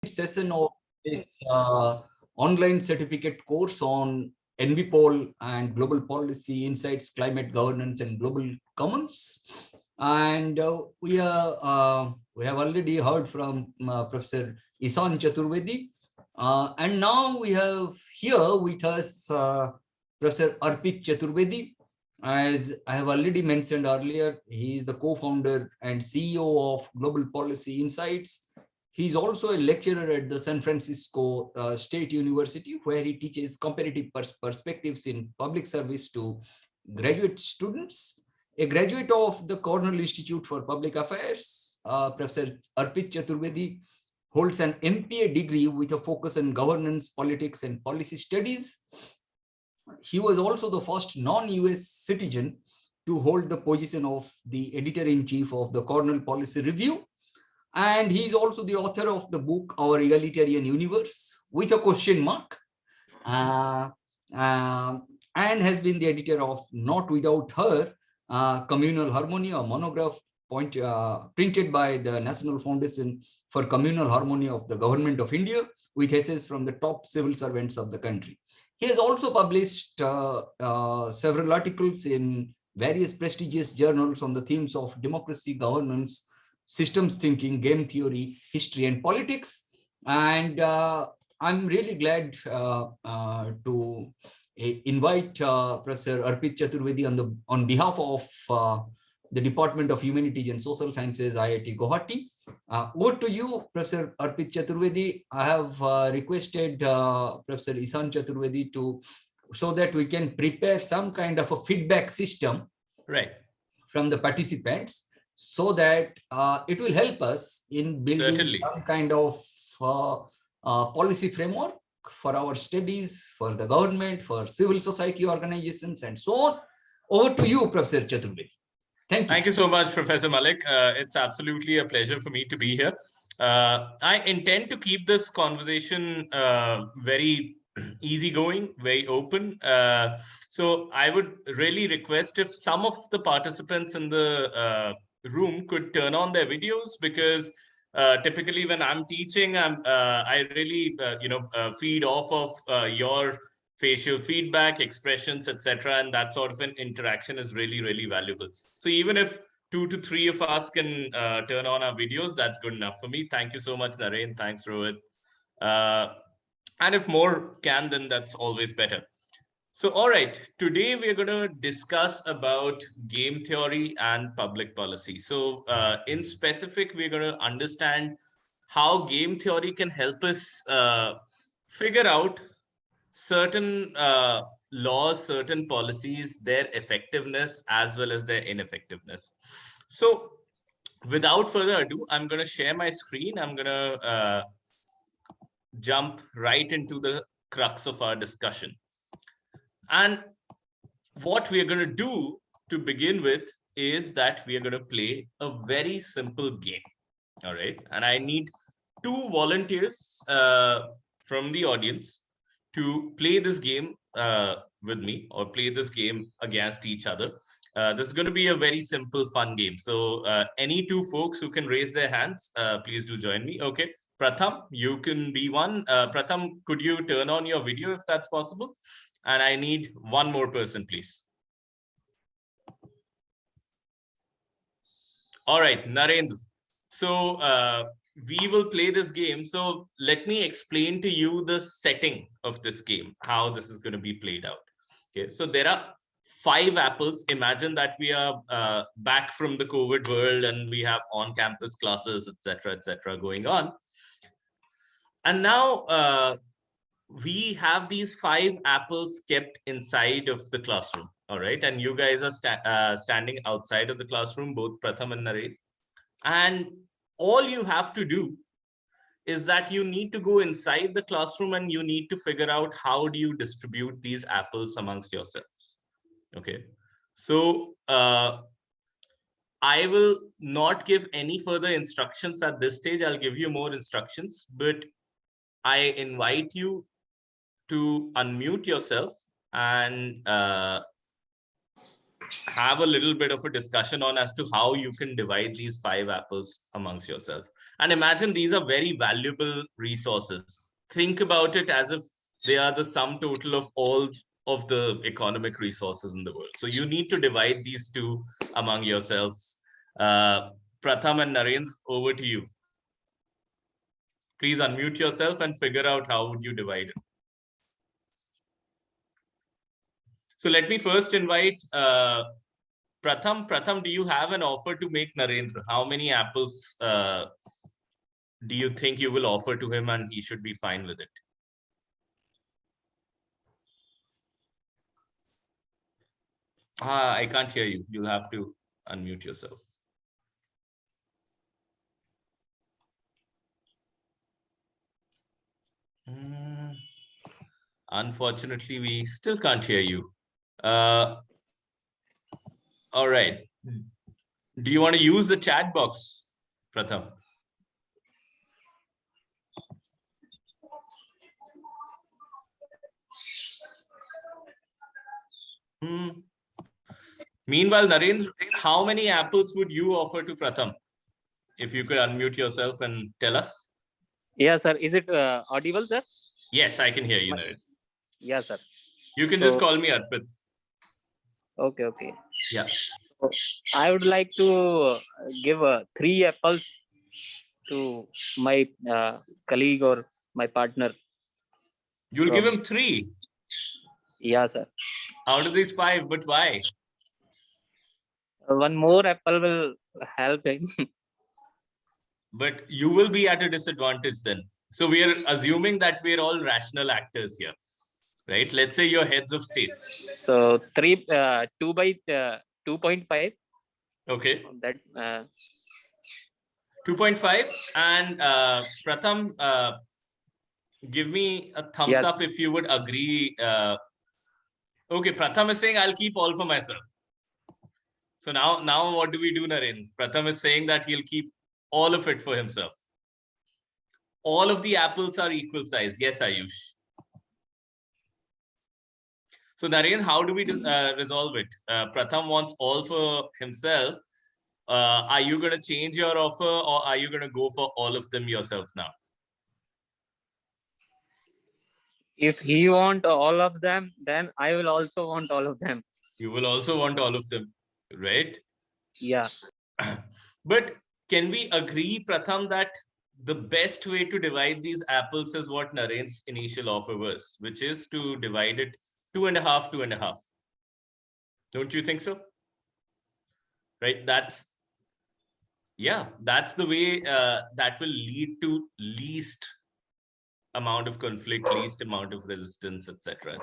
session of this online certificate course on EnviPol and Global Policy Insights, Climate Governance and Global Commons. And we have already heard from Professor Isan Chaturvedi. And now we have here with us Professor Arpit Chaturvedi. As I have already mentioned earlier, he is the co-founder and CEO of Global Policy Insights. He is also a lecturer at the San Francisco State University, where he teaches comparative perspectives in public service to graduate students. A graduate of the Cornell Institute for Public Affairs, Professor Arpit Chaturvedi holds an MPA degree with a focus on governance, politics, and policy studies. He was also the first non-US citizen to hold the position of the editor-in-chief of the Cornell Policy Review. And he is also the author of the book, Our Egalitarian Universe, with a question mark, and has been the editor of Not Without Her, Communal Harmony, a monograph printed by the National Foundation for Communal Harmony of the Government of India, with essays from the top civil servants of the country. He has also published several articles in various prestigious journals on the themes of democracy, governance, systems thinking, game theory, history, and politics. And I'm really glad to invite Professor Arpit Chaturvedi on behalf of the Department of Humanities and Social Sciences, IIT Guwahati. Over to you, Professor Arpit Chaturvedi. I have requested Professor Isan Chaturvedi so that we can prepare some kind of a feedback system from the participants, so that it will help us in building some kind of policy framework for our studies, for the government, for civil society organizations, and so on. Over to you, Professor Chaturvedi. Thank you. Thank you so much, Professor Malik. It's absolutely a pleasure for me to be here. I intend to keep this conversation very easygoing, very open. So I would really request if some of the participants in the room could turn on their videos, because typically when I'm teaching, I really feed off of your facial feedback, expressions, etc., and that sort of an interaction is really, really valuable. So even if 2 to 3 of us can turn on our videos, that's good enough for me. Thank you so much, Naren. Thanks, Rohit. And if more can, then that's always better. So, all right, today we're going to discuss about game theory and public policy. So in specific, we're going to understand how game theory can help us figure out certain laws, certain policies, their effectiveness as well as their ineffectiveness. So without further ado, I'm going to share my screen. I'm going to jump right into the crux of our discussion. And what we're going to do to begin with is that we are going to play a very simple game. All right. And I need 2 volunteers from the audience to play this game with me, or play this game against each other. This is going to be a very simple, fun game. So any 2 folks who can raise their hands, please do join me. Okay, Pratham, you can be one. Pratham, could you turn on your video if that's possible? And I need 1 more person, please. All right, Narendra. So we will play this game. So let me explain to you the setting of this game, how this is going to be played out. Okay, so there are 5 apples. Imagine that we are back from the COVID world and we have on-campus classes, etc., going on. And now we have these 5 apples kept inside of the classroom. All right, and you guys are standing outside of the classroom, both Pratham and Naren. And all you have to do is that you need to go inside the classroom and you need to figure out how do you distribute these apples amongst yourselves. Okay, so I will not give any further instructions at this stage. I'll give you more instructions, but I invite you to unmute yourself and have a little bit of a discussion on as to how you can divide these 5 apples amongst yourself. And imagine these are very valuable resources. Think about it as if they are the sum total of all of the economic resources in the world. So you need to divide these two among yourselves. Pratham and Narendra, over to you. Please unmute yourself and figure out how would you divide it. So let me first invite Pratham. Pratham, do you have an offer to make Narendra? How many apples do you think you will offer to him and he should be fine with it? I can't hear you. You'll have to unmute yourself. Unfortunately, we still can't hear you. All right. Do you want to use the chat box, Pratham? Meanwhile, Narendra, how many apples would you offer to Pratham? If you could unmute yourself and tell us. Yeah, sir. Is it audible, sir? Yes, I can hear you, Narendra. Yeah, sir. You can just call me Arpit. Okay, okay. Yeah. So, I would like to give 3 apples to my colleague or my partner. You'll give him 3? Yeah, sir. Out of these 5, but why? One more apple will help him. But you will be at a disadvantage then. So we are assuming that we're all rational actors here, right? Let's say you're heads of states. So 2 by 2.5. Okay. That 2.5. And Pratham, give me a thumbs up if you would agree. Okay, Pratham is saying I'll keep all for myself. So now what do we do, Naren? Pratham is saying that he'll keep all of it for himself. All of the apples are equal size. Yes, Ayush. So Naren, how do we resolve it? Pratham wants all for himself. Are you going to change your offer, or are you going to go for all of them yourself now? If he wants all of them, then I will also want all of them. You will also want all of them, right? Yeah. But can we agree, Pratham, that the best way to divide these apples is what Naren's initial offer was, which is to divide it 2.5, 2.5. Don't you think so? Right? That's the way that will lead to least amount of conflict, least amount of resistance, etc.,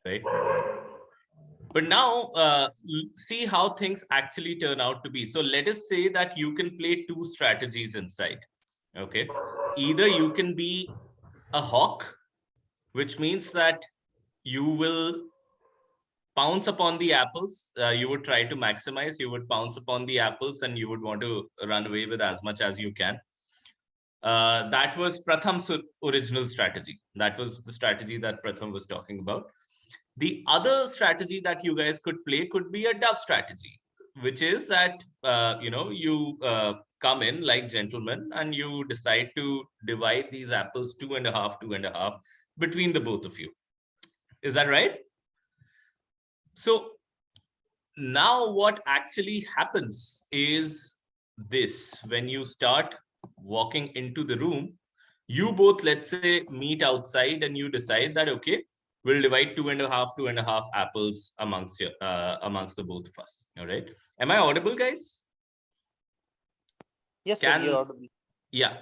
right? But now see how things actually turn out to be. So let us say that you can play 2 strategies inside. Okay, either you can be a hawk, which means that you will pounce upon the apples. You would try to maximize, you would pounce upon the apples, and you would want to run away with as much as you can. That was Pratham's original strategy. That was the strategy that Pratham was talking about. The other strategy that you guys could play could be a dove strategy, which is that, you come in like gentlemen and you decide to divide these apples 2.5, 2.5 between the both of you. Is that right? So now what actually happens is this: when you start walking into the room, you both, let's say, meet outside and you decide that, okay, we'll divide 2.5 apples amongst the both of us. All right. Am I audible, guys? Yes, sir, you're audible. Yeah.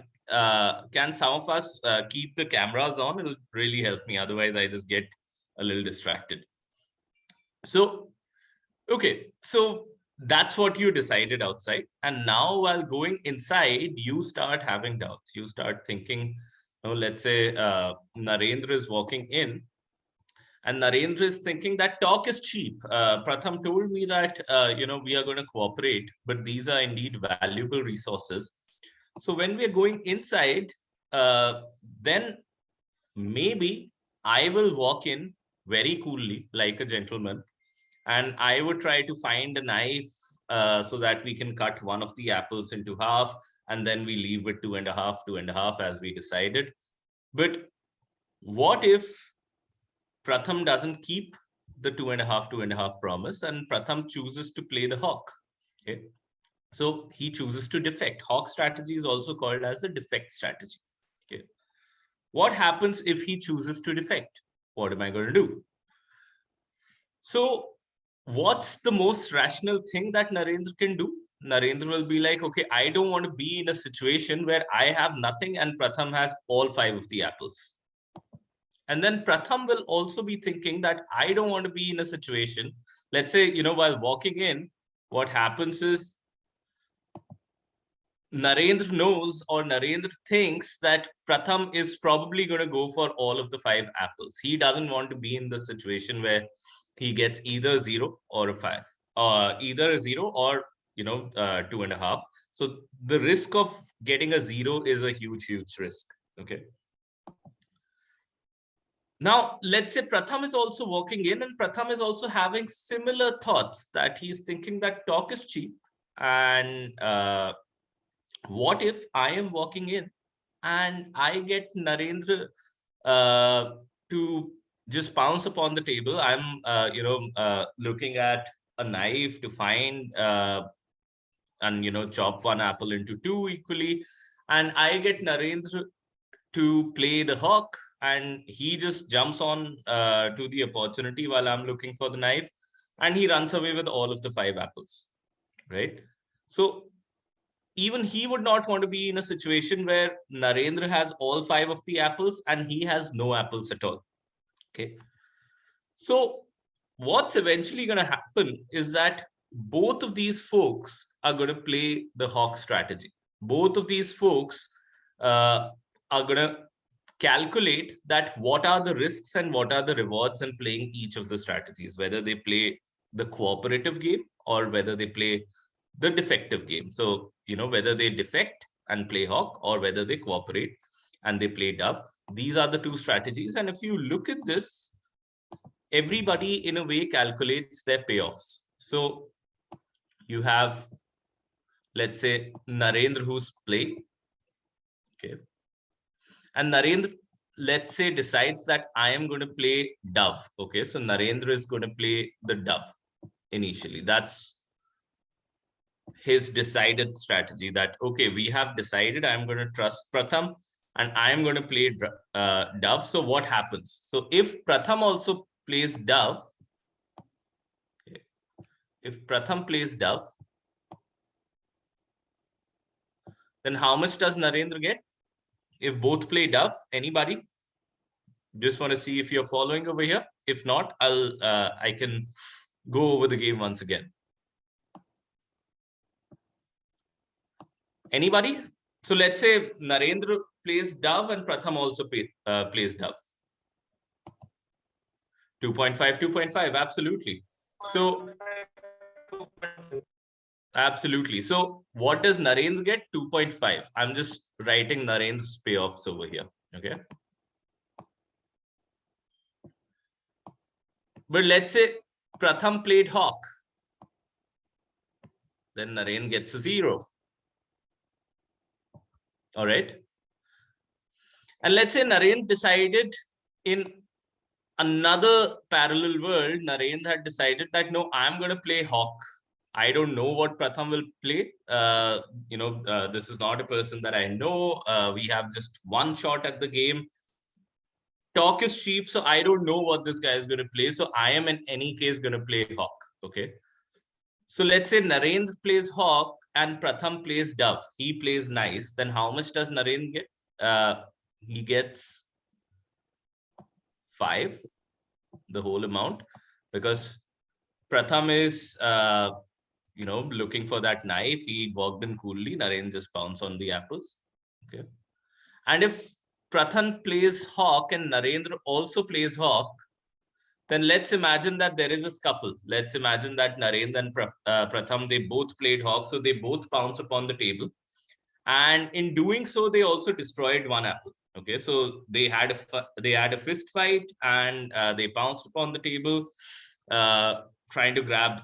Can some of us keep the cameras on? It'll really help me. Otherwise, I just get a little distracted. So, okay. So that's what you decided outside. And now while going inside, you start having doubts. You start thinking, let's say Narendra is walking in, and Narendra is thinking that talk is cheap. Pratham told me that, we are going to cooperate, but these are indeed valuable resources. So when we are going inside, then maybe I will walk in very coolly like a gentleman. and I would try to find a knife so that we can cut one of the apples into half, and then we leave with 2.5 as we decided. But what if Pratham doesn't keep the 2.5 promise, and Pratham chooses to play the hawk? Okay, so he chooses to defect. Hawk strategy is also called as the defect strategy. Okay, what happens if he chooses to defect? What am I going to do? So what's the most rational thing that Narendra can do? Narendra will be like, okay, I don't want to be in a situation where I have nothing and Pratham has all 5 of the apples. And then Pratham will also be thinking that I don't want to be in a situation, let's say, while walking in, what happens is Narendra knows, or Narendra thinks, that Pratham is probably going to go for all of the 5 apples. He doesn't want to be in the situation where he gets either 0 or a 5, either a 0 or 2.5. So the risk of getting a 0 is a huge risk. Okay. Now, let's say Pratham is also walking in, and Pratham is also having similar thoughts, that he's thinking that talk is cheap, and what if I am walking in and I get Narendra to just pounce upon the table? I'm, looking at a knife to find and chop one apple into 2 equally, and I get Narendra to play the hawk, and he just jumps on to the opportunity while I'm looking for the knife, and he runs away with all of the 5 apples, right? So even he would not want to be in a situation where Narendra has all 5 of the apples and he has no apples at all. Okay. So what's eventually going to happen is that both of these folks are going to play the hawk strategy. Both of these folks are going to calculate that what are the risks and what are the rewards in playing each of the strategies, whether they play the cooperative game or whether they play the defective game. So, whether they defect and play hawk or whether they cooperate and they play dove. These are the 2 strategies. And if you look at this, everybody in a way calculates their payoffs. So you have, let's say, Narendra who's playing. Okay. And Narendra, let's say, decides that I am going to play dove. Okay. So Narendra is going to play the dove initially. That's his decided strategy, that, okay, we have decided I'm going to trust Pratham and I'm going to play dove. So what happens? So if Pratham also plays dove, okay, if Pratham plays dove, then how much does Narendra get? If both play dove, anybody? Just want to see if you're following over here. If not, I can go over the game once again. Anybody? So let's say Narendra plays dove and Pratham also plays dove. 2.5, 2.5, absolutely. So, absolutely. So what does Narendra get? 2.5. I'm just writing Narendra's payoffs over here. Okay. But let's say Pratham played hawk. Then Narendra gets a 0. All right. And let's say Narendra decided, in another parallel world, Narendra had decided that, no, I'm going to play hawk. I don't know what Pratham will play. This is not a person that I know. We have just one shot at the game. Talk is cheap, so I don't know what this guy is going to play. So I am in any case going to play hawk. Okay. So let's say Narendra plays hawk and Pratham plays dove. He plays nice. Then how much does Narendra get? He gets 5, the whole amount, because Pratham is looking for that knife. He walked in coolly. Narendra just pounced on the apples. Okay. And if Pratham plays hawk and Narendra also plays hawk, then let's imagine that there is a scuffle. Let's imagine that Narendra and Pratham, they both played hawk, so they both pounced upon the table. And in doing so, they also destroyed one apple. Okay, so they had a fist fight, and they pounced upon the table. trying to grab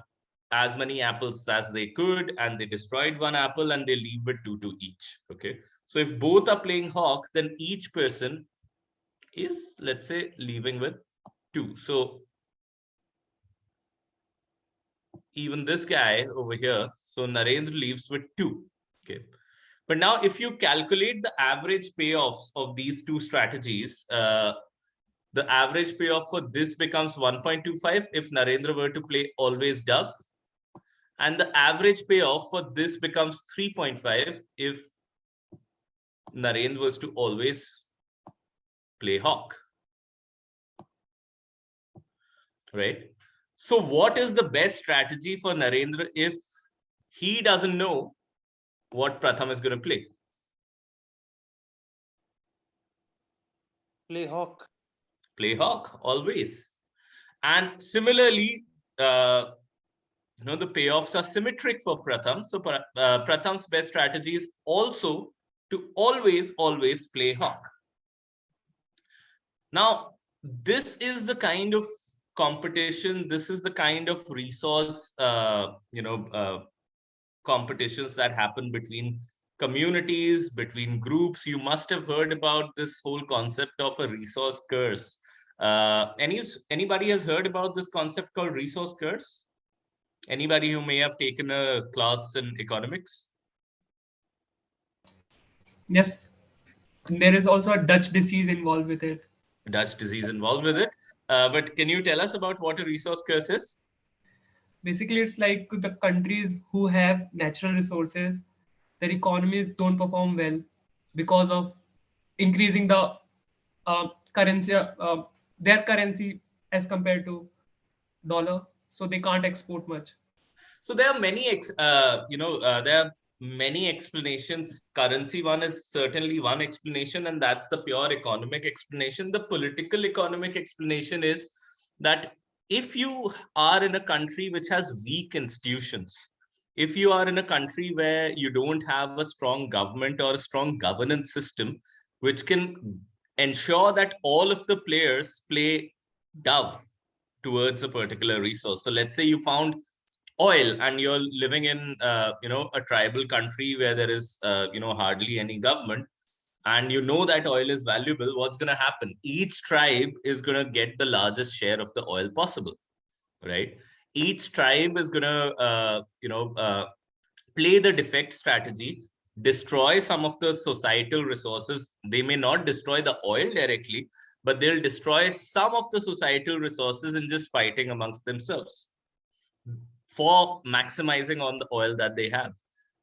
as many apples as they could, and they destroyed one apple and they leave with 2 each. Okay. So if both are playing hawk, then each person is, let's say, leaving with 2. So even this guy over here, so Narendra leaves with 2. Okay. But now if you calculate the average payoffs of these two strategies, the average payoff for this becomes 1.25 if Narendra were to play always dove. And the average payoff for this becomes 3.5 if Narendra was to always play hawk. Right? So what is the best strategy for Narendra if he doesn't know what Pratham is going to play? Play hawk. Play hawk, always. And similarly, the payoffs are symmetric for Pratham. So Pratham's best strategy is also to always play hawk. Now, this is the kind of competition, this is the kind of resource, competitions that happen between communities, between groups. You must have heard about this whole concept of a resource curse. Anybody has heard about this concept called resource curse? Anybody who may have taken a class in economics? Yes. There is also a Dutch disease involved with it. Dutch disease involved with it. But can you tell us about what a resource curse is? Basically, it's like the countries who have natural resources, their economies don't perform well because of increasing the currency, their currency as compared to dollar, so they can't export much. So there are many, there are many explanations. Currency one is certainly one explanation, and that's the pure economic explanation. The political economic explanation is that if you are in a country which has weak institutions, if you are in a country where you don't have a strong government or a strong governance system, which can ensure that all of the players play dove towards a particular resource. So let's say you found oil and you're living in a tribal country where there is hardly any government, and you know that oil is valuable. What's going to happen? Each tribe is going to get the largest share of the oil possible, right? Each tribe is going to play the defect strategy, destroy some of the societal resources. They may not destroy the oil directly, but they'll destroy some of the societal resources in just fighting amongst themselves for maximizing on the oil that they have.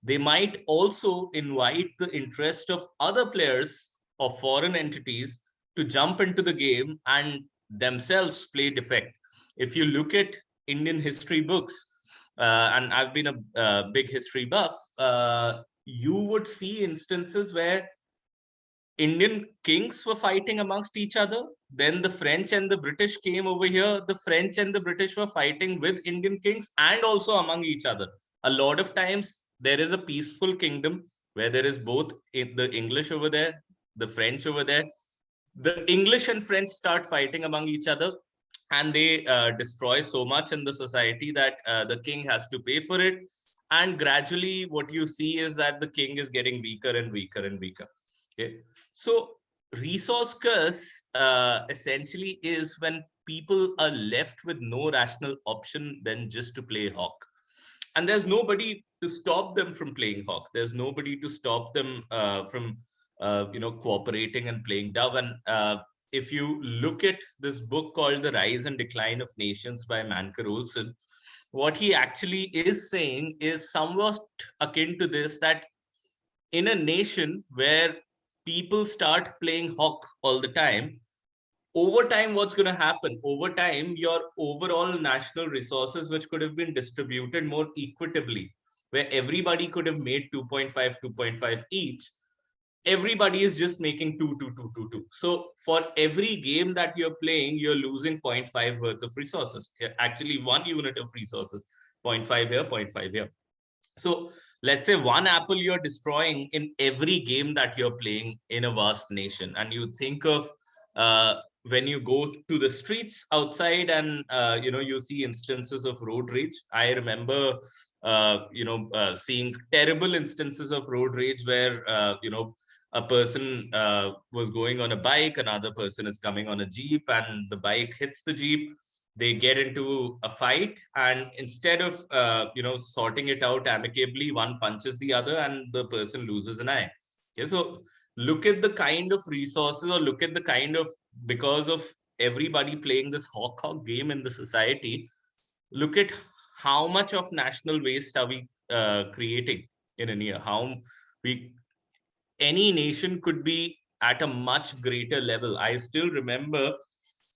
They might also invite the interest of other players or foreign entities to jump into the game and themselves play defect. If you look at Indian history books, and I've been a big history buff, you would see instances where Indian kings were fighting amongst each other. Then the French and the British came over here. The French and the British were fighting with Indian kings and also among each other. A lot of times there is a peaceful kingdom where there is both the English over there, the French over there. The English and French start fighting among each other, and they destroy so much in the society that the king has to pay for it. And gradually what you see is that the king is getting weaker and weaker and weaker. Okay. So resource curse essentially is when people are left with no rational option than just to play hawk. And there's nobody to stop them from playing hawk. There's nobody to stop them from cooperating and playing dove. And if you look at this book called The Rise and Decline of Nations by Mancur Olson, what he actually is saying is somewhat akin to this, that in a nation where people start playing hawk all the time, over time, what's going to happen? Over time, your overall national resources, which could have been distributed more equitably, where everybody could have made 2.5 each, everybody is just making 2. So for every game that you're playing, you're losing 0.5 worth of resources. Actually, 1 unit of resources, 0.5 here, 0.5 here. So let's say 1 apple you're destroying in every game that you're playing in a vast nation. And you think of when you go to the streets outside and you see instances of road rage. I remember seeing terrible instances of road rage where a person was going on a bike, another person is coming on a jeep, and the bike hits the jeep. They get into a fight, and instead of sorting it out amicably, one punches the other and the person loses an eye. Okay, so look at the kind of resources, or look at the kind of, because of everybody playing this hawk game in the society, look at how much of national waste are we creating in a year. How we, any nation could be at a much greater level. I still remember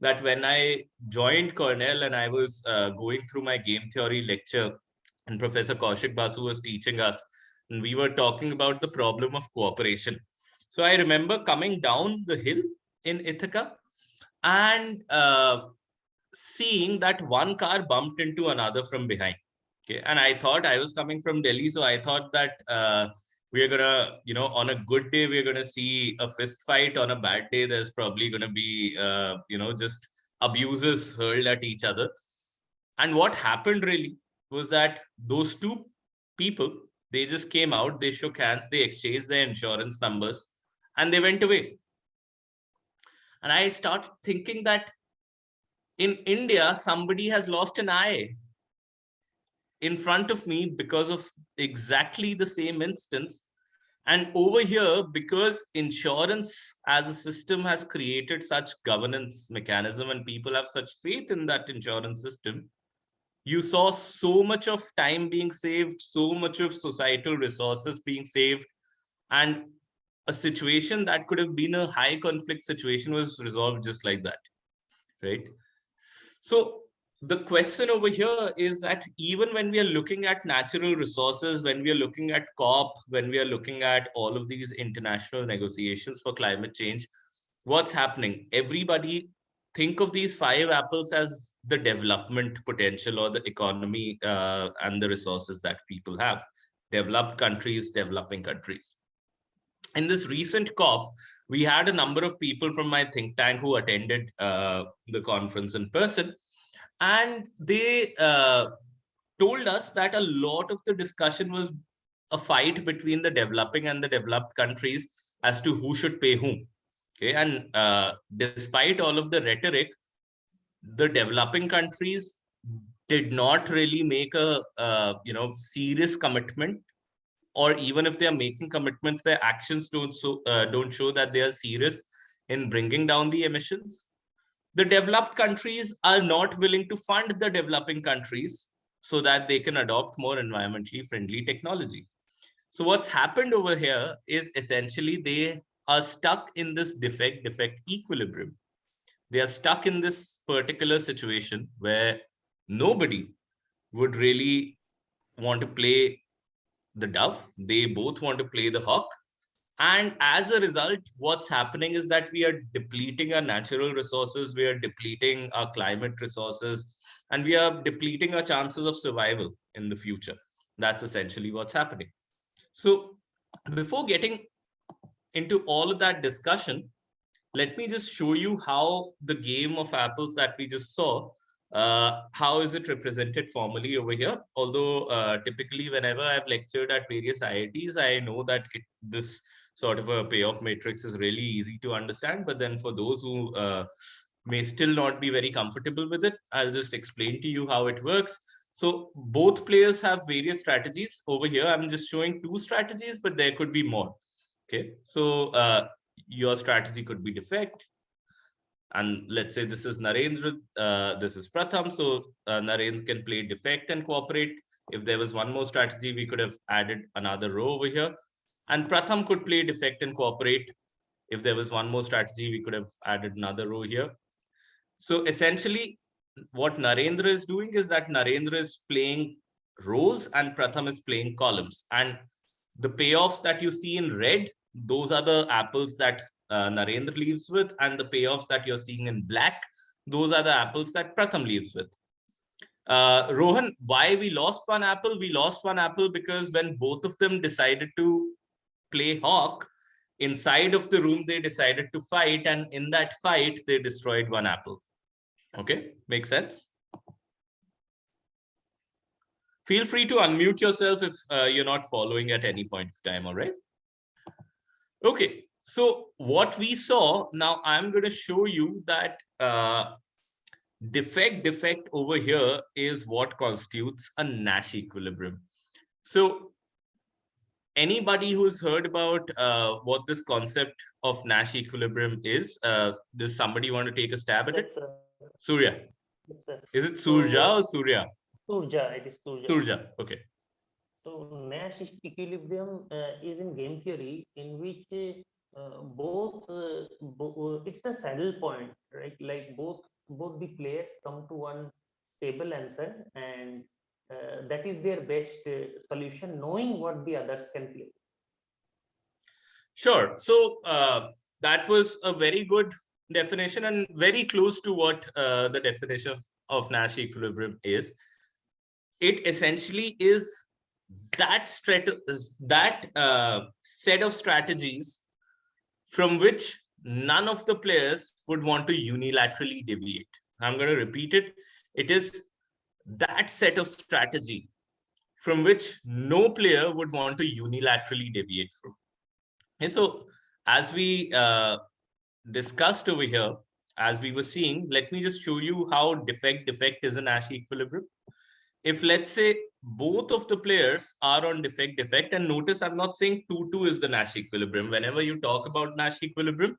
that when I joined Cornell and I was going through my game theory lecture, and Professor Kaushik Basu was teaching us, and we were talking about the problem of cooperation. So I remember coming down the hill in Ithaca and seeing that one car bumped into another from behind. Okay, and I thought, I was coming from Delhi, so I thought that we're gonna, on a good day, we're gonna see a fist fight. On a bad day, there's probably gonna be, just abuses hurled at each other. And what happened really was that those two people, they just came out, they shook hands, they exchanged their insurance numbers, and they went away. And I start thinking that in India, somebody has lost an eye in front of me because of exactly the same instance. And over here, because insurance as a system has created such governance mechanism and people have such faith in that insurance system, you saw so much of time being saved, so much of societal resources being saved, and a situation that could have been a high conflict situation was resolved just like that, right? So the question over here is that even when we are looking at natural resources, when we are looking at COP, when we are looking at all of these international negotiations for climate change, what's happening? Everybody think of these 5 apples as the development potential or the economy and the resources that people have. Developed countries, developing countries. In this recent COP, we had a number of people from my think tank who attended the conference in person. And they told us that a lot of the discussion was a fight between the developing and the developed countries as to who should pay whom. Okay, and despite all of the rhetoric, the developing countries did not really make a serious commitment, or even if they are making commitments, their actions don't show that they are serious in bringing down the emissions. The developed countries are not willing to fund the developing countries so that they can adopt more environmentally friendly technology. So what's happened over here is essentially they are stuck in this defect equilibrium. They are stuck in this particular situation where nobody would really want to play the dove. They both want to play the hawk. And as a result, what's happening is that we are depleting our natural resources, we are depleting our climate resources, and we are depleting our chances of survival in the future. That's essentially what's happening. So before getting into all of that discussion, let me just show you how the game of apples that we just saw, how is it represented formally over here? Although typically whenever I've lectured at various IITs, I know that this sort of a payoff matrix is really easy to understand. But then for those who may still not be very comfortable with it, I'll just explain to you how it works. So both players have various strategies over here. I'm just showing 2 strategies, but there could be more. Okay, so your strategy could be defect. And let's say this is Narendra, this is Pratham. So Narendra can play defect and cooperate. If there was one more strategy, we could have added another row over here. And Pratham could play defect and cooperate. If there was one more strategy, we could have added another row here. So essentially, what Narendra is doing is that Narendra is playing rows and Pratham is playing columns. And the payoffs that you see in red, those are the apples that Narendra leaves with, and the payoffs that you're seeing in black, those are the apples that Pratham leaves with. Rohan, why we lost one apple? We lost one apple because when both of them decided to play hawk, Inside of the room, they decided to fight, and in that fight, they destroyed one apple. Okay, makes sense? Feel free to unmute yourself if you're not following at any point of time, all right? Okay, so what we saw, now I'm going to show you that defect over here is what constitutes a Nash equilibrium. So anybody who's heard about what this concept of Nash equilibrium is, does somebody want to take a stab at it? Yes, sir. Surya. Yes, sir. Is it Surja or Surya? Surja, it is Surja. Surja, okay. So Nash equilibrium is in game theory in which it's a saddle point, right? Like both the players come to one stable answer, and that is their best solution, knowing what the others can play. Sure. So that was a very good definition and very close to what the definition of Nash equilibrium is. It essentially is that set of strategies from which none of the players would want to unilaterally deviate. I'm going to repeat it. It is that set of strategy from which no player would want to unilaterally deviate from. Okay, so as we discussed over here, as we were seeing, let me just show you how defect is a Nash equilibrium. If let's say both of the players are on defect, and notice I'm not saying 2-2 is the Nash equilibrium. Whenever you talk about Nash equilibrium,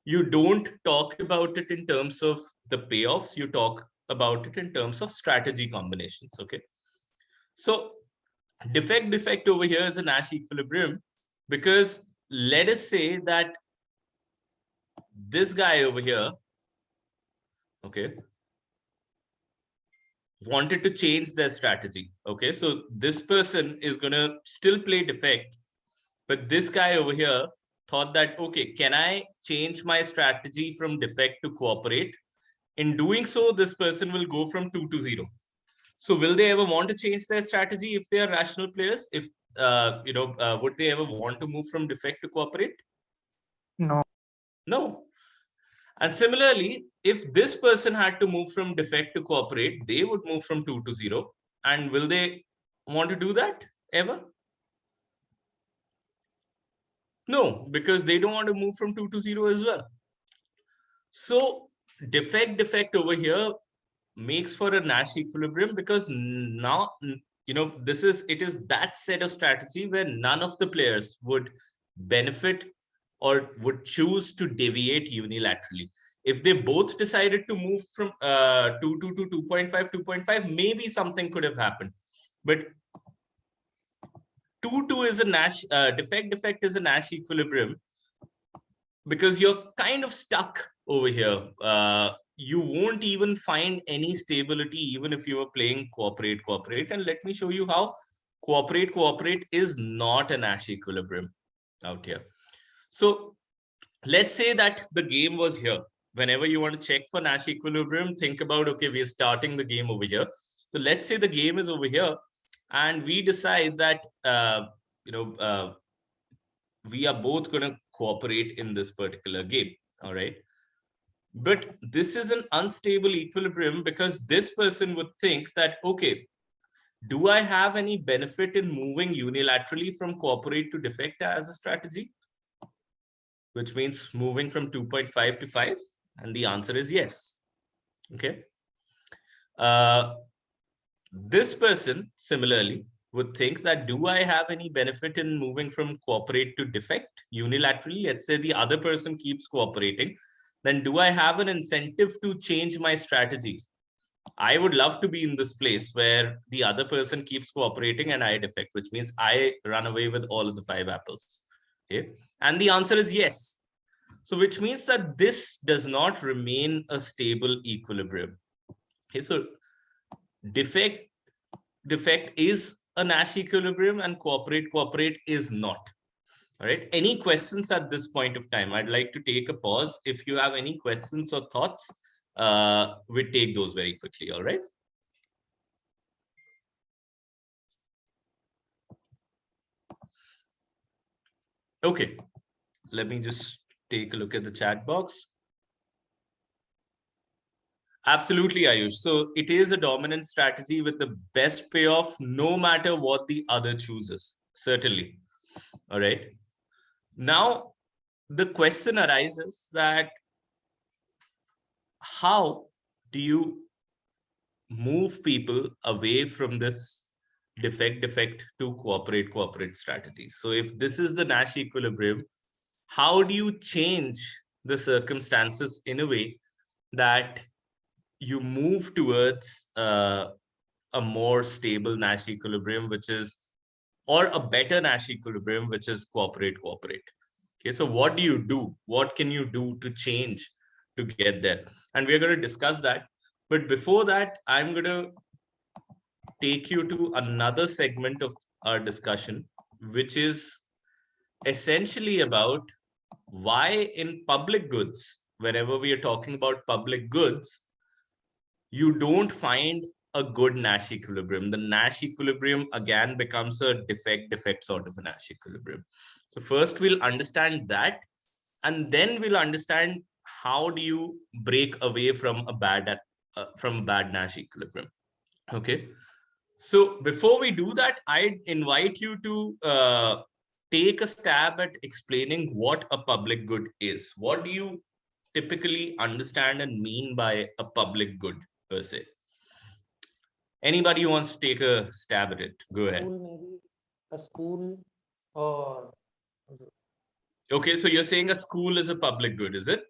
you don't talk about it in terms of the payoffs, you talk about it in terms of strategy combinations. Okay, so defect over here is a Nash equilibrium because let us say that this guy over here, okay, wanted to change their strategy. Okay, so this person is going to still play defect, but this guy over here thought that, okay, can I change my strategy from defect to cooperate? In doing so, this person will go from 2 to 0. So will they ever want to change their strategy if they are rational players? If would they ever want to move from defect to cooperate? No. And similarly, if this person had to move from defect to cooperate, they would move from 2 to 0. And will they want to do that ever? No, because they don't want to move from 2 to 0 as well. So defect over here makes for a Nash equilibrium because now, it is that set of strategy where none of the players would benefit or would choose to deviate unilaterally. If they both decided to move from 2 to 2.5, maybe something could have happened. But 2-2 is a Nash, defect is a Nash equilibrium because you're kind of stuck over here. You won't even find any stability even if you are playing cooperate. And let me show you how cooperate is not a Nash equilibrium out here. So let's say that the game was here. Whenever you want to check for Nash equilibrium, think about, okay, we're starting the game over here. So let's say the game is over here and we decide that, we are both going to cooperate in this particular game. All right. But this is an unstable equilibrium because this person would think that, okay, do I have any benefit in moving unilaterally from cooperate to defect as a strategy? Which means moving from 2.5 to 5. And the answer is yes. Okay. This person similarly would think that, do I have any benefit in moving from cooperate to defect unilaterally? Let's say the other person keeps cooperating. Then do I have an incentive to change my strategy? I would love to be in this place where the other person keeps cooperating and I defect, which means I run away with all of the 5 apples. Okay. And the answer is yes. So which means that this does not remain a stable equilibrium. Okay. So defect is a Nash equilibrium and cooperate is not. All right. Any questions at this point of time? I'd like to take a pause. If you have any questions or thoughts, we'll take those very quickly. All right. Okay. Let me just take a look at the chat box. Absolutely, Ayush. So it is a dominant strategy with the best payoff, no matter what the other chooses. Certainly. All right. Now, the question arises that how do you move people away from this defect to cooperate strategy? So if this is the Nash equilibrium, how do you change the circumstances in a way that you move towards a more stable Nash equilibrium, which is, or a better Nash equilibrium, which is cooperate. Okay, so what do you do? What can you do to change to get there? And we're going to discuss that. But before that, I'm going to take you to another segment of our discussion, which is essentially about why in public goods, whenever we are talking about public goods, you don't find a good Nash equilibrium. The Nash equilibrium again becomes a defect sort of a Nash equilibrium. So first we'll understand that, and then we'll understand how do you break away from a bad Nash equilibrium. Okay. So before we do that, I invite you to take a stab at explaining what a public good is. What do you typically understand and mean by a public good per se? Anybody who wants to take a stab at it, go ahead. Maybe a school or... Okay, so you're saying a school is a public good, is it?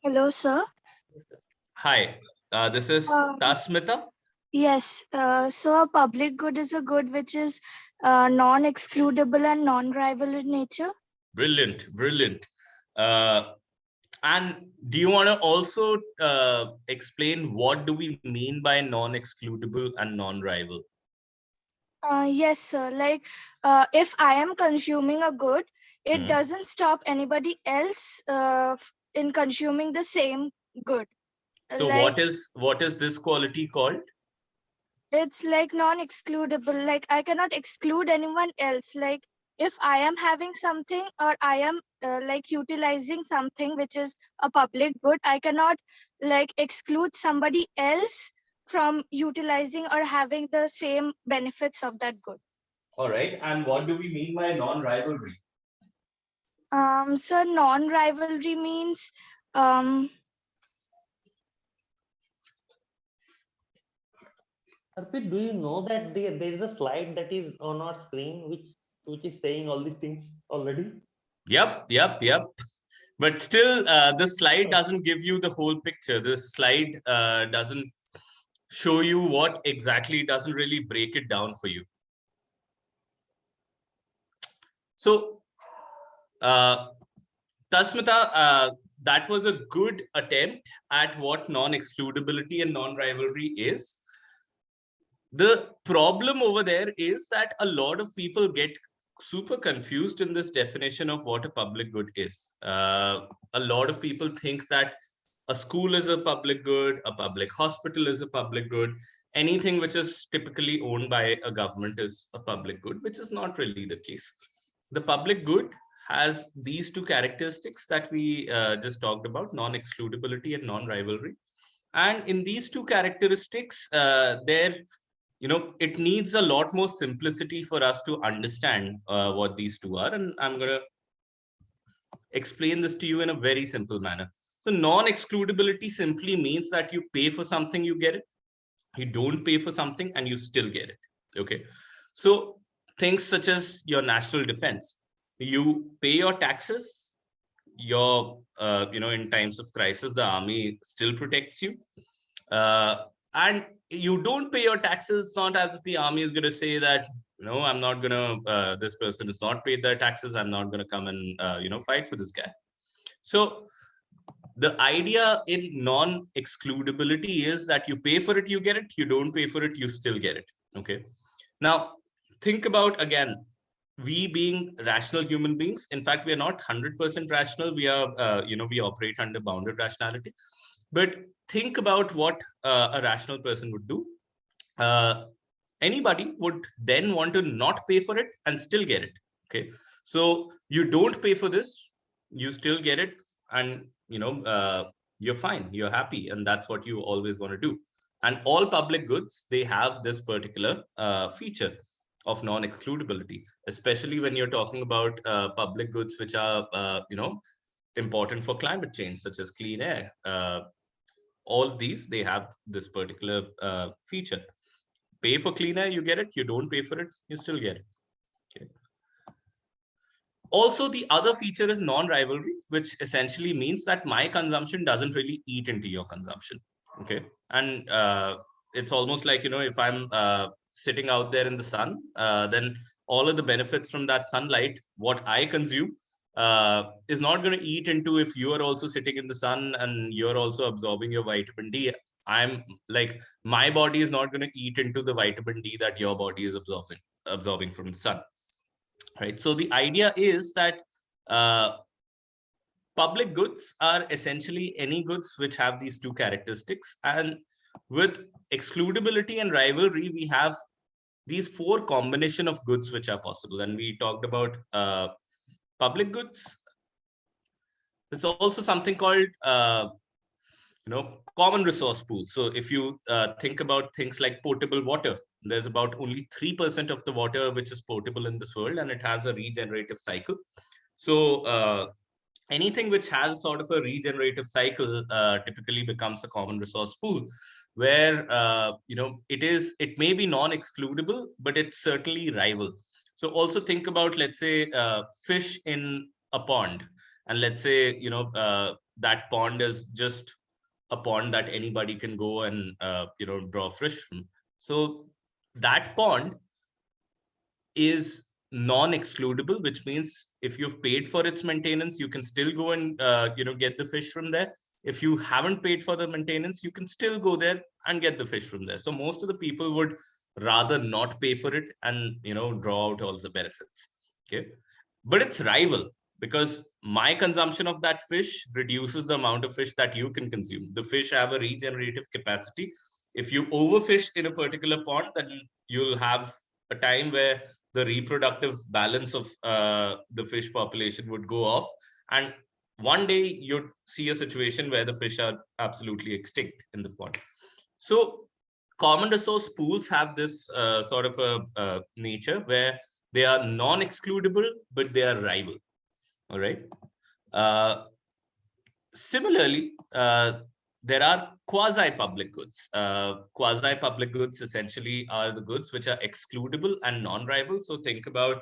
Hello, sir. Hi, this is Tasmita. Yes, so a public good is a good which is non-excludable and non-rival in nature. Brilliant. And do you want to also explain what do we mean by non-excludable and non-rival? Yes, sir. Like if I am consuming a good, it doesn't stop anybody else in consuming the same good. So like, what is this quality called? It's like non-excludable. Like I cannot exclude anyone else. Like if I am having something or I am like utilizing something which is a public good, I cannot like exclude somebody else from utilizing or having the same benefits of that good. All right. And what do we mean by non-rivalry? So non-rivalry means Arpit, do you know that there is a slide that is on our screen which is saying all these things already? Yep. But still, the slide doesn't give you the whole picture. The slide doesn't show you what exactly, doesn't really break it down for you. So, Tasmita, that was a good attempt at what non-excludability and non-rivalry is. The problem over there is that a lot of people get super confused in this definition of what a public good is. A lot of people think that a school is a public good, a public hospital is a public good, anything which is typically owned by a government is a public good, which is not really the case. The public good has these two characteristics that we just talked about, non-excludability and non-rivalry. And in these two characteristics, it needs a lot more simplicity for us to understand what these two are. And I'm going to explain this to you in a very simple manner. So non-excludability simply means that you pay for something, you get it. You don't pay for something and you still get it. Okay. So things such as your national defense, you pay your taxes, in times of crisis, the army still protects you. And you don't pay your taxes. It's not as if the army is going to say that, no, I'm not going to, this person has not paid their taxes, I'm not going to come and, fight for this guy. So the idea in non-excludability is that you pay for it, you get it. You don't pay for it, you still get it. Okay. Now, think about, again, we being rational human beings. In fact, we are not 100% rational. We are, we operate under bounded rationality. But think about what a rational person would do. Anybody would then want to not pay for it and still get it. Okay, so you don't pay for this, you still get it, and you're fine, you're happy, and that's what you always want to do. And all public goods, they have this particular feature of non-excludability, especially when you're talking about public goods which are important for climate change, such as clean air. All of these, they have this particular feature. Pay for clean air, you get it. You don't pay for it, you still get it. Okay. Also, the other feature is non-rivalry, which essentially means that my consumption doesn't really eat into your consumption. Okay. And it's almost like, if I'm sitting out there in the sun, then all of the benefits from that sunlight, what I consume, is not going to eat into if you are also sitting in the sun and you're also absorbing your vitamin D. I'm like, my body is not going to eat into the vitamin D that your body is absorbing from the sun. Right. So the idea is that public goods are essentially any goods which have these two characteristics. And with excludability and rivalry, we have these four combination of goods which are possible. And we talked about public goods. There's also something called common resource pools. So if you think about things like potable water, there's about only 3% of the water which is potable in this world, and it has a regenerative cycle. So anything which has sort of a regenerative cycle typically becomes a common resource pool, where it may be non-excludable, but it's certainly rival. So also think about, let's say, fish in a pond, and let's say that pond is just a pond that anybody can go and draw fish from. So that pond is non-excludable, which means if you've paid for its maintenance, you can still go and get the fish from there. If you haven't paid for the maintenance, you can still go there and get the fish from there. So most of the people would rather not pay for it and draw out all the benefits. Okay, but it's rival, because my consumption of that fish reduces the amount of fish that you can consume. The fish have a regenerative capacity. If you overfish in a particular pond, then you'll have a time where the reproductive balance of the fish population would go off, and one day you'd see a situation where the fish are absolutely extinct in the pond. So common resource pools have this sort of a nature where they are non-excludable, but they are rival. All right. Similarly, there are quasi-public goods. Quasi-public goods essentially are the goods which are excludable and non-rival. So think about,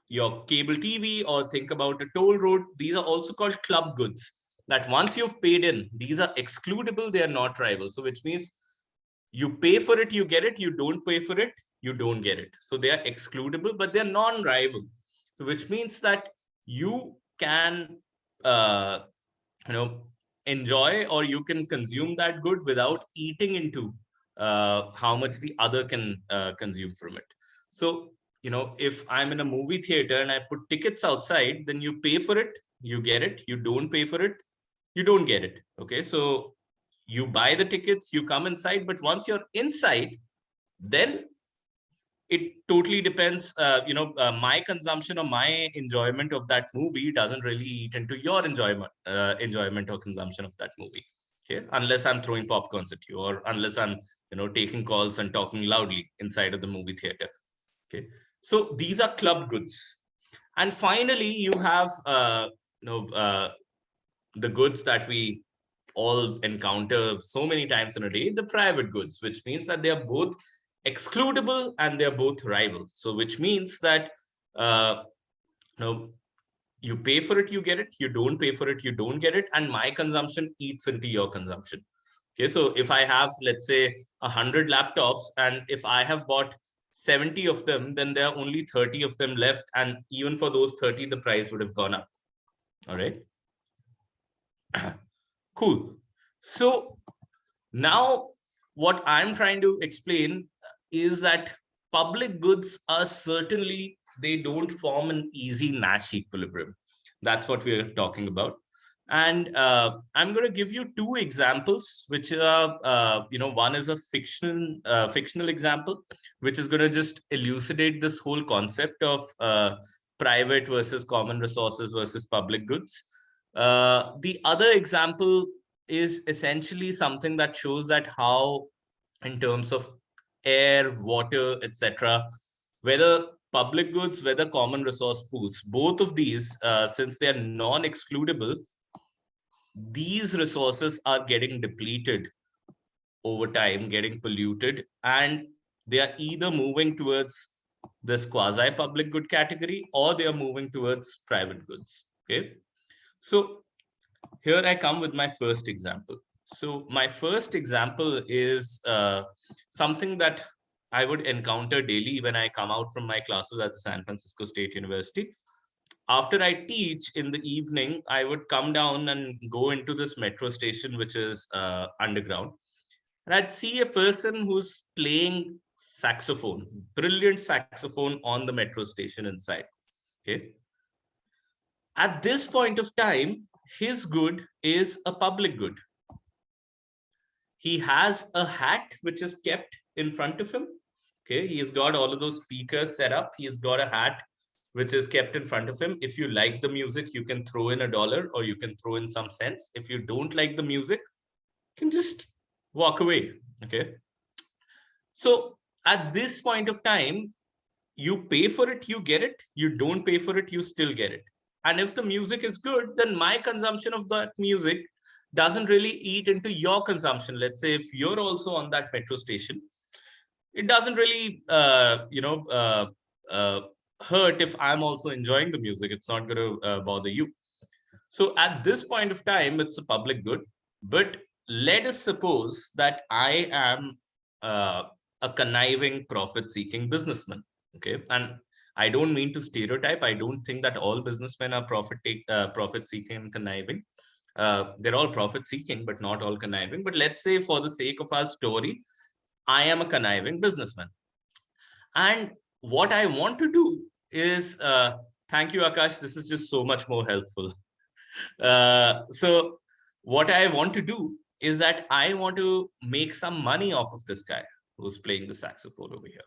your cable TV, or think about a toll road. These are also called club goods, that once you've paid in, these are excludable, they are not rival. So which means you pay for it, you get it. You don't pay for it, you don't get it. So they are excludable, but they're non-rival. So which means that you can enjoy, or you can consume that good without eating into how much the other can consume from it. So if I'm in a movie theater and I put tickets outside, then you pay for it, you get it. You don't pay for it, you don't get it. Okay, so you buy the tickets, you come inside, but once you're inside, then it totally depends. My consumption or my enjoyment of that movie doesn't really eat into your enjoyment or consumption of that movie. Okay, unless I'm throwing popcorns at you, or unless I'm taking calls and talking loudly inside of the movie theater. Okay, so these are club goods. And finally, you have the goods that we all encounter so many times in a day, the private goods, which means that they are both excludable and they're both rival. So which means that you pay for it, you get it. You don't pay for it, you don't get it. And my consumption eats into your consumption. Okay, so if I have, let's say, 100 laptops, and if I have bought 70 of them, then there are only 30 of them left. And even for those 30, the price would have gone up. All right. Cool. So now what I'm trying to explain is that public goods are certainly, they don't form an easy Nash equilibrium. That's what we're talking about. And I'm going to give you two examples, which are, one is a fictional example, which is going to just elucidate this whole concept of private versus common resources versus public goods. The other example is essentially something that shows that how, in terms of air, water, etc., whether public goods, whether common resource pools, both of these, since they are non-excludable, these resources are getting depleted over time, getting polluted, and they are either moving towards this quasi-public good category or they are moving towards private goods. Okay, so here I come with my first example. So my first example is something that I would encounter daily when I come out from my classes at the San Francisco State University. After I teach in the evening, I would come down and go into this metro station, which is underground. And I'd see a person who's playing saxophone, brilliant saxophone on the metro station inside. Okay. At this point of time, his good is a public good. He has a hat which is kept in front of him. Okay. He has got all of those speakers set up. He's got a hat which is kept in front of him. If you like the music, you can throw in $1 or you can throw in some cents. If you don't like the music, you can just walk away. Okay. So at this point of time, you pay for it, you get it. You don't pay for it, you still get it. And if the music is good, then my consumption of that music doesn't really eat into your consumption. Let's say if you're also on that metro station, it doesn't really, hurt if I'm also enjoying the music. It's not going to bother you. So at this point of time, it's a public good. But let us suppose that I am a conniving, profit-seeking businessman. Okay, and I don't mean to stereotype. I don't think that all businessmen are profit-seeking and conniving. They're all profit-seeking, but not all conniving. But let's say, for the sake of our story, I am a conniving businessman. And what I want to do is, thank you, Akash. This is just so much more helpful. So what I want to do is that I want to make some money off of this guy who's playing the saxophone over here.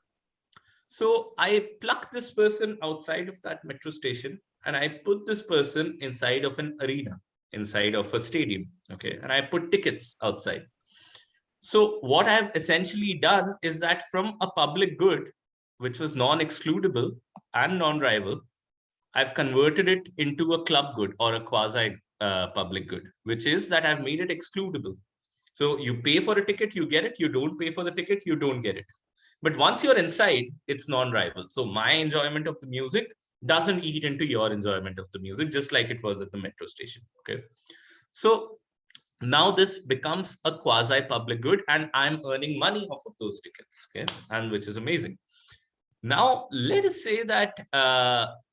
So I pluck this person outside of that metro station and I put this person inside of an arena, inside of a stadium. Okay. And I put tickets outside. So what I've essentially done is that from a public good, which was non-excludable and non-rival, I've converted it into a club good or a quasi public good, which is that I've made it excludable. So you pay for a ticket, you get it. You don't pay for the ticket, you don't get it. But once you're inside, it's non-rival. So my enjoyment of the music doesn't eat into your enjoyment of the music, just like it was at the metro station. Okay. So now this becomes a quasi-public good and I'm earning money off of those tickets. Okay. And which is amazing. Now, let us say that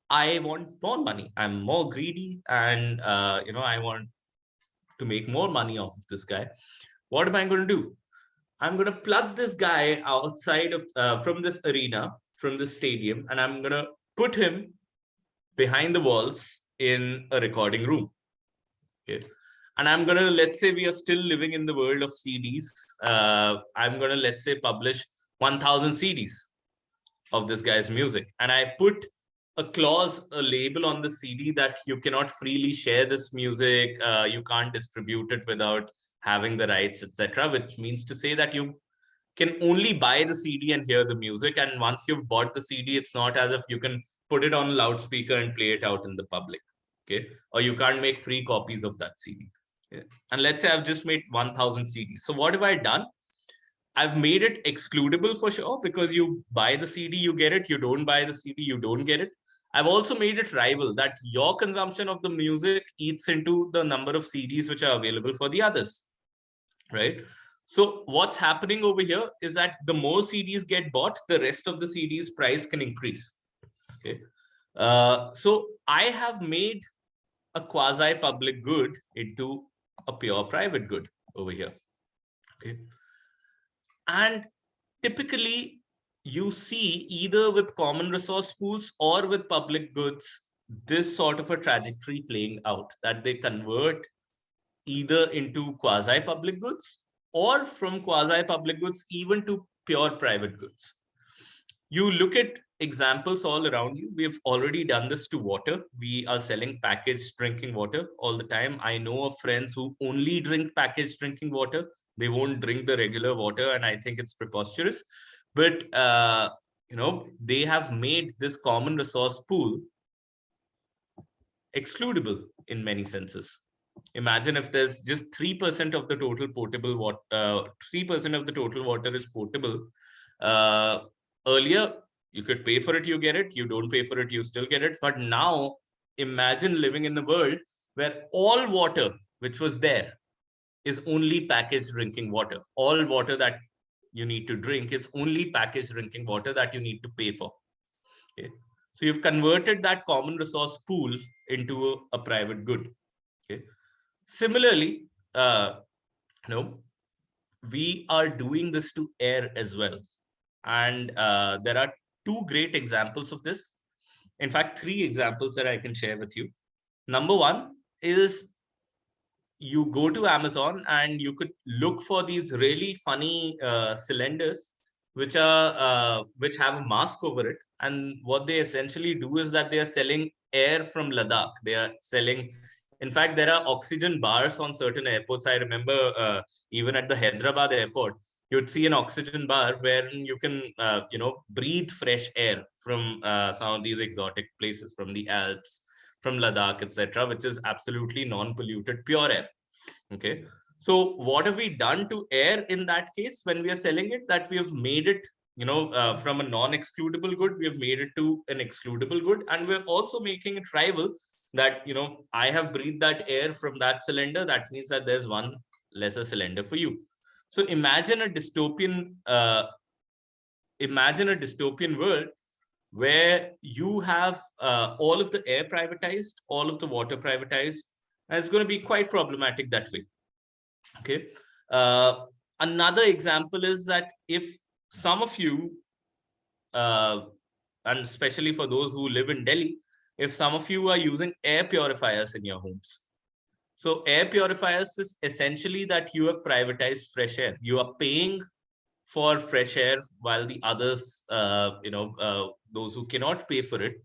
I want more money. I'm more greedy and, I want to make more money off of this guy. What am I going to do? I'm going to plug this guy outside of from this arena, from this stadium, and I'm going to put him behind the walls in a recording room. Okay. And I'm going to, let's say we are still living in the world of CDs. I'm going to, let's say, publish 1,000 CDs of this guy's music. And I put a clause, a label on the CD that you cannot freely share this music. You can't distribute it without having the rights, etc., which means to say that you can only buy the CD and hear the music. And once you've bought the CD, it's not as if you can put it on a loudspeaker and play it out in the public. Okay. Or you can't make free copies of that CD. Okay? And let's say I've just made 1,000 CDs. So what have I done? I've made it excludable for sure, because you buy the CD, you get it. You don't buy the CD, you don't get it. I've also made it rival, that your consumption of the music eats into the number of CDs which are available for the others, right? So what's happening over here is that the more CDs get bought, the rest of the CDs price can increase. Okay. So I have made a quasi-public good into a pure private good over here. Okay. And typically you see, either with common resource pools or with public goods, this sort of a trajectory playing out, that they convert either into quasi-public goods or from quasi-public goods even to pure private goods. You look at examples all around you. We've already done this to water. We are selling packaged drinking water all the time. I know of friends who only drink packaged drinking water. They won't drink the regular water, and I think it's preposterous. But they have made this common resource pool excludable in many senses. Imagine if there's just 3% of the total potable water, 3% of the total water is potable. Earlier, you could pay for it, you get it. You don't pay for it, you still get it. But now, imagine living in a world where all water which was there is only packaged drinking water. All water that you need to drink is only packaged drinking water that you need to pay for. Okay. So you've converted that common resource pool into a private good. Okay. Similarly, we are doing this to air as well. And there are two great examples of this. In fact, three examples that I can share with you. Number one is you go to Amazon and you could look for these really funny cylinders which have a mask over it. And what they essentially do is that they are selling air from Ladakh. They are selling, in fact, there are oxygen bars on certain airports. I remember even at the Hyderabad airport, you'd see an oxygen bar where you can, breathe fresh air from some of these exotic places, from the Alps, from Ladakh, etc., which is absolutely non-polluted, pure air. Okay. So what have we done to air in that case when we are selling it? That we have made it, from a non-excludable good, we have made it to an excludable good. And we're also making it tribal that, I have breathed that air from that cylinder. That means that there's one lesser cylinder for you. So imagine a dystopian world where you have all of the air privatized, all of the water privatized, and it's going to be quite problematic that way. Okay. Another example is that if some of you, and especially for those who live in Delhi, if some of you are using air purifiers in your homes. So air purifiers is essentially that you have privatized fresh air. You are paying for fresh air while the others, those who cannot pay for it,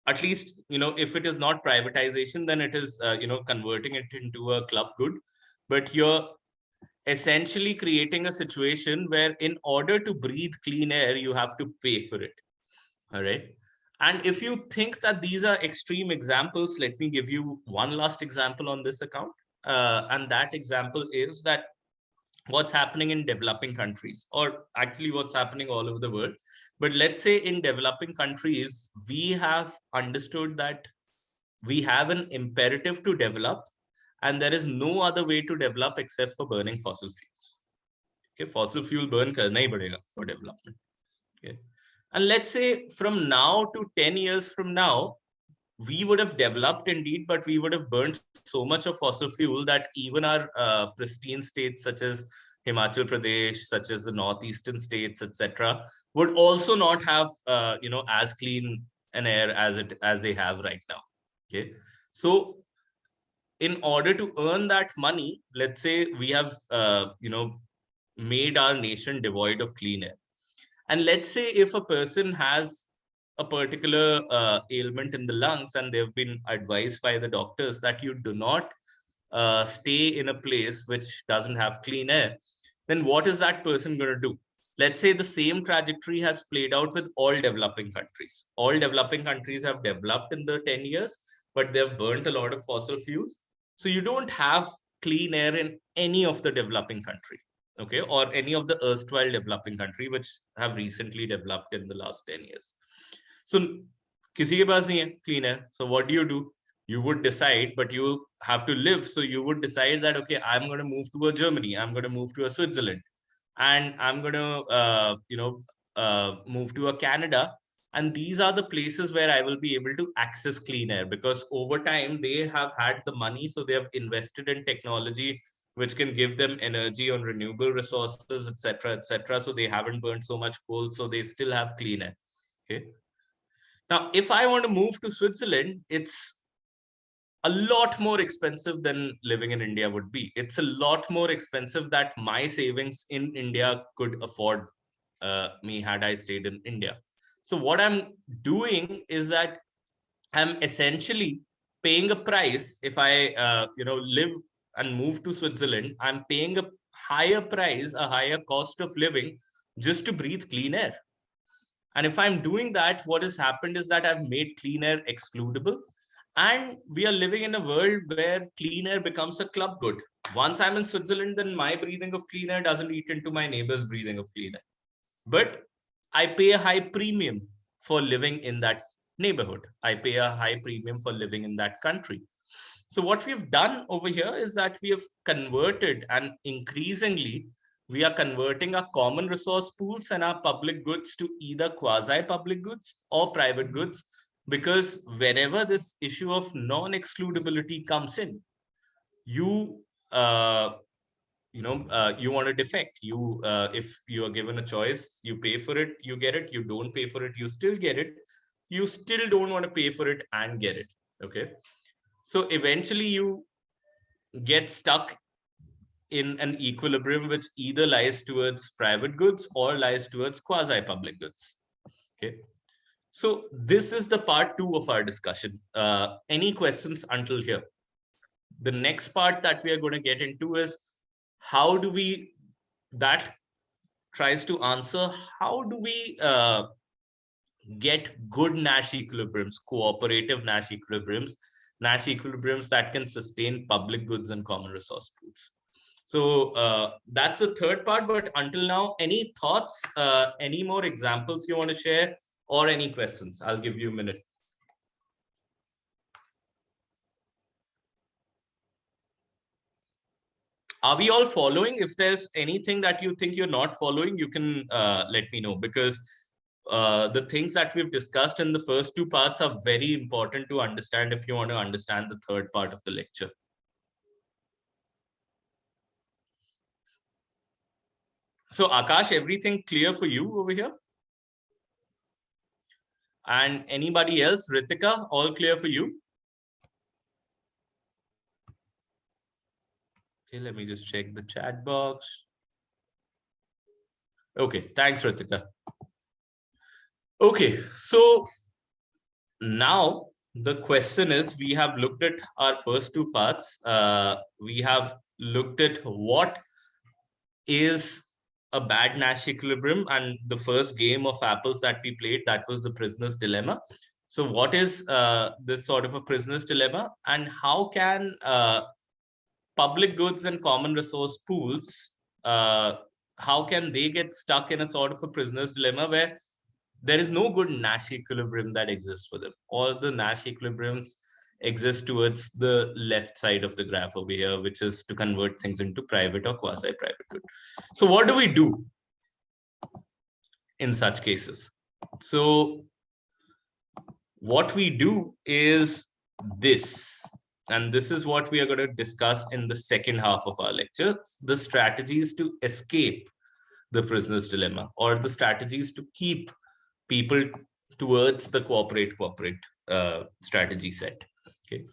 at least, if it is not privatization, then it is, converting it into a club good. But you're essentially creating a situation where in order to breathe clean air, you have to pay for it. All right. And if you think that these are extreme examples, let me give you one last example on this account. And that example is that what's happening in developing countries, or actually what's happening all over the world. But let's say in developing countries, we have understood that we have an imperative to develop, and there is no other way to develop except for burning fossil fuels. Okay, fossil fuel burn karna hi padega for development. Okay. And let's say from now to 10 years from now, we would have developed indeed, but we would have burned so much of fossil fuel that even our pristine states such as Himachal Pradesh, such as the northeastern states, etc., would also not have as clean an air as they have right now. Okay, so in order to earn that money, let's say we have made our nation devoid of clean air, and let's say if a person has a particular ailment in the lungs and they've been advised by the doctors that you do not stay in a place which doesn't have clean air, then what is that person going to do? Let's say the same trajectory has played out with all developing countries. All developing countries have developed in the 10 years, but they've burnt a lot of fossil fuels. So you don't have clean air in any of the developing country. Okay, or any of the erstwhile developing country which have recently developed in the last 10 years. So kisi ke paas nahi hai clean air. So what do? You would decide, but you have to live. So you would decide that, okay, I'm going to move to a Germany, I'm going to move to a Switzerland, and I'm going to, move to a Canada. And these are the places where I will be able to access clean air, because over time they have had the money. So they have invested in technology which can give them energy on renewable resources, etc., etc. So they haven't burned so much coal, so they still have clean air. Okay. Now, if I want to move to Switzerland, it's a lot more expensive than living in India would be. It's a lot more expensive that my savings in India could afford me had I stayed in India. So what I'm doing is that I'm essentially paying a price. If I live and move to Switzerland, I'm paying a higher price, a higher cost of living just to breathe clean air. And if I'm doing that, what has happened is that I've made clean air excludable. And we are living in a world where clean air becomes a club good. Once I'm in Switzerland, then my breathing of clean air doesn't eat into my neighbor's breathing of clean air. But I pay a high premium for living in that neighborhood. I pay a high premium for living in that country. So what we've done over here is that we have converted, and increasingly we are converting our common resource pools and our public goods to either quasi-public goods or private goods, because whenever this issue of non-excludability comes in, you want a defect. If you are given a choice, you pay for it, you get it. You don't pay for it, you still get it. You still don't want to pay for it and get it. Okay, so eventually you get stuck in an equilibrium which either lies towards private goods or lies towards quasi-public goods. Okay, so this is the part 2 of our discussion. Any questions until here? The next part that we are going to get into is how do we, that tries to answer how do we get good Nash equilibriums, cooperative Nash equilibriums that can sustain public goods and common resource pools. So that's the third part. But until now, any thoughts, any more examples you want to share, or any questions? I'll give you a minute. Are we all following? If there's anything that you think you're not following, you can let me know, because the things that we've discussed in the first 2 parts are very important to understand if you want to understand the third part of the lecture. So Akash, everything clear for you over here? And anybody else? Ritika, all clear for you? Okay, let me just check the chat box. Okay, thanks, Ritika. Okay, so now the question is, we have looked at our first 2 parts. We have looked at what is a bad Nash equilibrium, and the first game of apples that we played, that was the prisoner's dilemma. So what is this sort of a prisoner's dilemma, and how can public goods and common resource pools, how can they get stuck in a sort of a prisoner's dilemma where there is no good Nash equilibrium that exists for them? All the Nash equilibriums exist towards the left side of the graph over here, which is to convert things into private or quasi-private good. So what do we do in such cases? So what we do is this, and this is what we are going to discuss in the second half of our lecture: the strategies to escape the prisoner's dilemma, or the strategies to keep people towards the cooperate strategy set. Okay,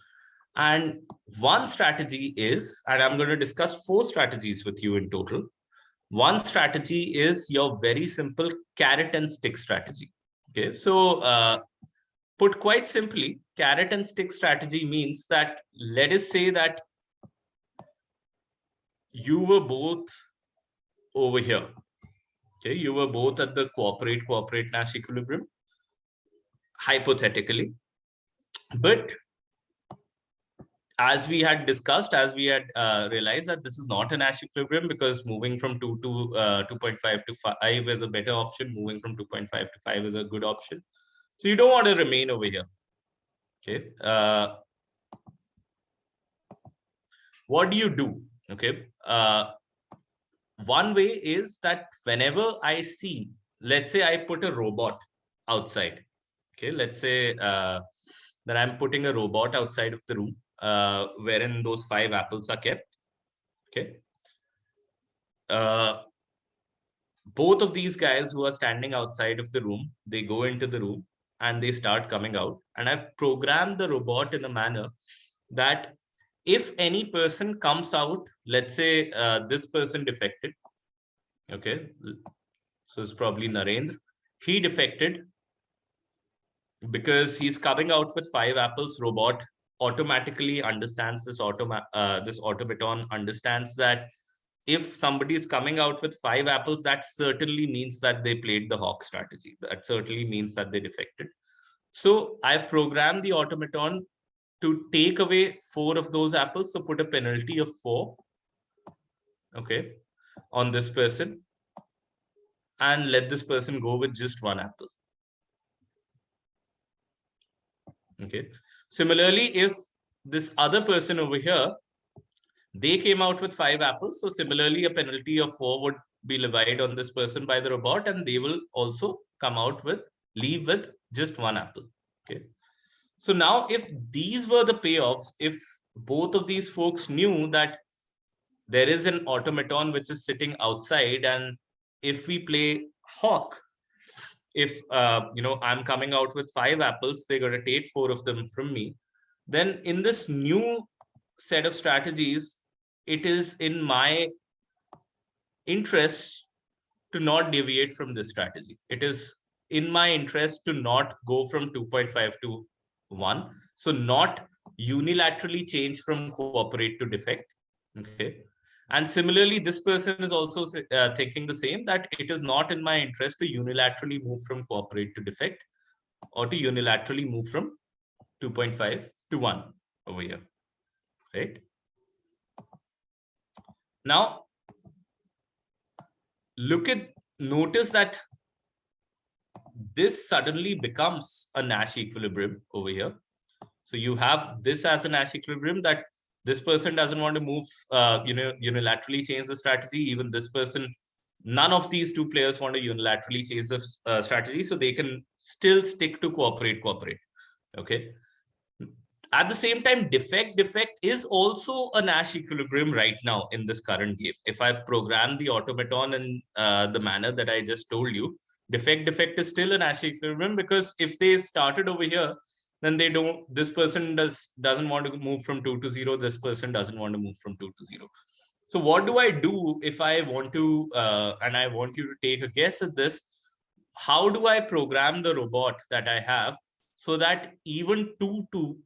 and one strategy is, and I'm going to discuss 4 strategies with you in total. One strategy is your very simple carrot and stick strategy. Okay, so put quite simply, carrot and stick strategy means that, let us say that you were both over here. Okay, you were both at the cooperate Nash equilibrium, hypothetically. But as we had discussed, as we had realized that this is not a Nash equilibrium, because moving from 2 to 2.5 to 5 is a better option. Moving from 2.5 to 5 is a good option. So you don't want to remain over here. Okay. What do you do? Okay. One way is that whenever I see, let's say I put a robot outside. Okay. Let's say that I'm putting a robot outside of the room, wherein those 5 apples are kept. Okay. Both of these guys who are standing outside of the room, they go into the room and they start coming out. And I've programmed the robot in a manner that if any person comes out, let's say this person defected, okay, so it's probably Narendra, he defected because he's coming out with 5 apples. Robot automatically understands this this automaton understands that if somebody is coming out with 5 apples, that certainly means that they played the hawk strategy. That certainly means that they defected. So I've programmed the automaton to take away 4 of those apples. So put a penalty of 4, okay, on this person, and let this person go with just 1 apple. Okay. Similarly, if this other person over here, they came out with 5 apples, so similarly a penalty of 4 would be levied on this person by the robot, and they will also come out with, leave with just 1 apple. Okay. So now if these were the payoffs, if both of these folks knew that there is an automaton which is sitting outside, and if we play hawk, if I'm coming out with 5 apples, they're going to take 4 of them from me, then in this new set of strategies, it is in my interest to not deviate from this strategy. It is in my interest to not go from 2.5 to 1. So not unilaterally change from cooperate to defect. Okay. And similarly, this person is also thinking the same, that it is not in my interest to unilaterally move from cooperate to defect, or to unilaterally move from 2.5 to 1 over here, right? Now, notice that this suddenly becomes a Nash equilibrium over here. So you have this as a Nash equilibrium, that this person doesn't want to move, unilaterally change the strategy. Even this person, none of these 2 players want to unilaterally change the strategy, so they can still stick to cooperate. Okay. At the same time, defect is also a Nash equilibrium right now in this current game. If I've programmed the automaton in the manner that I just told you, defect is still a Nash equilibrium, because if they started over here, then this person doesn't want to move from 2 to 0. This person doesn't want to move from 2 to 0. So what do I do if I want to, and I want you to take a guess at this, how do I program the robot that I have so that even 2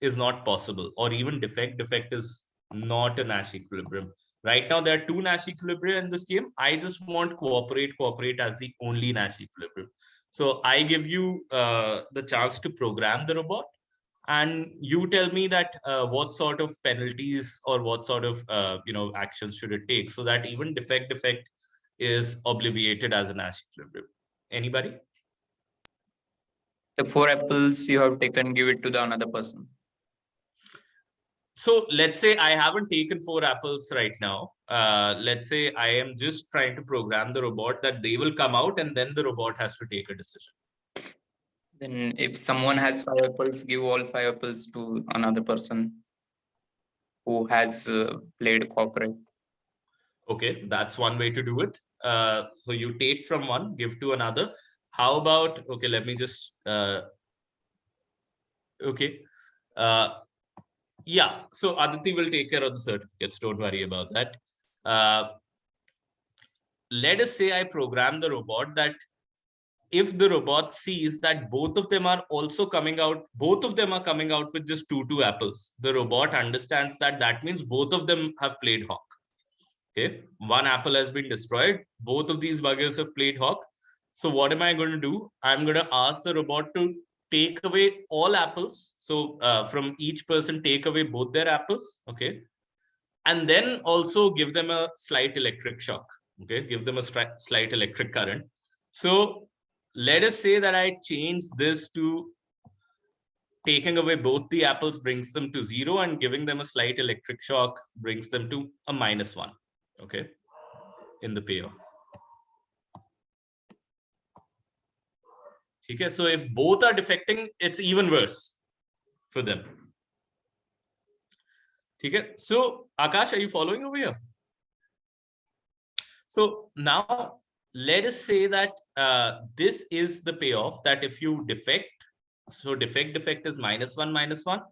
is not possible, or even defect is not a Nash equilibrium? Right now, there are 2 Nash equilibria in this game. I just want cooperate as the only Nash equilibrium. So I give you the chance to program the robot, and you tell me that what sort of penalties or what sort of actions should it take so that even defect is obviated as a Nash equilibrium. Anybody? The 4 apples you have taken, give it to the another person. So let's say I haven't taken 4 apples right now. Let's say I am just trying to program the robot that they will come out, and then the robot has to take a decision. Then if someone has 5 apples, give all 5 apples to another person who has played cooperate. Okay, that's one way to do it. So you take from one, give to another. How about, okay, let me just, okay. Yeah, so Aditi will take care of the certificates. Don't worry about that. Let us say I program the robot that if the robot sees that both of them are also coming out, with just 2 apples, the robot understands that that means both of them have played hawk. Okay, 1 apple has been destroyed. Both of these buggers have played hawk. So what am I going to do? I'm going to ask the robot to take away all apples. So from each person, take away both their apples. Okay. And then also give them a slight electric shock. Okay. Give them a slight electric current. So let us say that I change this to taking away both the apples brings them to 0, and giving them a slight electric shock brings them to a -1. Okay. In the payoff. Okay, so if both are defecting, it's even worse for them. Okay, so Akash, are you following over here? So now let us say that this is the payoff, that if you defect, so defect is -1, -1.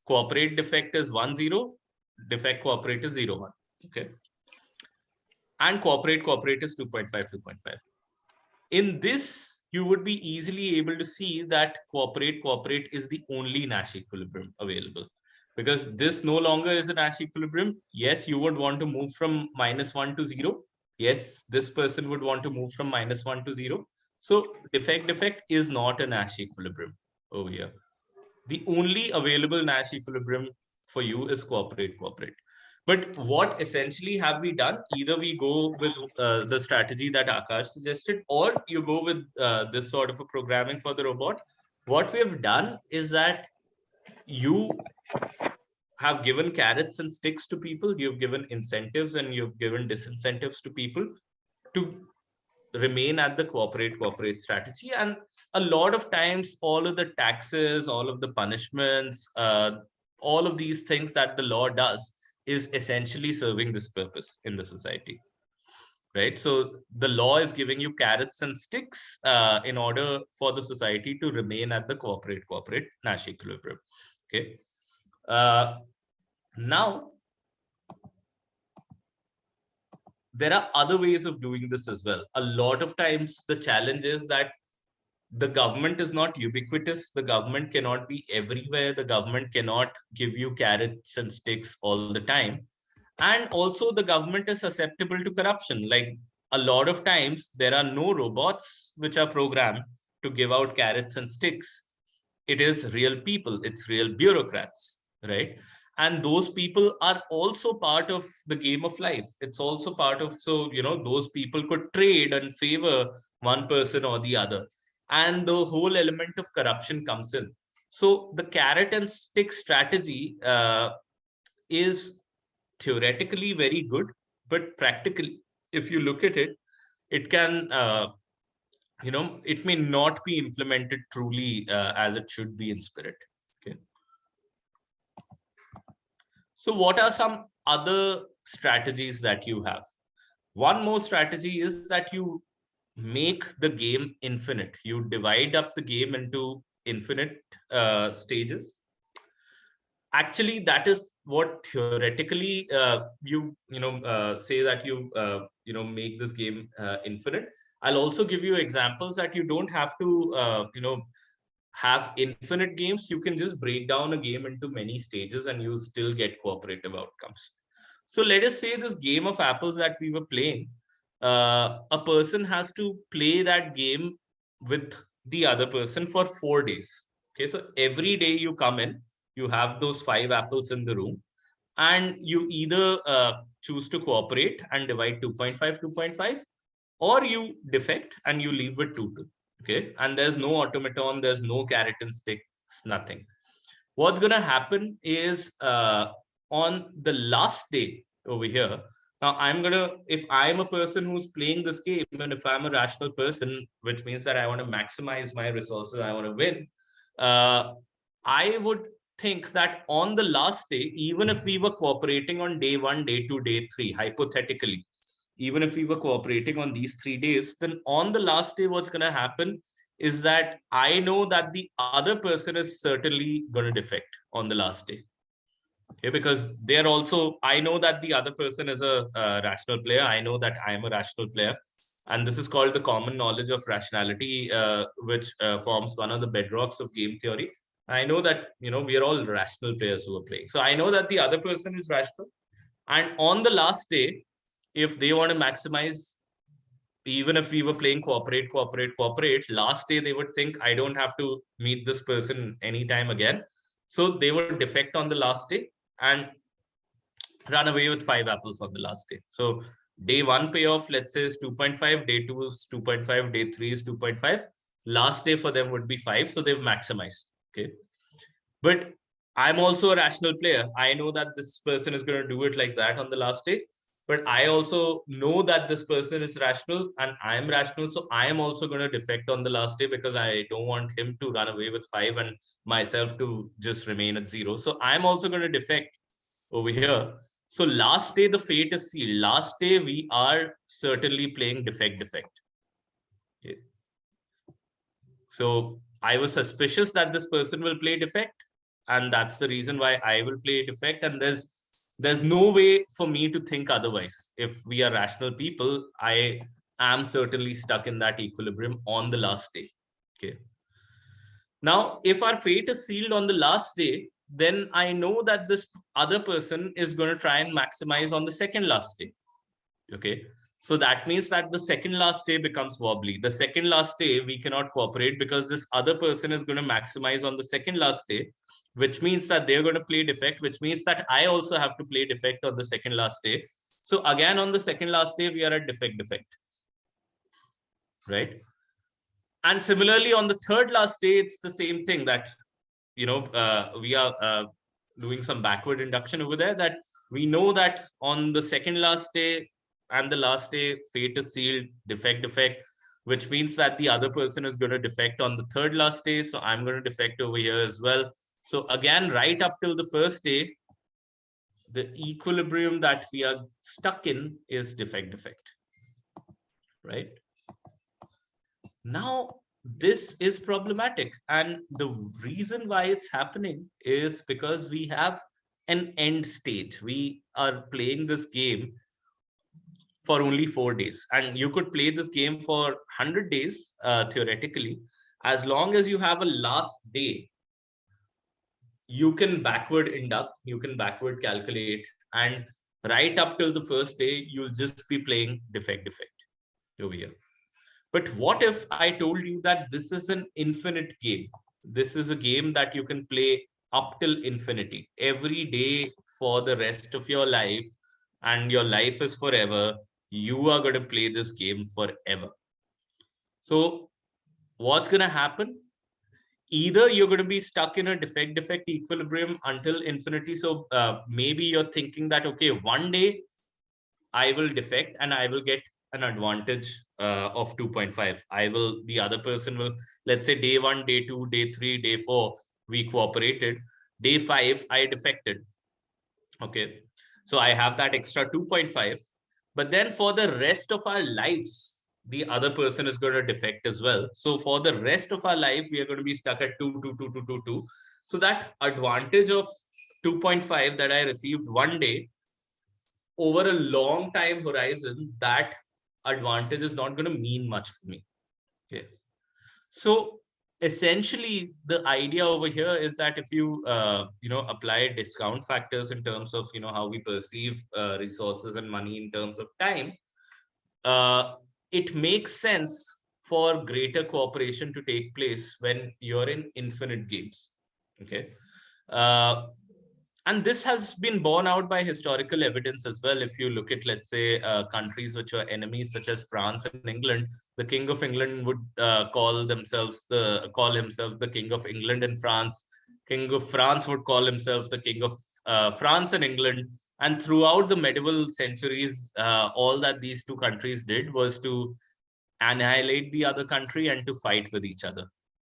cooperate defect is 1, 0, defect cooperate is 0, 1. Okay. And cooperate is 2.5, 2.5. In this, you would be easily able to see that cooperate is the only Nash equilibrium available, because this no longer is a Nash equilibrium. Yes, you would want to move from -1 to 0. Yes, this person would want to move from -1 to 0. So defect is not a Nash equilibrium over here. The only available Nash equilibrium for you is cooperate. But what essentially have we done? Either we go with the strategy that Akash suggested, or you go with this sort of a programming for the robot. What we have done is that you have given carrots and sticks to people, you've given incentives and you've given disincentives to people to remain at the cooperate strategy. And a lot of times, all of the taxes, all of the punishments, all of these things that the law does is essentially serving this purpose in the society, right? So the law is giving you carrots and sticks in order for the society to remain at the cooperate Nash equilibrium. Okay. Now, there are other ways of doing this as well. A lot of times the challenge is that the government is not ubiquitous. The government cannot be everywhere. The government cannot give you carrots and sticks all the time. And also the government is susceptible to corruption. Like a lot of times there are no robots which are programmed to give out carrots and sticks. It is real people. It's real bureaucrats, right? And those people are also part of the game of life. It's also part of, so, those people could trade and favor one person or the other. And the whole element of corruption comes in. So the carrot and stick strategy is theoretically very good, but practically, if you look at it, it can, it may not be implemented truly as it should be in spirit. Okay. So what are some other strategies that you have? One more strategy is that you make the game infinite. You divide up the game into infinite stages. Actually, that is what theoretically say that you make this game infinite. I'll also give you examples that you don't have to have infinite games. You can just break down a game into many stages and you still get cooperative outcomes. So let us say this game of apples that we were playing, a person has to play that game with the other person for 4 days. Okay, so every day you come in, you have those 5 apples in the room, and you either choose to cooperate and divide 2.5, or you defect and you leave with 2. Okay, and there's no automaton, there's no carrot and sticks, nothing. What's going to happen is on the last day over here, now if I'm a person who's playing this game, and if I'm a rational person, which means that I want to maximize my resources, I want to win, I would think that on the last day, even if we were cooperating on day 1, day 2, day 3, hypothetically, even if we were cooperating on these 3 days, then on the last day, what's going to happen is that I know that the other person is certainly going to defect on the last day. Okay, because they're also, I know that the other person is a rational player. I know that I am a rational player. And this is called the common knowledge of rationality, which forms one of the bedrocks of game theory. I know that, we are all rational players who are playing. So I know that the other person is rational. And on the last day, if they want to maximize, even if we were playing cooperate, last day they would think, I don't have to meet this person anytime again. So they would defect on the last day and run away with 5 apples on the last day. So day 1 payoff, let's say, is 2.5, day 2 is 2.5, day 3 is 2.5. Last day for them would be 5. So they've maximized. Okay. But I'm also a rational player. I know that this person is going to do it like that on the last day. But I also know that this person is rational and I am rational. So I am also going to defect on the last day because I don't want him to run away with 5 and myself to just remain at 0. So I'm also going to defect over here. So last day, the fate is sealed. Last day, we are certainly playing defect. Okay. So I was suspicious that this person will play defect. and that's the reason why I will play defect. And there's no way for me to think otherwise. If we are rational people, I am certainly stuck in that equilibrium on the last day. Okay. Now, if our fate is sealed on the last day, then I know that this other person is going to try and maximize on the second last day. Okay. So that means that the second last day becomes wobbly. The second last day, we cannot cooperate because this other person is going to maximize on the second last day, which means that they're going to play defect, which means that I also have to play defect on the second last day. So again, on the second last day, we are at defect, right? And similarly, on the third last day, it's the same thing that, we are doing some backward induction over there, that we know that on the second last day and the last day, fate is sealed, defect, which means that the other person is going to defect on the third last day. So I'm going to defect over here as well. So again, right up till the first day, the equilibrium that we are stuck in is defect, right? Now, this is problematic. And the reason why it's happening is because we have an end state. We are playing this game for only 4 days. And you could play this game for 100 days, theoretically. As long as you have a last day, you can backward induct, you can backward calculate, and right up till the first day, you'll just be playing defect over here. But what if I told you that this is an infinite game? This is a game that you can play up till infinity, every day for the rest of your life, and your life is forever. You are going to play this game forever. So what's going to happen? Either you're going to be stuck in a defect equilibrium until infinity. So maybe you're thinking that, okay, one day I will defect and I will get an advantage of 2.5. The other person will, let's say day 1, day 2, day 3, day 4, we cooperated. Day 5, I defected. Okay. So I have that extra 2.5. But then for the rest of our lives, the other person is going to defect as well. So for the rest of our life, we are going to be stuck at 2, 2, 2, 2, 2, 2. So that advantage of 2.5 that I received one day, over a long time horizon, that advantage is not going to mean much for me. Okay. So essentially, the idea over here is that if you apply discount factors in terms of how we perceive resources and money in terms of time, it makes sense for greater cooperation to take place when you're in infinite games. Okay. And this has been borne out by historical evidence as well. If you look at, let's say, countries which are enemies, such as France and England, the King of England would call himself the King of England and France. King of France would call himself the King of France and England. And throughout the medieval centuries, all that these two countries did was to annihilate the other country and to fight with each other.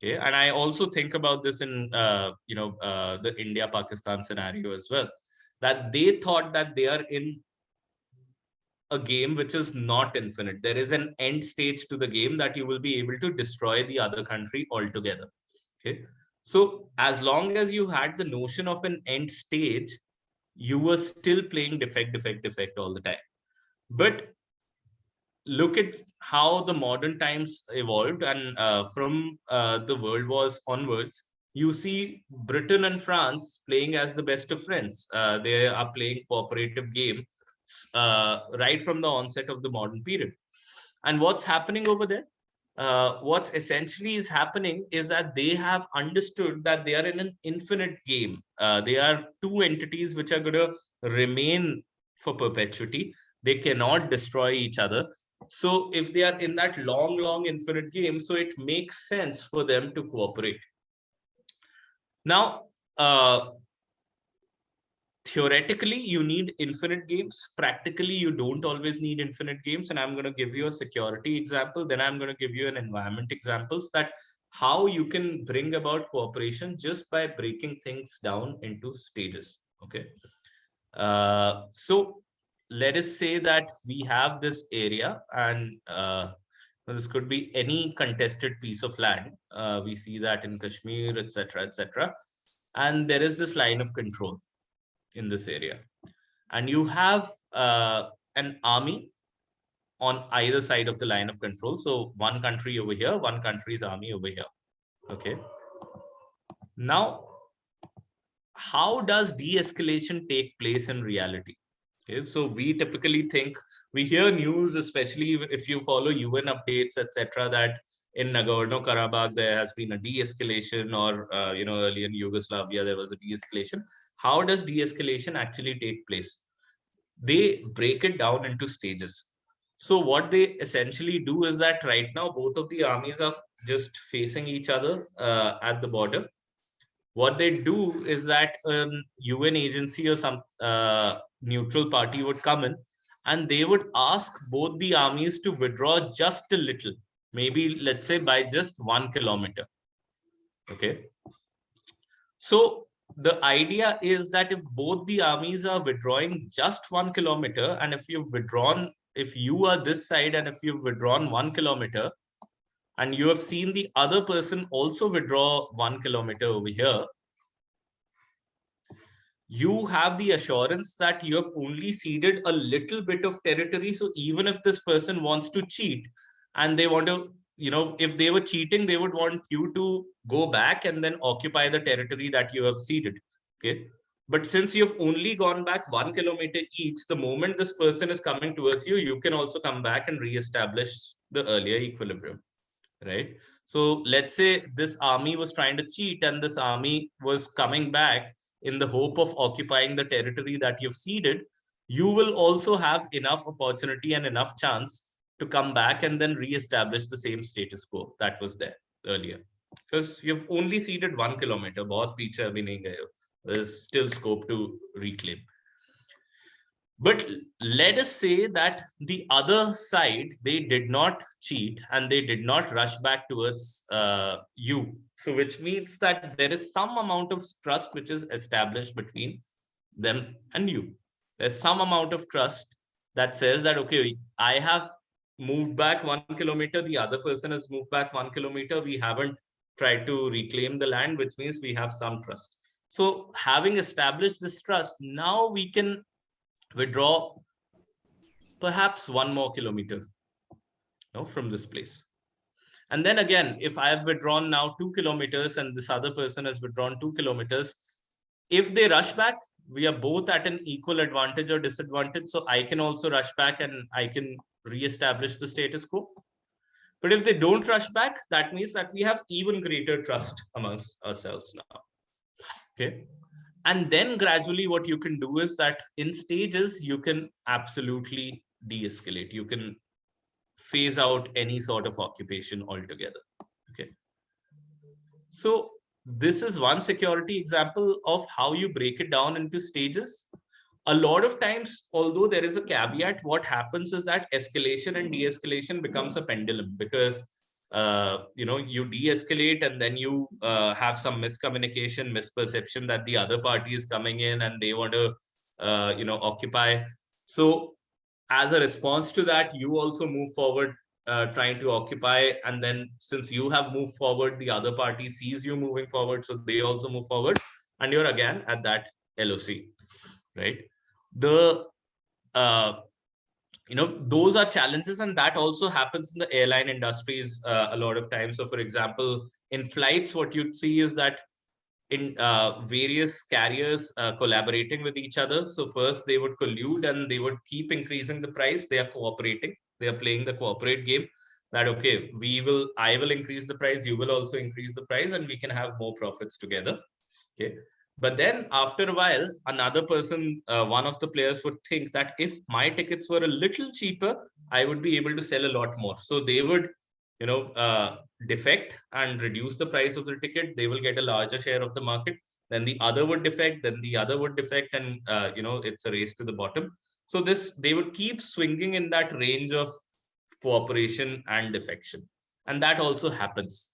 Okay. And I also think about this in the India-Pakistan scenario as well, that they thought that they are in a game which is not infinite. There is an end stage to the game that you will be able to destroy the other country altogether. Okay. So as long as you had the notion of an end stage, you were still playing defect all the time. But look at how the modern times evolved, and from the World Wars onwards, you see Britain and France playing as the best of friends. They are playing cooperative game right from the onset of the modern period. And what's happening over there? What essentially is happening is that they have understood that they are in an infinite game. They are two entities which are going to remain for perpetuity. They cannot destroy each other. So if they are in that long infinite game, so it makes sense for them to cooperate. Now, theoretically, you need infinite games. Practically, you don't always need infinite games. And I'm going to give you a security example. Then I'm going to give you an environment examples, that how you can bring about cooperation just by breaking things down into stages. Okay. So let us say that we have this area, and this could be any contested piece of land. We see that in Kashmir, etc., etc. and there is this line of control in this area, and you have an army on either side of the line of control. So one country over here, one country's army over here. Okay. Now, how does de-escalation take place in reality? Okay, so we typically think, we hear news, especially if you follow UN updates, etc., that in Nagorno-Karabakh there has been a de-escalation, or earlier in Yugoslavia there was a de-escalation. How does de-escalation actually take place? They break it down into stages. So what they essentially do is that right now both of the armies are just facing each other at the border. What they do is that UN agency or some neutral party would come in, and they would ask both the armies to withdraw just a little, maybe let's say by just 1 kilometer. Okay. So the idea is that if both the armies are withdrawing just 1 kilometer, and if you are this side and if you've withdrawn 1 kilometer, and you have seen the other person also withdraw 1 kilometer over here, you have the assurance that you have only ceded a little bit of territory. So even if this person wants to cheat, and they want to, if they were cheating, they would want you to go back and then occupy the territory that you have ceded. Okay. But since you've only gone back 1 kilometer each, the moment this person is coming towards you, you can also come back and reestablish the earlier equilibrium. Right. So let's say this army was trying to cheat, and this army was coming back in the hope of occupying the territory that you've ceded. You will also have enough opportunity and enough chance to come back and then re-establish the same status quo that was there earlier, because you've only ceded 1 kilometer. बहुत पीछे अभी नहीं गए हो. There's still scope to reclaim. But let us say that the other side, they did not cheat and they did not rush back towards you. So which means that there is some amount of trust which is established between them and you. There's some amount of trust that says that, okay, I have moved back 1 kilometer, the other person has moved back 1 kilometer, we haven't tried to reclaim the land, which means we have some trust. So having established this trust, now we can withdraw perhaps 1 more kilometer from this place. And then again, if I have withdrawn now 2 kilometers and this other person has withdrawn 2 kilometers, if they rush back, we are both at an equal advantage or disadvantage. So I can also rush back and I can re-establish the status quo. But if they don't rush back, that means that we have even greater trust amongst ourselves now. Okay. And then gradually what you can do is that in stages, you can absolutely de-escalate. You can phase out any sort of occupation altogether. Okay. So this is one security example of how you break it down into stages. A lot of times, although there is a caveat, what happens is that escalation and de-escalation becomes a pendulum, because you de-escalate and then you have some miscommunication, misperception that the other party is coming in and they want to occupy. So as a response to that, you also move forward trying to occupy, and then since you have moved forward, the other party sees you moving forward, so they also move forward, and you're again at that LOC, right? Those are challenges, and that also happens in the airline industries a lot of times. So for example, in flights, what you'd see is that in various carriers collaborating with each other. So first they would collude and they would keep increasing the price. They are cooperating. They are playing the cooperate game, that, okay, I will increase the price, you will also increase the price, and we can have more profits together. Okay. But then after a while, another person, one of the players would think that if my tickets were a little cheaper, I would be able to sell a lot more. So they would, defect and reduce the price of the ticket. They will get a larger share of the market. Then the other would defect, then the other would defect, and, it's a race to the bottom. So they would keep swinging in that range of cooperation and defection. And that also happens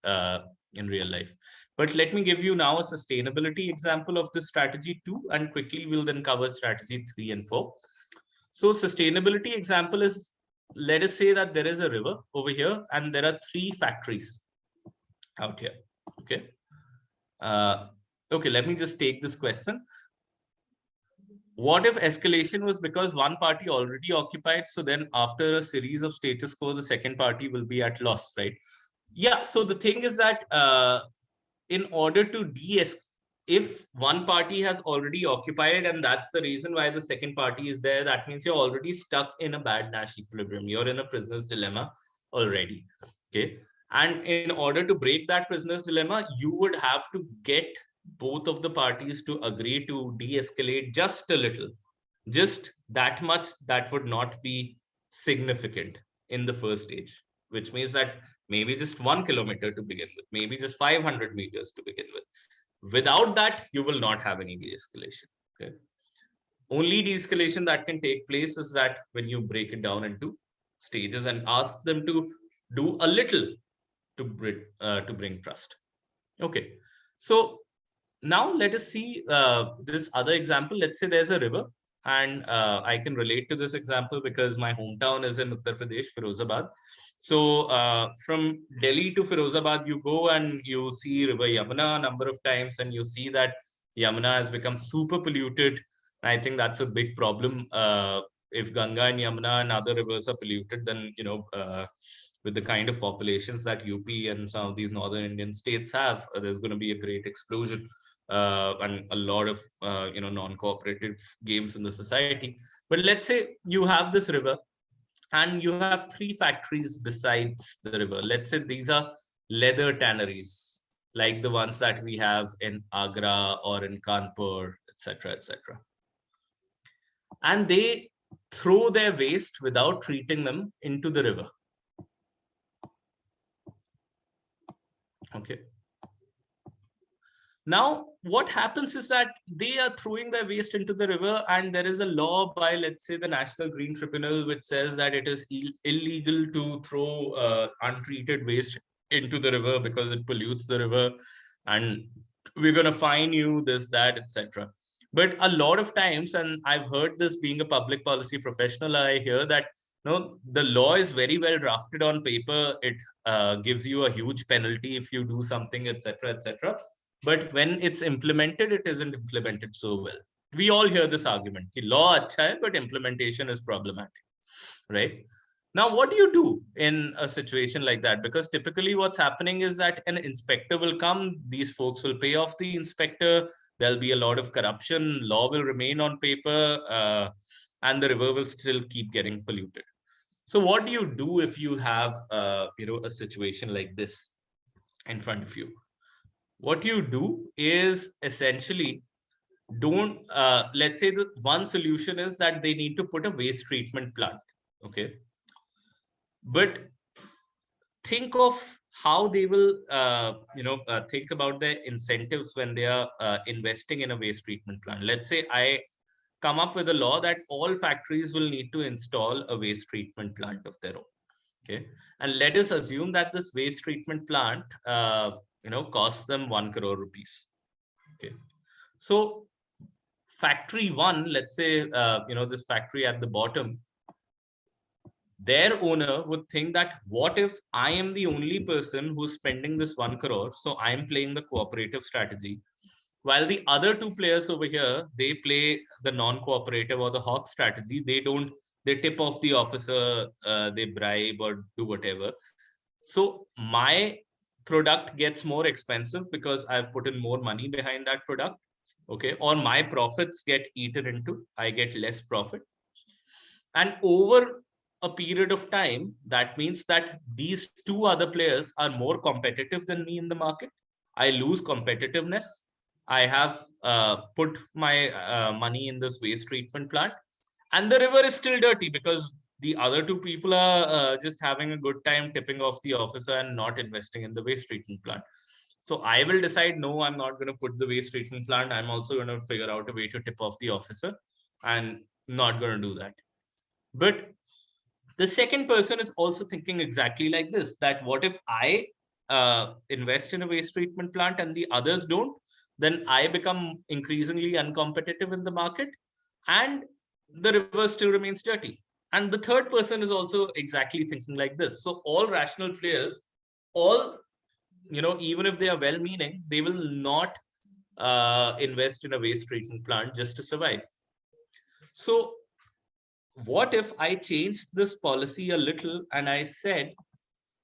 in real life. But let me give you now a sustainability example of this strategy 2, and quickly we'll then cover strategy 3 and 4. So sustainability example is, let us say that there is a river over here and there are 3 factories out here. Okay. okay, let me just take this question. What if escalation was because one party already occupied? So then after a series of status quo, the second party will be at loss, right? Yeah. So the thing is that in order to de-escalate, if one party has already occupied and that's the reason why the second party is there, that means you're already stuck in a bad Nash equilibrium. You're in a prisoner's dilemma already. Okay. And in order to break that prisoner's dilemma, you would have to get both of the parties to agree to de-escalate just a little, just that much that would not be significant in the first stage, which means that maybe just 1 kilometer to begin with, maybe just 500 meters to begin with. Without that, you will not have any de-escalation. Okay. Only de-escalation that can take place is that when you break it down into stages and ask them to do a little to bring trust. Okay. So now let us see this other example. Let's say there's a river, and I can relate to this example because my hometown is in Uttar Pradesh, Firozabad. So from Delhi to Firozabad, you go and you see river Yamuna a number of times, and you see that Yamuna has become super polluted. I think that's a big problem. If Ganga and Yamuna and other rivers are polluted, then, you know, with the kind of populations that UP and some of these northern Indian states have, there's going to be a great explosion. And a lot of non-cooperative games in the society. But let's say you have this river and you have 3 factories besides the river. Let's say these are leather tanneries, like the ones that we have in Agra or in Kanpur, etc., etc. And they throw their waste without treating them into the river. Okay. Now, what happens is that they are throwing their waste into the river, and there is a law by, let's say, the National Green Tribunal, which says that it is illegal to throw untreated waste into the river because it pollutes the river, and we're going to fine you, this, that, etc. But a lot of times, and I've heard this being a public policy professional, I hear that the law is very well drafted on paper. It gives you a huge penalty if you do something, etc., etc. But when it's implemented, it isn't implemented so well. We all hear this argument. Law acha hai, but implementation is problematic, right? Now, what do you do in a situation like that? Because typically what's happening is that an inspector will come, these folks will pay off the inspector, there'll be a lot of corruption, law will remain on paper, and the river will still keep getting polluted. So what do you do if you have a situation like this in front of you? What you do is essentially let's say the one solution is that they need to put a waste treatment plant. Okay. But think of how they will, think about their incentives when they are investing in a waste treatment plant. Let's say I come up with a law that all factories will need to install a waste treatment plant of their own. Okay. And let us assume that this waste treatment plant, costs them 1 crore rupees. Okay. So factory 1, let's say, this factory at the bottom, their owner would think that what if I am the only person who's spending this 1 crore? So I'm playing the cooperative strategy, while the other 2 players over here, they play the non-cooperative or the hawk strategy. They tip off the officer, they bribe or do whatever. So my product gets more expensive because I've put in more money behind that product. Okay. Or my profits get eaten into, I get less profit. And over a period of time, that means that these 2 other players are more competitive than me in the market. I lose competitiveness. I have put my money in this waste treatment plant, and the river is still dirty because the other 2 people are just having a good time tipping off the officer and not investing in the waste treatment plant. So I will decide, no, I'm not going to put the waste treatment plant. I'm also going to figure out a way to tip off the officer and not going to do that. But the second person is also thinking exactly like this, that what if I invest in a waste treatment plant and the others don't? Then I become increasingly uncompetitive in the market and the river still remains dirty. And the third person is also exactly thinking like this. So all rational players, even if they are well-meaning, they will not invest in a waste treatment plant just to survive. So what if I changed this policy a little and I said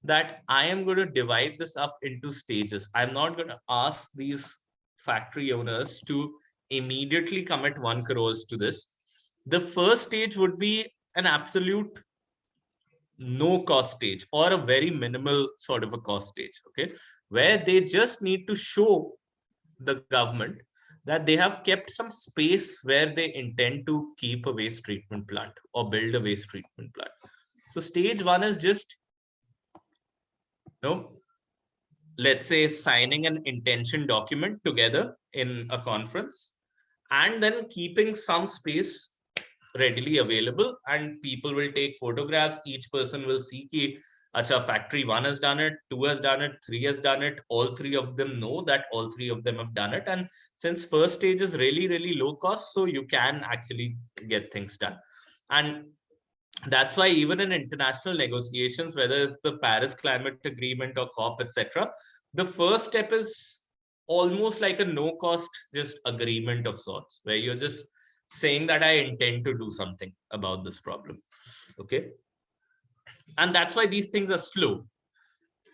that I am going to divide this up into stages? I'm not going to ask these factory owners to immediately commit 1 crores to this. The first stage would be an absolute no cost stage, or a very minimal sort of a cost stage, okay, where they just need to show the government that they have kept some space where they intend to keep a waste treatment plant or build a waste treatment plant. So stage 1 is just, let's say, signing an intention document together in a conference, and then keeping some space readily available, and people will take photographs. Each person will see ki, acha, factory 1 has done it, 2 has done it, 3 has done it. All 3 of them know that all 3 of them have done it. And since first stage is really, really low cost, so you can actually get things done. And that's why even in international negotiations, whether it's the Paris Climate Agreement or COP, etc., the first step is almost like a no cost just agreement of sorts, where you're just saying that I intend to do something about this problem. Okay. And that's why these things are slow.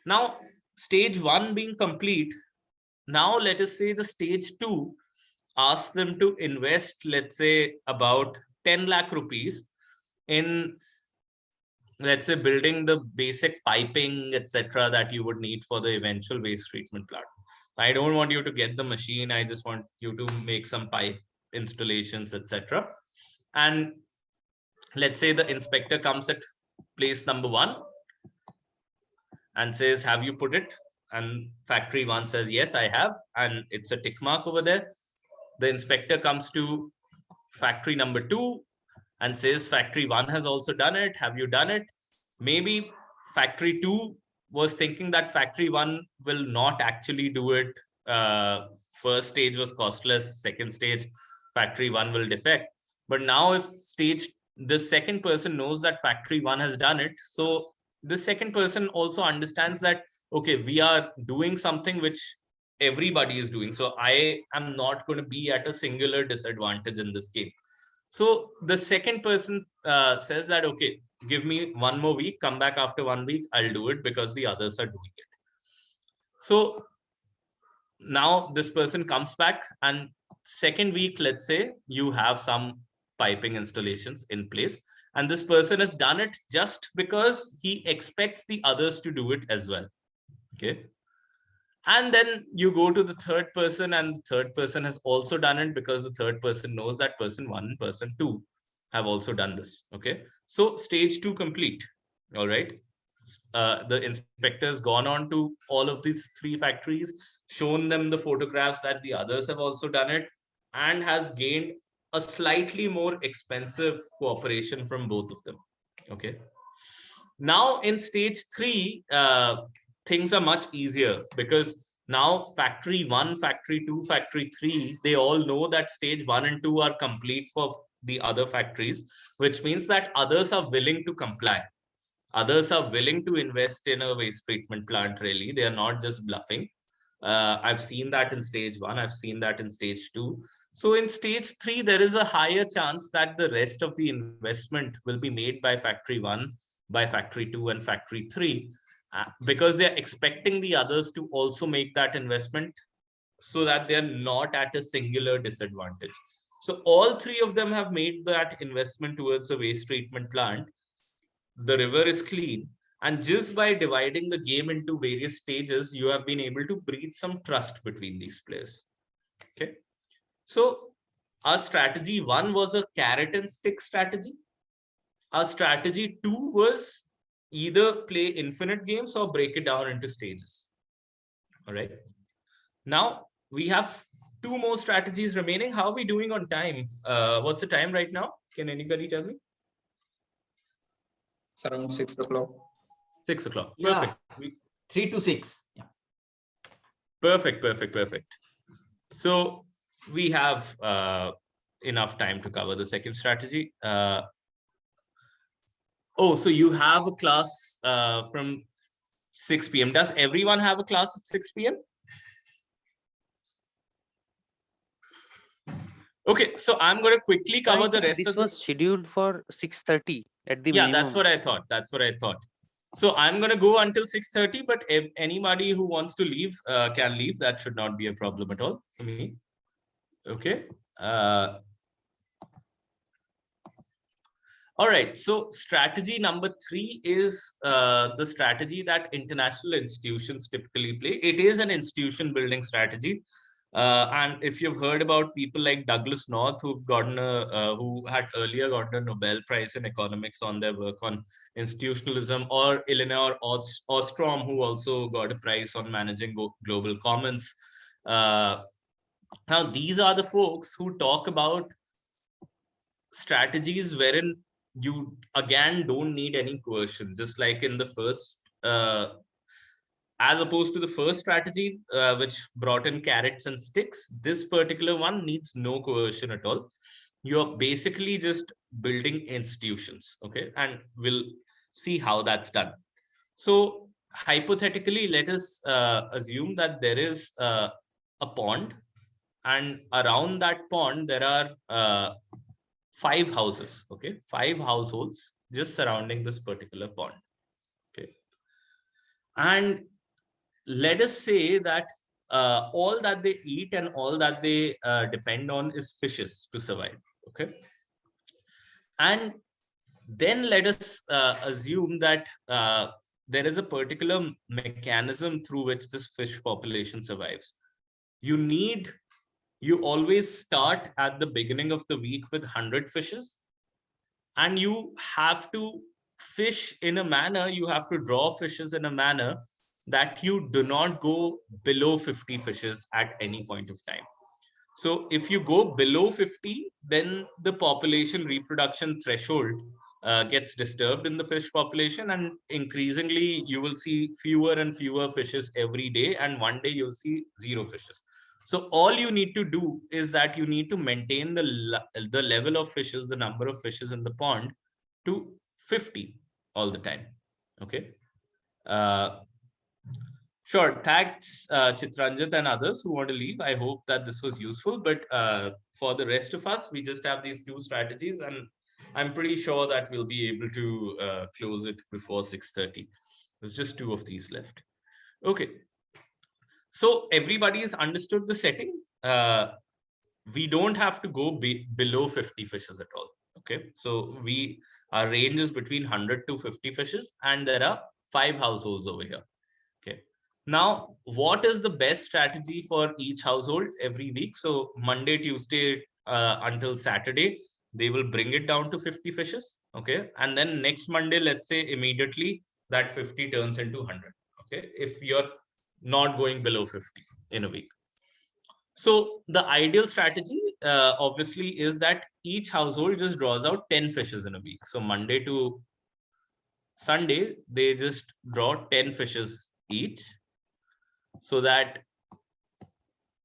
Now, stage 1 being complete, now let us say the stage 2 asks them to invest, let's say, about 10 lakh rupees in, let's say, building the basic piping, etc., that you would need for the eventual waste treatment plant. I don't want you to get the machine. I just want you to make some pipe installations, etc. And let's say the inspector comes at place number 1 and says, have you put it? And factory 1 says, yes, I have. And it's a tick mark over there. The inspector comes to factory number 2 and says, factory 1 has also done it. Have you done it? Maybe factory 2 was thinking that factory 1 will not actually do it. First stage was costless. Second stage, factory 1 will defect. But now if the second person knows that factory 1 has done it, so the second person also understands that, okay, we are doing something which everybody is doing. So I am not going to be at a singular disadvantage in this game. So the second person says that, okay, give me 1 more week, come back after 1 week, I'll do it because the others are doing it. So now this person comes back, and second week, let's say you have some piping installations in place, and this person has done it just because he expects the others to do it as well. Okay. And then you go to the third person, and the third person has also done it because the third person knows that person 1 and person 2 have also done this. Okay. So stage 2 complete. All right. The inspector has gone on to all of these 3 factories, shown them the photographs that the others have also done it, and has gained a slightly more expensive cooperation from both of them. Okay. Now in stage 3, things are much easier, because now factory 1, factory 2, factory 3, they all know that stage 1 and 2 are complete for the other factories, which means that others are willing to comply. Others are willing to invest in a waste treatment plant, really. They are not just bluffing. I've seen that in stage 1. I've seen that in stage 2. So in stage 3, there is a higher chance that the rest of the investment will be made by factory 1, by factory 2, and factory 3, because they're expecting the others to also make that investment, so that they're not at a singular disadvantage. So all 3 of them have made that investment towards a waste treatment plant. The river is clean. And just by dividing the game into various stages, you have been able to breed some trust between these players. Okay. So our strategy 1 was a carrot and stick strategy. Our strategy 2 was either play infinite games or break it down into stages. All right. Now we have 2 more strategies remaining. How are we doing on time? What's the time right now? Can anybody tell me? It's around 6 o'clock. 6 o'clock. Yeah. Perfect. 3 to 6. Yeah. Perfect. So we have enough time to cover the second strategy. Oh, so you have a class from 6 p.m. Does everyone have a class at 6 p.m.? Okay, so I'm going to quickly So I cover the think rest this of the... was scheduled for 6:30 at the Yeah, minimum. that's what I thought. That's what I thought. So I'm going to go until 6:30, but if anybody who wants to leave can leave. That should not be a problem at all for me. Okay. All right. So strategy number 3 is the strategy that international institutions typically play. It is an institution building strategy. And if you've heard about people like Douglas North, who've gotten who had earlier gotten a Nobel Prize in economics on their work on institutionalism, or Eleanor Ostrom, who also got a prize on managing global commons. Now, these are the folks who talk about strategies wherein you again don't need any coercion, just like in the first as opposed to the first strategy, which brought in carrots and sticks. This particular one needs no coercion at all. You're basically just building institutions, okay? And we'll see how that's done. So hypothetically, let us assume that there is a pond, and around that pond there are 5 houses, okay? 5 households just surrounding this particular pond, okay? And let us say that all that they eat and all that they depend on is fishes to survive, okay? And then let us assume that there is a particular mechanism through which this fish population survives. You always start at the beginning of the week with 100 fishes, and you have to fish in a manner, you have to draw fishes in a manner that you do not go below 50 fishes at any point of time. So if you go below 50, then the population reproduction threshold gets disturbed in the fish population, and increasingly you will see fewer and fewer fishes every day, and one day you'll see 0 fishes. So all you need to do is that you need to maintain the level of fishes, the number of fishes in the pond, to 50 all the time, okay? Sure. Thanks, Chitranjit and others who want to leave. I hope that this was useful. But for the rest of us, we just have these 2 strategies, and I'm pretty sure that we'll be able to close it before 6:30. There's just 2 of these left. Okay. So everybody's understood the setting. We don't have to go below 50 fishes at all. Okay. So our range is between 100 to 50 fishes, and there are 5 households over here. Okay. Now, what is the best strategy for each household every week? So Monday, Tuesday until Saturday, they will bring it down to 50 fishes. Okay. And then next Monday, let's say immediately that 50 turns into 100. Okay. If you're not going below 50 in a week. So the ideal strategy obviously is that each household just draws out 10 fishes in a week. So Monday to Sunday, they just draw 10 fishes each, so that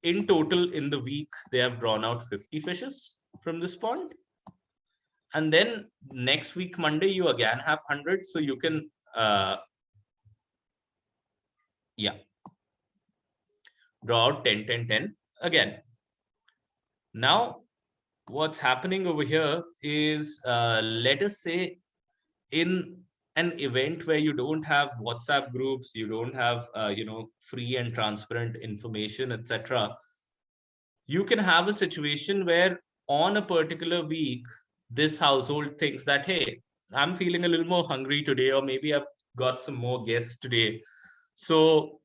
in total in the week, they have drawn out 50 fishes from this pond. And then next week, Monday, you again have 100. So you can, draw out 10, 10, 10 again. Now, what's happening over here is, let us say in an event where you don't have WhatsApp groups, you don't have, free and transparent information, etc. You can have a situation where on a particular week, this household thinks that, hey, I'm feeling a little more hungry today, or maybe I've got some more guests today. So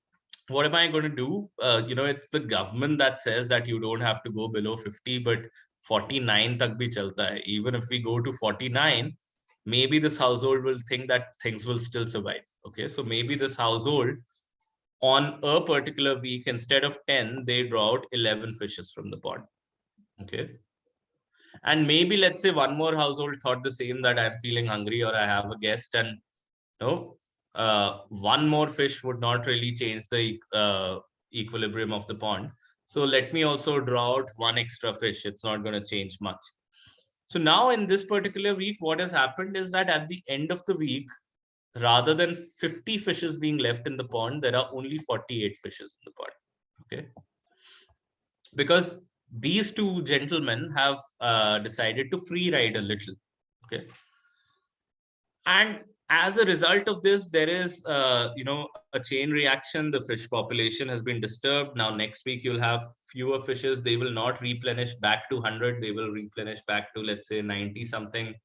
what am I going to do? It's the government that says that you don't have to go below 50, but 49 tak bhi chalta hai. Even if we go to 49, maybe this household will think that things will still survive. Okay, so maybe this household on a particular week, instead of 10, they draw out 11 fishes from the pond. Okay. And maybe let's say one more household thought the same, that I'm feeling hungry or I have a guest, and one more fish would not really change the equilibrium of the pond. So let me also draw out 1 extra fish. It's not going to change much. So now in this particular week, what has happened is that at the end of the week, rather than 50 fishes being left in the pond, there are only 48 fishes in the pond. Okay. Because these two gentlemen have decided to free ride a little. Okay. And as a result of this, there is, a chain reaction. The fish population has been disturbed. Now, next week, you'll have fewer fishes. They will not replenish back to 100. They will replenish back to, let's say, 90 something.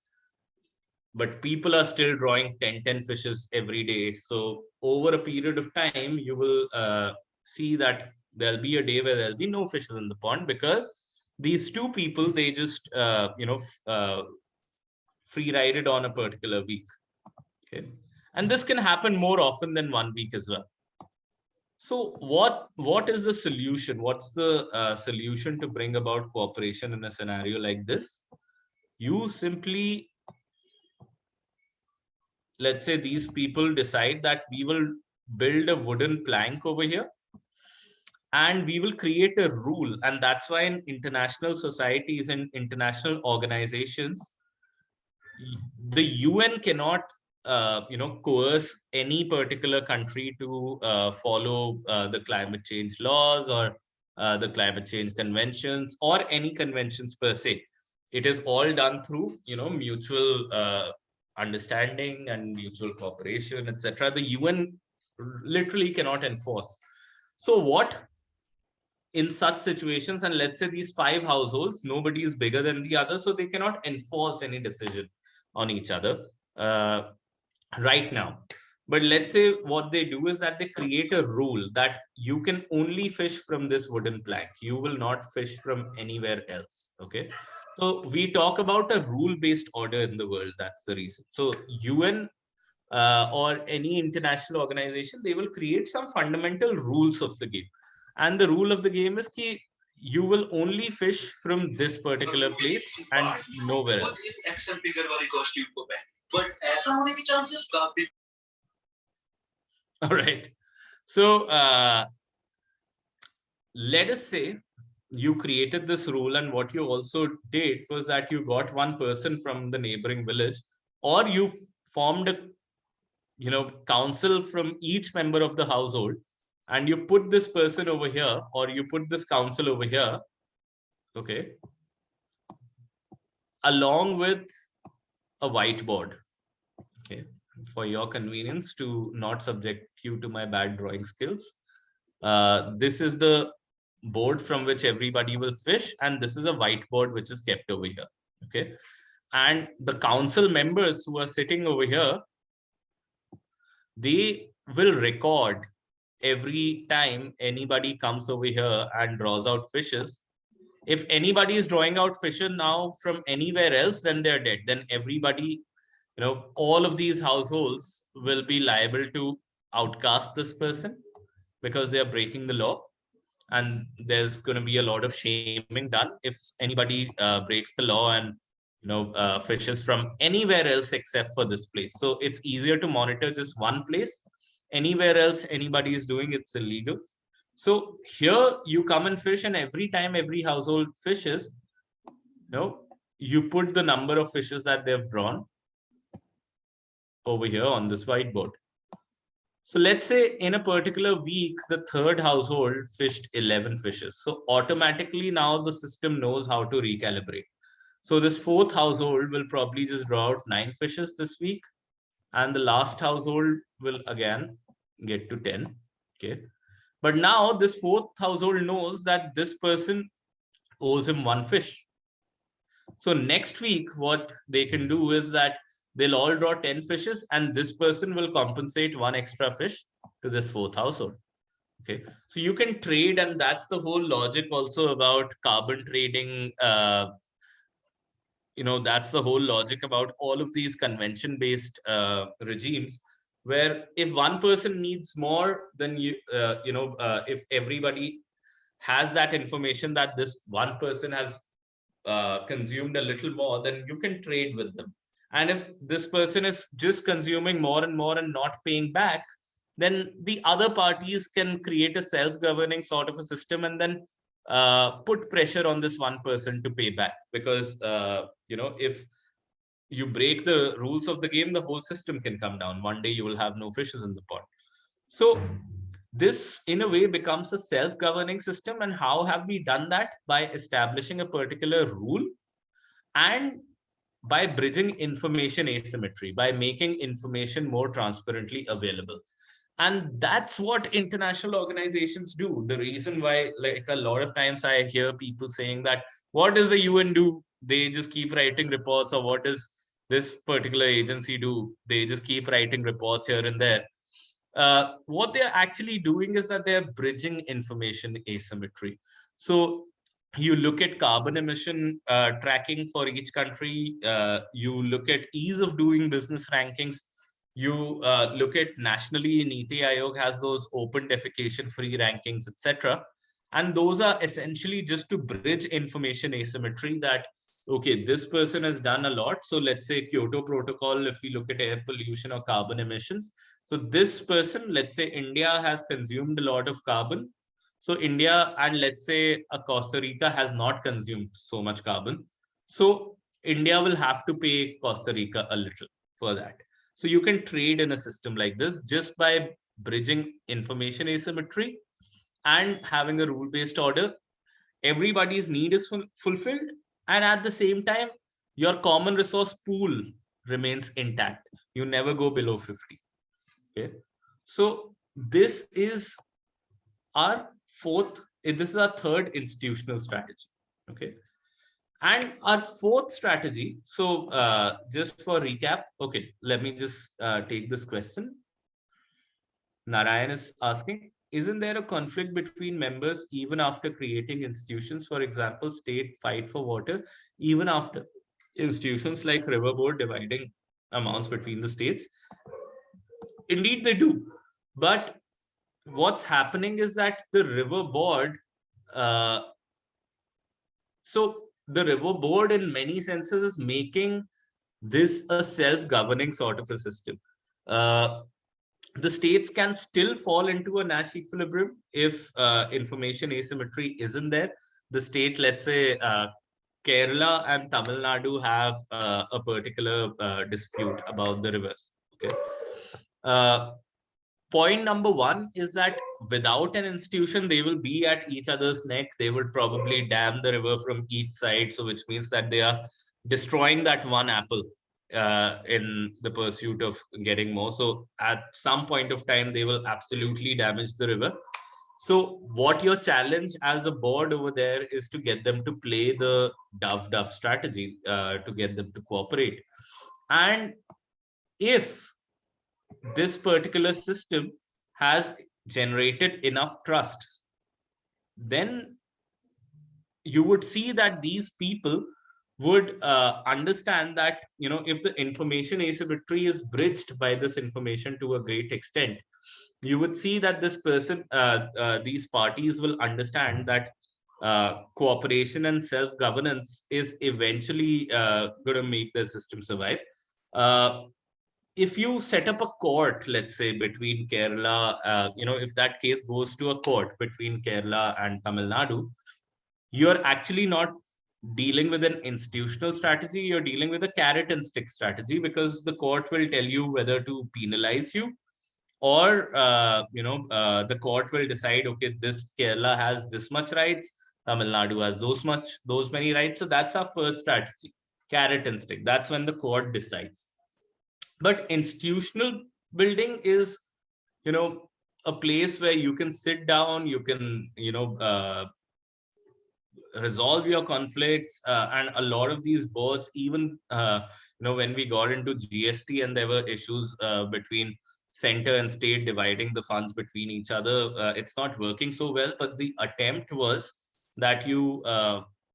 But people are still drawing 10 fishes every day. So over a period of time, you will see that there'll be a day where there'll be no fishes in the pond, because these two people, they just, free ride it on a particular week. Okay. And this can happen more often than 1 week as well. So what is the solution? What's the solution to bring about cooperation in a scenario like this? You simply, let's say these people decide that we will build a wooden plank over here and we will create a rule. And that's why in international societies and international organizations, the UN cannot coerce any particular country to follow the climate change laws or the climate change conventions or any conventions per se. It is all done through mutual understanding and mutual cooperation, etc. The UN literally cannot enforce. So what in such situations, and let's say these 5 households, nobody is bigger than the other, so they cannot enforce any decision on each other right now. But let's say what they do is that they create a rule that you can only fish from this wooden plank. You will not fish from anywhere else. Okay. So we talk about a rule-based order in the world. That's the reason. So UN or any international organization, they will create some fundamental rules of the game. And the rule of the game is that you will only fish from this particular place and nowhere else. All right. So let us say you created this rule, and what you also did was that you got one person from the neighboring village, or you formed a council from each member of the household, and you put this person over here, or you put this council over here, okay, along with a whiteboard, okay, for your convenience to not subject you to my bad drawing skills. This is the board from which everybody will fish, and this is a whiteboard which is kept over here, okay. And the council members who are sitting over here, they will record every time anybody comes over here and draws out fishes. If anybody is drawing out fishes now from anywhere else, then they're dead. Then everybody, all of these households will be liable to outcast this person because they are breaking the law. And there's going to be a lot of shaming done if anybody breaks the law and fishes from anywhere else except for this place. So it's easier to monitor just one place. Anywhere else anybody is doing, it's illegal. So here you come and fish, and every time every household fishes, you put the number of fishes that they've drawn over here on this whiteboard. So let's say in a particular week, the third household fished 11 fishes. So automatically now the system knows how to recalibrate. So this fourth household will probably just draw out 9 fishes this week. And the last household will again get to 10. Okay. But now this fourth household knows that this person owes him 1 fish. So next week, what they can do is that they'll all draw 10 fishes, and this person will compensate 1 extra fish to this fourth household. Okay, so you can trade, and that's the whole logic also about carbon trading. That's the whole logic about all of these convention-based regimes, where if one person needs more, then if everybody has that information that this one person has consumed a little more, then you can trade with them. And if this person is just consuming more and more and not paying back, then the other parties can create a self-governing sort of a system and then put pressure on this one person to pay back. Because, if you break the rules of the game, the whole system can come down. One day you will have no fishes in the pond. So This, in a way, becomes a self-governing system. And how have we done that? By establishing a particular rule and by bridging information asymmetry, by making information more transparently available. And that's what international organizations do. The reason why, like, a lot of times I hear people saying that, what does the UN do? They just keep writing reports. Or what does this particular agency do? They just keep writing reports here and there. What they're actually doing is that they're bridging information asymmetry. So you look at carbon emission tracking for each country. You look at ease of doing business rankings. You look at nationally, Niti Aayog has those open defecation free rankings, etc. And those are essentially just to bridge information asymmetry, that, okay, this person has done a lot. So let's say Kyoto Protocol, if we look at air pollution or carbon emissions. So this person, let's say India has consumed a lot of carbon. So India and let's say Costa Rica has not consumed so much carbon. So India will have to pay Costa Rica a little for that. So you can trade in a system like this just by bridging information asymmetry and having a rule-based order. Everybody's need is fulfilled. And at the same time, your common resource pool remains intact. You never go below 50. Okay. So this is our third institutional strategy. Okay. And our fourth strategy. So just for recap, okay, let me just take this question. Narayan is asking, isn't there a conflict between members even after creating institutions? For example, state fight for water, even after institutions like River Board dividing amounts between the states? Indeed, they do. But what's happening is that the River Board, so the River Board in many senses is making this a self-governing sort of a system. The states can still fall into a Nash equilibrium if information asymmetry isn't there. The state, let's say Kerala and Tamil Nadu have a particular dispute about the rivers. Okay. Point number one is that without an institution, they will be at each other's neck. They would probably dam the river from each side. So which means that they are destroying that one apple in the pursuit of getting more. So at some point of time, they will absolutely damage the river. So what your challenge as a board over there is to get them to play the dove strategy, to get them to cooperate. And if this particular system has generated enough trust, then you would see that these people would understand that, you know, if the information asymmetry is bridged by this information to a great extent, you would see that this person, these parties will understand that cooperation and self-governance is eventually going to make the system survive. If you set up a court, let's say between Kerala, you know, if that case goes to a court between Kerala and Tamil Nadu, you're actually not dealing with an institutional strategy, you're dealing with a carrot and stick strategy, because the court will tell you whether to penalize you, or the court will decide, okay, this Kerala has this much rights, Tamil Nadu has those many rights. So that's our first strategy, carrot and stick. That's when the court decides. But institutional building is, you know, a place where you can sit down, you can, you know, resolve your conflicts, and a lot of these boards, even you know, when we got into GST and there were issues between center and state dividing the funds between each other, it's not working so well. But the attempt was that you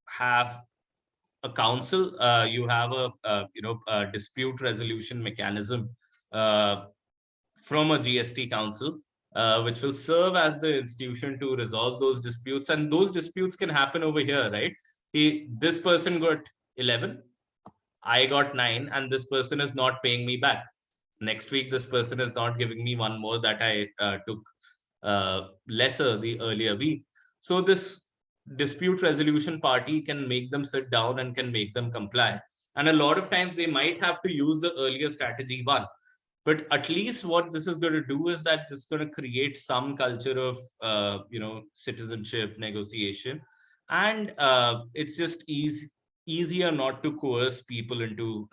have a council, you have a dispute resolution mechanism from a GST council, which will serve as the institution to resolve those disputes. And those disputes can happen over here, right? This person got 11, I got 9, and this person is not paying me back. Next week, this person is not giving me one more that I took lesser the earlier week. So this dispute resolution party can make them sit down and can make them comply. And a lot of times they might have to use the earlier strategy one. But at least what this is going to do is that it's going to create some culture of citizenship, negotiation, and it's just easier not to coerce people into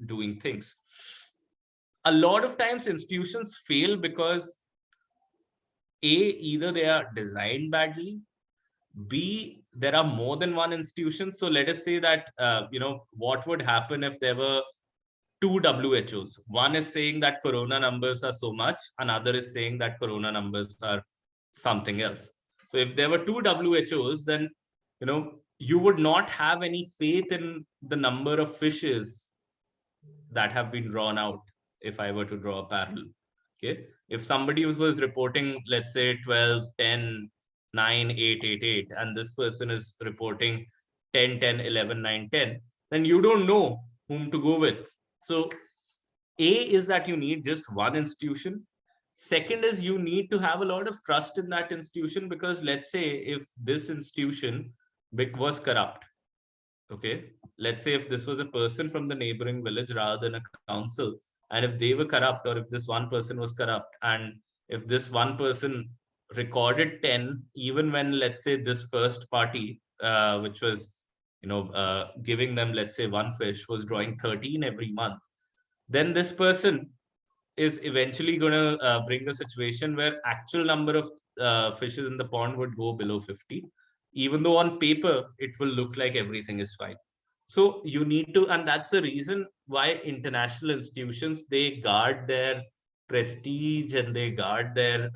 doing things. A lot of times institutions fail because either they are designed badly, B, there are more than one institution. So let us say that what would happen if there were two WHOs. One is saying that corona numbers are so much, another is saying that corona numbers are something else. So if there were two WHOs, then you would not have any faith in the number of fishes that have been drawn out. If I were to draw a parallel, okay, if somebody was reporting, let's say 12, 10, 9, 8, 8, 8, and this person is reporting 10, 10, 11, 9, 10, then you don't know whom to go with. So A is that you need just one institution. Second is you need to have a lot of trust in that institution, because let's say if this institution was corrupt, okay, let's say if this was a person from the neighboring village rather than a council, and if they were corrupt, or if this one person was corrupt, and if this one person recorded 10, even when, let's say, this first party, which was giving them, let's say, one fish, was drawing 13 every month, then this person is eventually going to bring a situation where actual number of fishes in the pond would go below 50, even though on paper it will look like everything is fine. So you need to, and that's the reason why international institutions, they guard their prestige and they guard their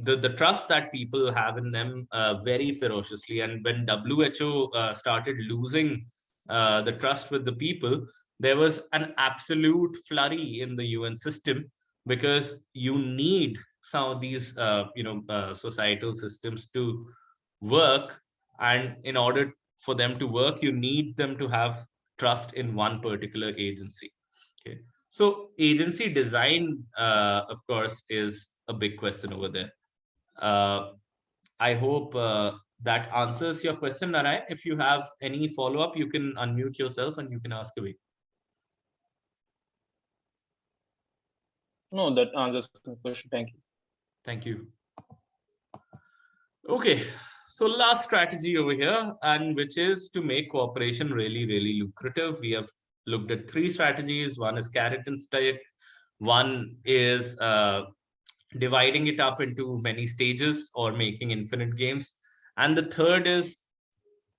the trust that people have in them very ferociously. And when WHO started losing the trust with the people, there was an absolute flurry in the UN system, because you need some of these societal systems to work, and in order for them to work, you need them to have trust in one particular agency. Okay, so agency design, of course, is a big question over there. I hope that answers your question, Narayan. If you have any follow-up, you can unmute yourself and you can ask away. No, that answers the question. Thank you. Thank you. Okay, so last strategy over here, and which is to make cooperation really, really lucrative. We have looked at three strategies. One is carrot and stick. One is dividing it up into many stages or making infinite games. And the third is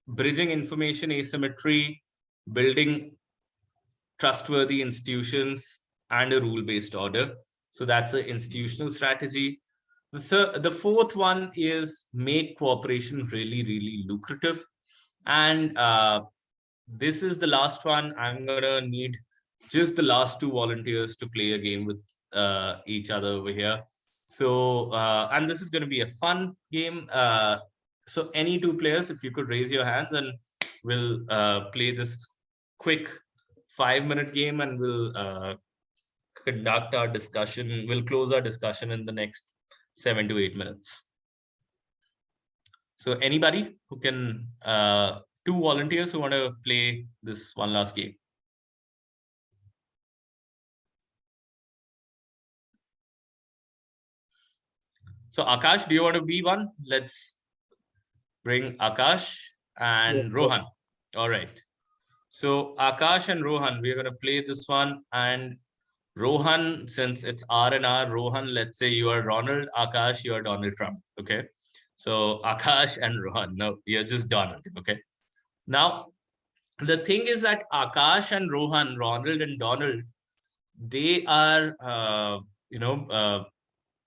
bridging information asymmetry, building trustworthy institutions, and a rule-based order. So that's an institutional strategy. The fourth one is make cooperation really, really lucrative. And this is the last one. I'm gonna need just the last two volunteers to play a game with each other over here. So, and this is going to be a fun game. So any two players, if you could raise your hands, and we'll play this quick 5-minute game, and we'll conduct our discussion. We'll close our discussion in the next 7 to 8 minutes. So anybody who can, two volunteers who want to play this one last game. So Akash, do you want to be one? Let's bring Akash and Rohan. All right. So Akash and Rohan, we're going to play this one. And Rohan, since it's R and R, Rohan, let's say you are Ronald, Akash, you are Donald Trump. Okay. So Akash and Rohan, no, you're just Donald. Okay. Now, the thing is that Akash and Rohan, Ronald and Donald, they are,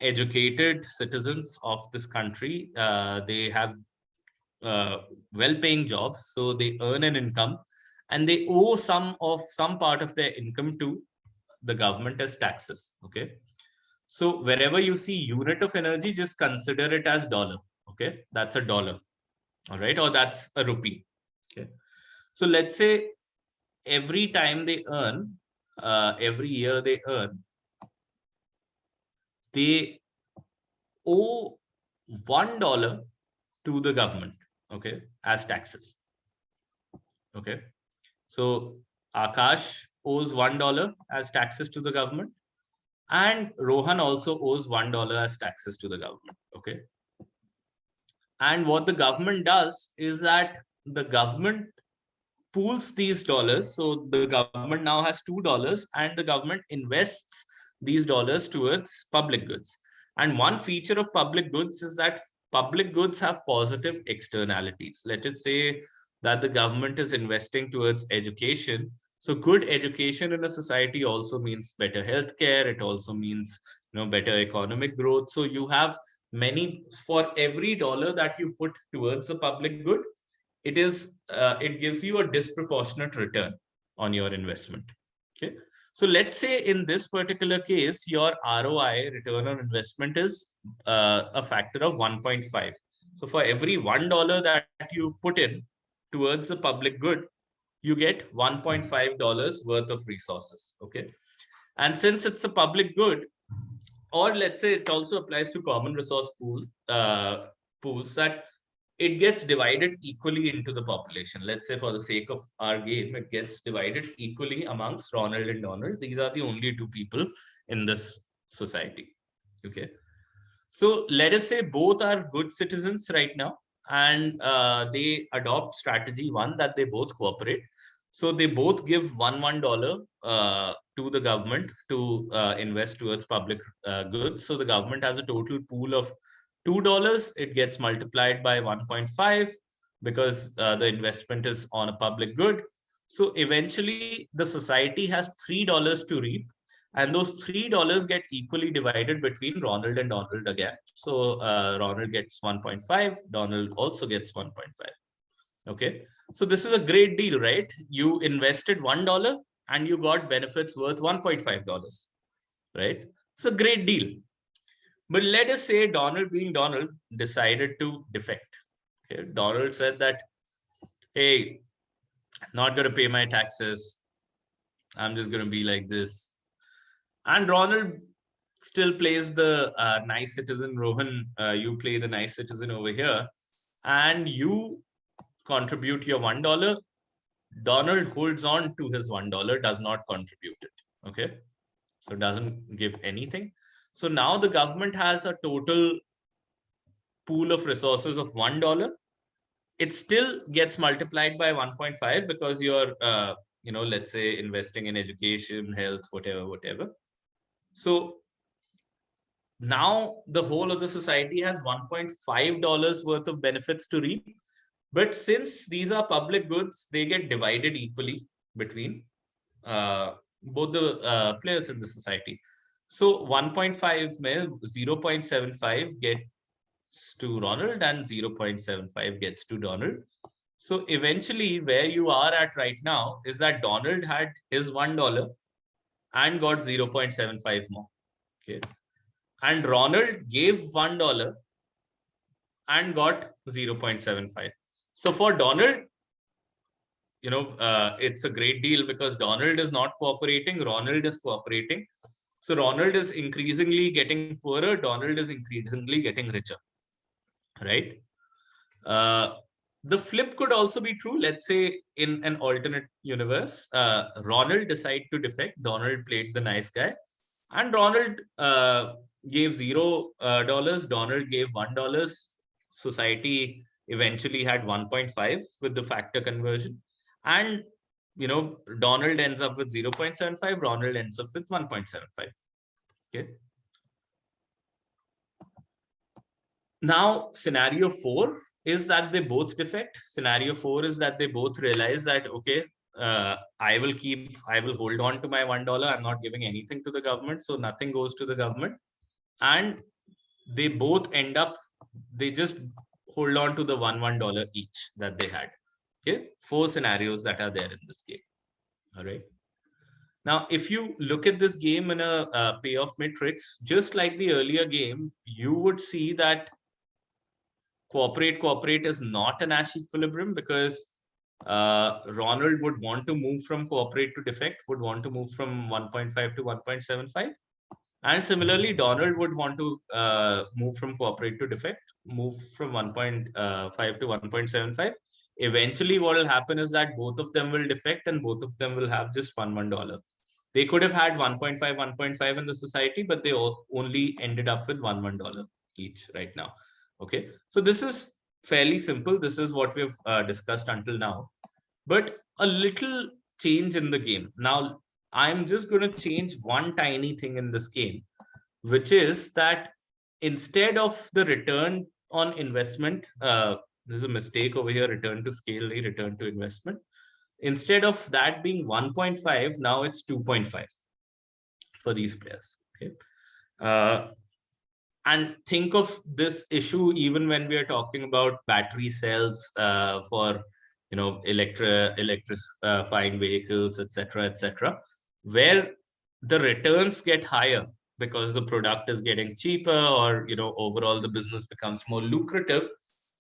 educated citizens of this country. They have well-paying jobs, so they earn an income, and they owe some part of their income to the government as taxes. Okay, so wherever you see unit of energy, just consider it as dollar. Okay, that's a dollar. All right, or that's a rupee. Okay, so let's say every time they earn, every year they earn, they owe $1 to the government, okay, as taxes. Okay, so Akash owes $1 as taxes to the government, and Rohan also owes $1 as taxes to the government. Okay. And what the government does is that the government pools these dollars. So the government now has $2 and the government invests these dollars towards public goods. And one feature of public goods is that public goods have positive externalities. Let us say that the government is investing towards education. So good education in a society also means better healthcare. It also means, better economic growth. So you have for every dollar that you put towards a public good, it gives you a disproportionate return on your investment. Okay. So let's say in this particular case, your ROI, return on investment, is a factor of 1.5. So for every $1 that you put in towards the public good, you get $1.5 worth of resources. Okay. And since it's a public good, or let's say it also applies to common resource pools that it gets divided equally into the population. Let's say for the sake of our game, it gets divided equally amongst Ronald and Donald. These are the only two people in this society. Okay. So let us say both are good citizens right now, and they adopt strategy one, that they both cooperate. So they both give $1 to the government to invest towards public goods. So the government has a total pool of $2. It gets multiplied by 1.5 because the investment is on a public good. So eventually the society has $3 to reap, and those $3 get equally divided between Ronald and Donald again. So Ronald gets 1.5, Donald also gets 1.5. Okay, so this is a great deal, right? You invested $1 and you got benefits worth $1.5, right? It's a great deal. But let us say Donald, being Donald, decided to defect. Okay, Donald said that, hey, I'm not going to pay my taxes. I'm just going to be like this. And Ronald still plays the nice citizen. Rohan, you play the nice citizen over here, and you contribute your $1. Donald holds on to his $1, does not contribute it. Okay, so doesn't give anything. So now the government has a total pool of resources of $1. It still gets multiplied by 1.5 because you're, let's say investing in education, health, whatever. So now the whole of the society has $1.5 worth of benefits to reap. But since these are public goods, they get divided equally between both the players in the society. So 1.5 में 0.75 gets to Ronald and 0.75 gets to Donald. So eventually where you are at right now is that Donald had his $1 and got 0.75 more. Okay. And Ronald gave $1 and got 0.75. So for Donald, it's a great deal because Donald is not cooperating, Ronald is cooperating. So Ronald is increasingly getting poorer, Donald is increasingly getting richer, right? The flip could also be true. Let's say in an alternate universe, Ronald decided to defect, Donald played the nice guy, and Ronald gave $0, Donald gave $1. Society eventually had 1.5 with the factor conversion, and Donald ends up with 0.75, Ronald ends up with 1.75. Okay. Now scenario 4 is that they both defect. Scenario 4 is that they both realize that, okay, I will hold on to my $1. I'm not giving anything to the government, so nothing goes to the government, and they both end up, they just hold on to the $1 each that they had. Okay, 4 scenarios that are there in this game. All right. Now, if you look at this game in a payoff matrix, just like the earlier game, you would see that cooperate is not a Nash equilibrium because Ronald would want to move from cooperate to defect, would want to move from 1.5 to 1.75. And similarly, Donald would want to move from cooperate to defect, move from 1.5 to 1.75. Eventually, what will happen is that both of them will defect and both of them will have just $1. They could have had 1.5, 1.5 in the society, but they only ended up with $1 each right now. Okay, so this is fairly simple. This is what we've discussed until now, but a little change in the game. Now, I'm just going to change one tiny thing in this game, which is that instead of the return on investment, there's a mistake over here, return to scale, return to investment. Instead of that being 1.5, now it's 2.5 for these players. Okay. And think of this issue even when we are talking about battery cells for electrifying vehicles, etc., where the returns get higher because the product is getting cheaper, or overall the business becomes more lucrative.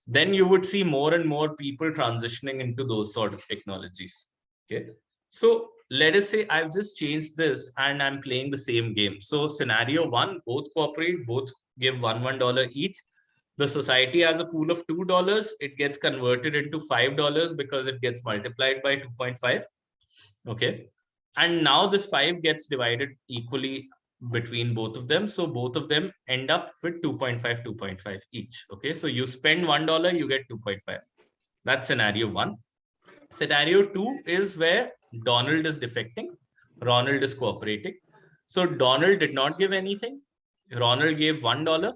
Then you would see more and more people transitioning into those sort of technologies. Okay, so let us say I've just changed this and I'm playing the same game. So scenario one, both cooperate, both give $1 each. The society has a pool of $2. It gets converted into $5 because it gets multiplied by 2.5. Okay, and now this 5 gets divided equally between both of them. So both of them end up with 2.5 each. Okay, so you spend $1, you get 2.5. That's scenario one. Scenario two is where Donald is defecting, Ronald is cooperating. So Donald did not give anything. Ronald gave $1.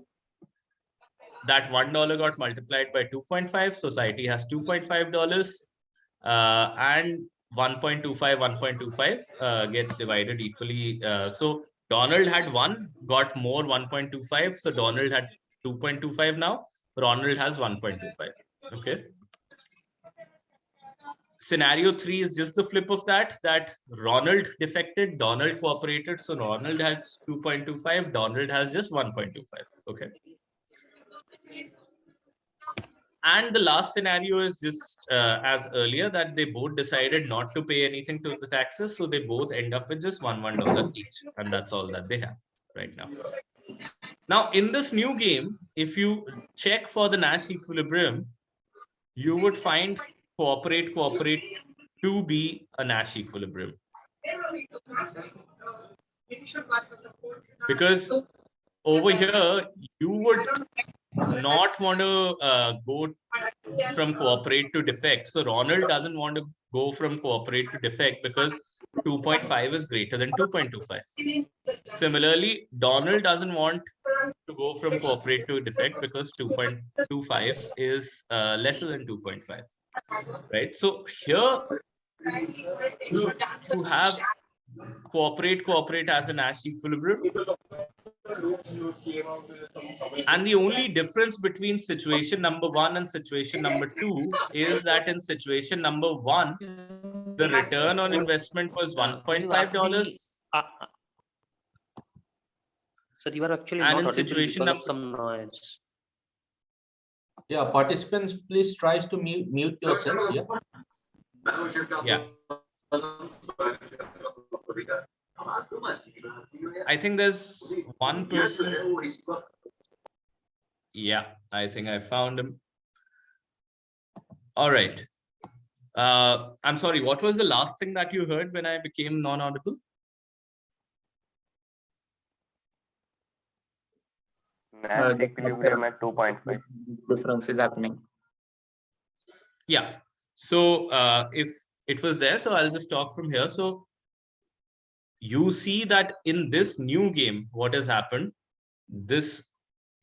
That $1 got multiplied by 2.5. Society has $2.5, and 1.25 gets divided equally. So Donald had 1, got more 1.25. So Donald had 2.25 now. Ronald has 1.25. Okay. Scenario 3 is just the flip of that Ronald defected, Donald cooperated. So Ronald has 2.25, Donald has just 1.25. Okay. And the last scenario is just as earlier, that they both decided not to pay anything to the taxes. So they both end up with just $1 each. And that's all that they have right now. Now, in this new game, if you check for the Nash equilibrium, you would find cooperate to be a Nash equilibrium. Because over here, you would not want to go from cooperate to defect. So Ronald doesn't want to go from cooperate to defect because 2.5 is greater than 2.25. Similarly, Donald doesn't want to go from cooperate to defect because 2.25 is lesser than 2.5. Right? So here, to have cooperate as a Nash equilibrium. And the only difference between situation number 1 and situation number 2 is that in situation number 1, the return on investment was $1.5. Sir, you are actually and not in situation because of some noise. Yeah, participants, please try to mute yourself. Yeah. I think there's one person. Yeah, I think I found him. All right. I'm sorry, what was the last thing that you heard when I became non-audible? Nash equilibrium at 2.5. Difference is happening. Yeah. So if it was there, so I'll just talk from here. So you see that in this new game, what has happened? This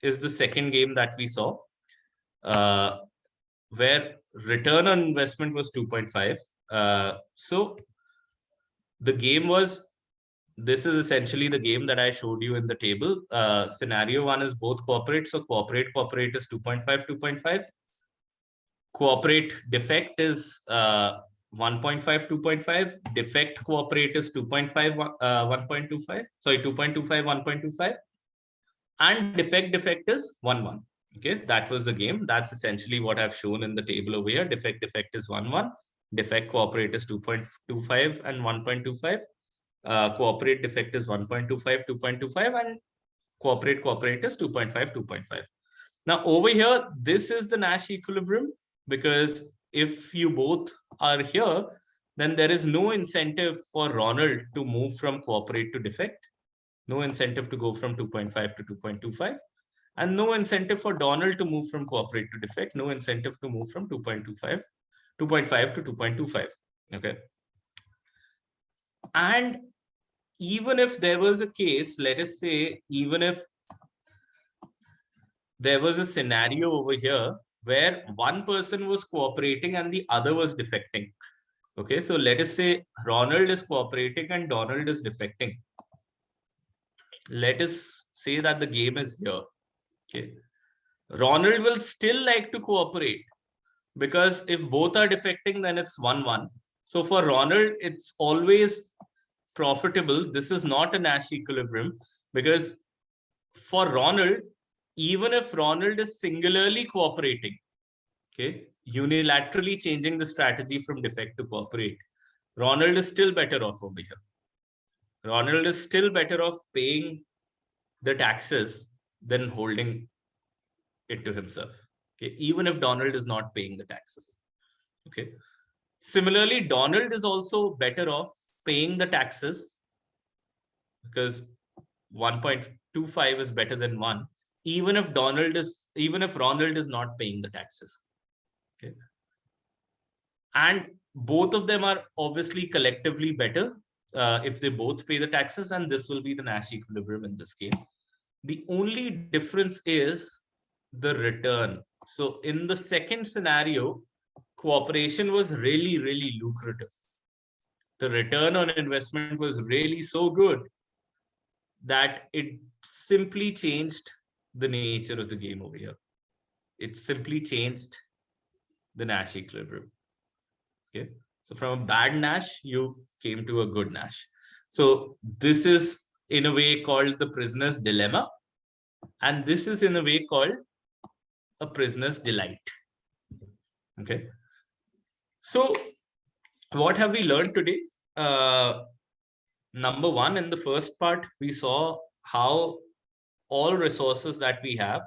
is the second game that we saw, where return on investment was 2.5. So the game was, this is essentially the game that I showed you in the table. Scenario 1 is both cooperate. So cooperate is 2.5. Cooperate defect is 1.5, 2.5. Defect cooperate is 2.5, 1.25. Sorry, 2.25, 1.25. And defect is 1.1. Okay, that was the game. That's essentially what I've shown in the table over here. Defect is 1.1. Defect cooperate is 2.25 and 1.25. Cooperate defect is 1.25, 2.25, and cooperate is 2.5, 2.5. Now over here, this is the Nash equilibrium, because if you both are here, then there is no incentive for Ronald to move from cooperate to defect, no incentive to go from 2.5 to 2.25, and no incentive for Donald to move from cooperate to defect, no incentive to move from 2.5 to 2.25. Okay. And even if there was a case, let us say, even if there was a scenario over here where one person was cooperating and the other was defecting. Okay, so let us say Ronald is cooperating and Donald is defecting. Let us say that the game is here. Okay, Ronald will still like to cooperate because if both are defecting, then it's 1-1. So for Ronald, it's always profitable. This is not a Nash equilibrium because for Ronald, even if Ronald is singularly cooperating, okay, unilaterally changing the strategy from defect to cooperate, Ronald is still better off over here. Ronald is still better off paying the taxes than holding it to himself. Okay, even if Donald is not paying the taxes. Okay. Similarly, Donald is also better off paying the taxes because 1.25 is better than 1, even if Ronald is not paying the taxes. Okay. And both of them are obviously collectively better if they both pay the taxes, and this will be the Nash equilibrium in this game. The only difference is the return. So in the second scenario, cooperation was really, really lucrative. The return on investment was really so good that it simply changed the nature of the game over here. It simply changed the Nash equilibrium. Okay, so from a bad Nash, you came to a good Nash. So this is in a way called the prisoner's dilemma, and this is in a way called a prisoner's delight. Okay, so what have we learned today? Number one, in the first part, we saw how all resources that we have,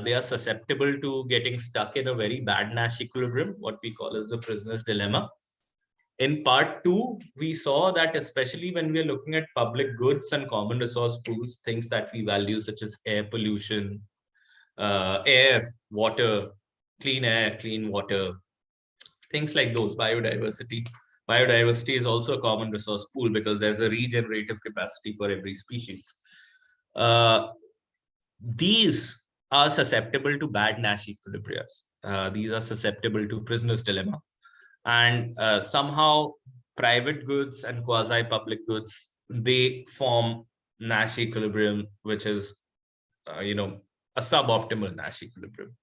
they are susceptible to getting stuck in a very bad Nash equilibrium, what we call as the prisoner's dilemma. In part two, we saw that especially when we are looking at public goods and common resource pools, things that we value such as air pollution, air, water, clean air, clean water, things like those, biodiversity. Biodiversity is also a common resource pool because there's a regenerative capacity for every species. These are susceptible to bad Nash equilibria. These are susceptible to prisoner's dilemma. And somehow private goods and quasi-public goods, they form Nash equilibrium, which is, a suboptimal Nash equilibrium.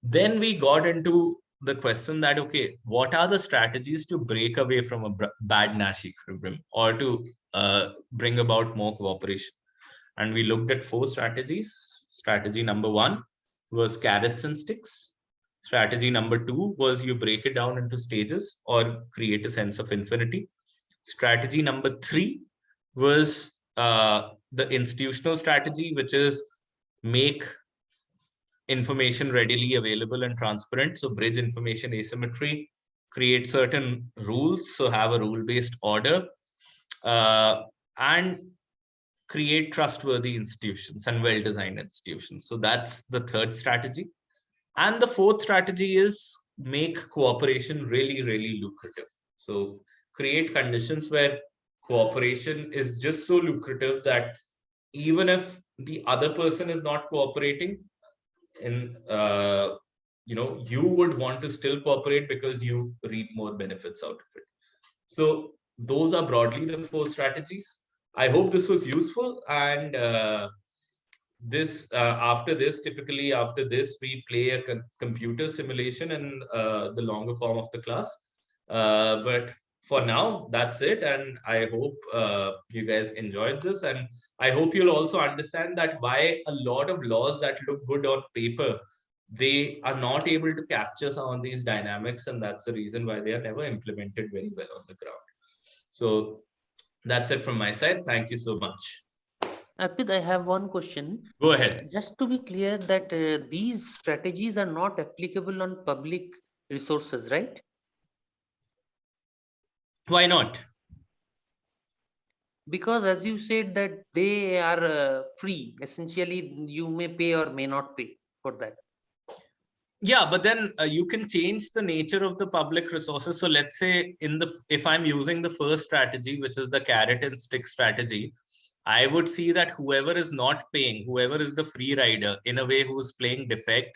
Then we got into the question that, okay, what are the strategies to break away from a bad Nash equilibrium or to bring about more cooperation? And we looked at 4 strategies. Strategy number 1 was carrots and sticks. Strategy number 2 was you break it down into stages or create a sense of infinity. Strategy number 3 was the institutional strategy, which is make information readily available and transparent. So bridge information asymmetry, create certain rules, so have a rule-based order, and create trustworthy institutions and well-designed institutions. So that's the 3rd strategy. And the 4th strategy is make cooperation really, really lucrative. So create conditions where cooperation is just so lucrative that even if the other person is not cooperating, you would want to still cooperate because you reap more benefits out of it. So those are broadly the 4 strategies. I hope this was useful. And typically after this, we play a computer simulation in the longer form of the class. But for now, that's it. And I hope you guys enjoyed this. And I hope you'll also understand that why a lot of laws that look good on paper, they are not able to capture some of these dynamics. And that's the reason why they are never implemented very well on the ground. So that's it from my side. Thank you so much. Arpit, I have one question. Go ahead. Just to be clear that these strategies are not applicable on public resources, right? Why not? Because as you said that they are free, essentially you may pay or may not pay for that. Yeah, but then you can change the nature of the public resources. So let's say if I'm using the first strategy, which is the carrot and stick strategy, I would see that whoever is not paying, whoever is the free rider, in a way who's playing defect,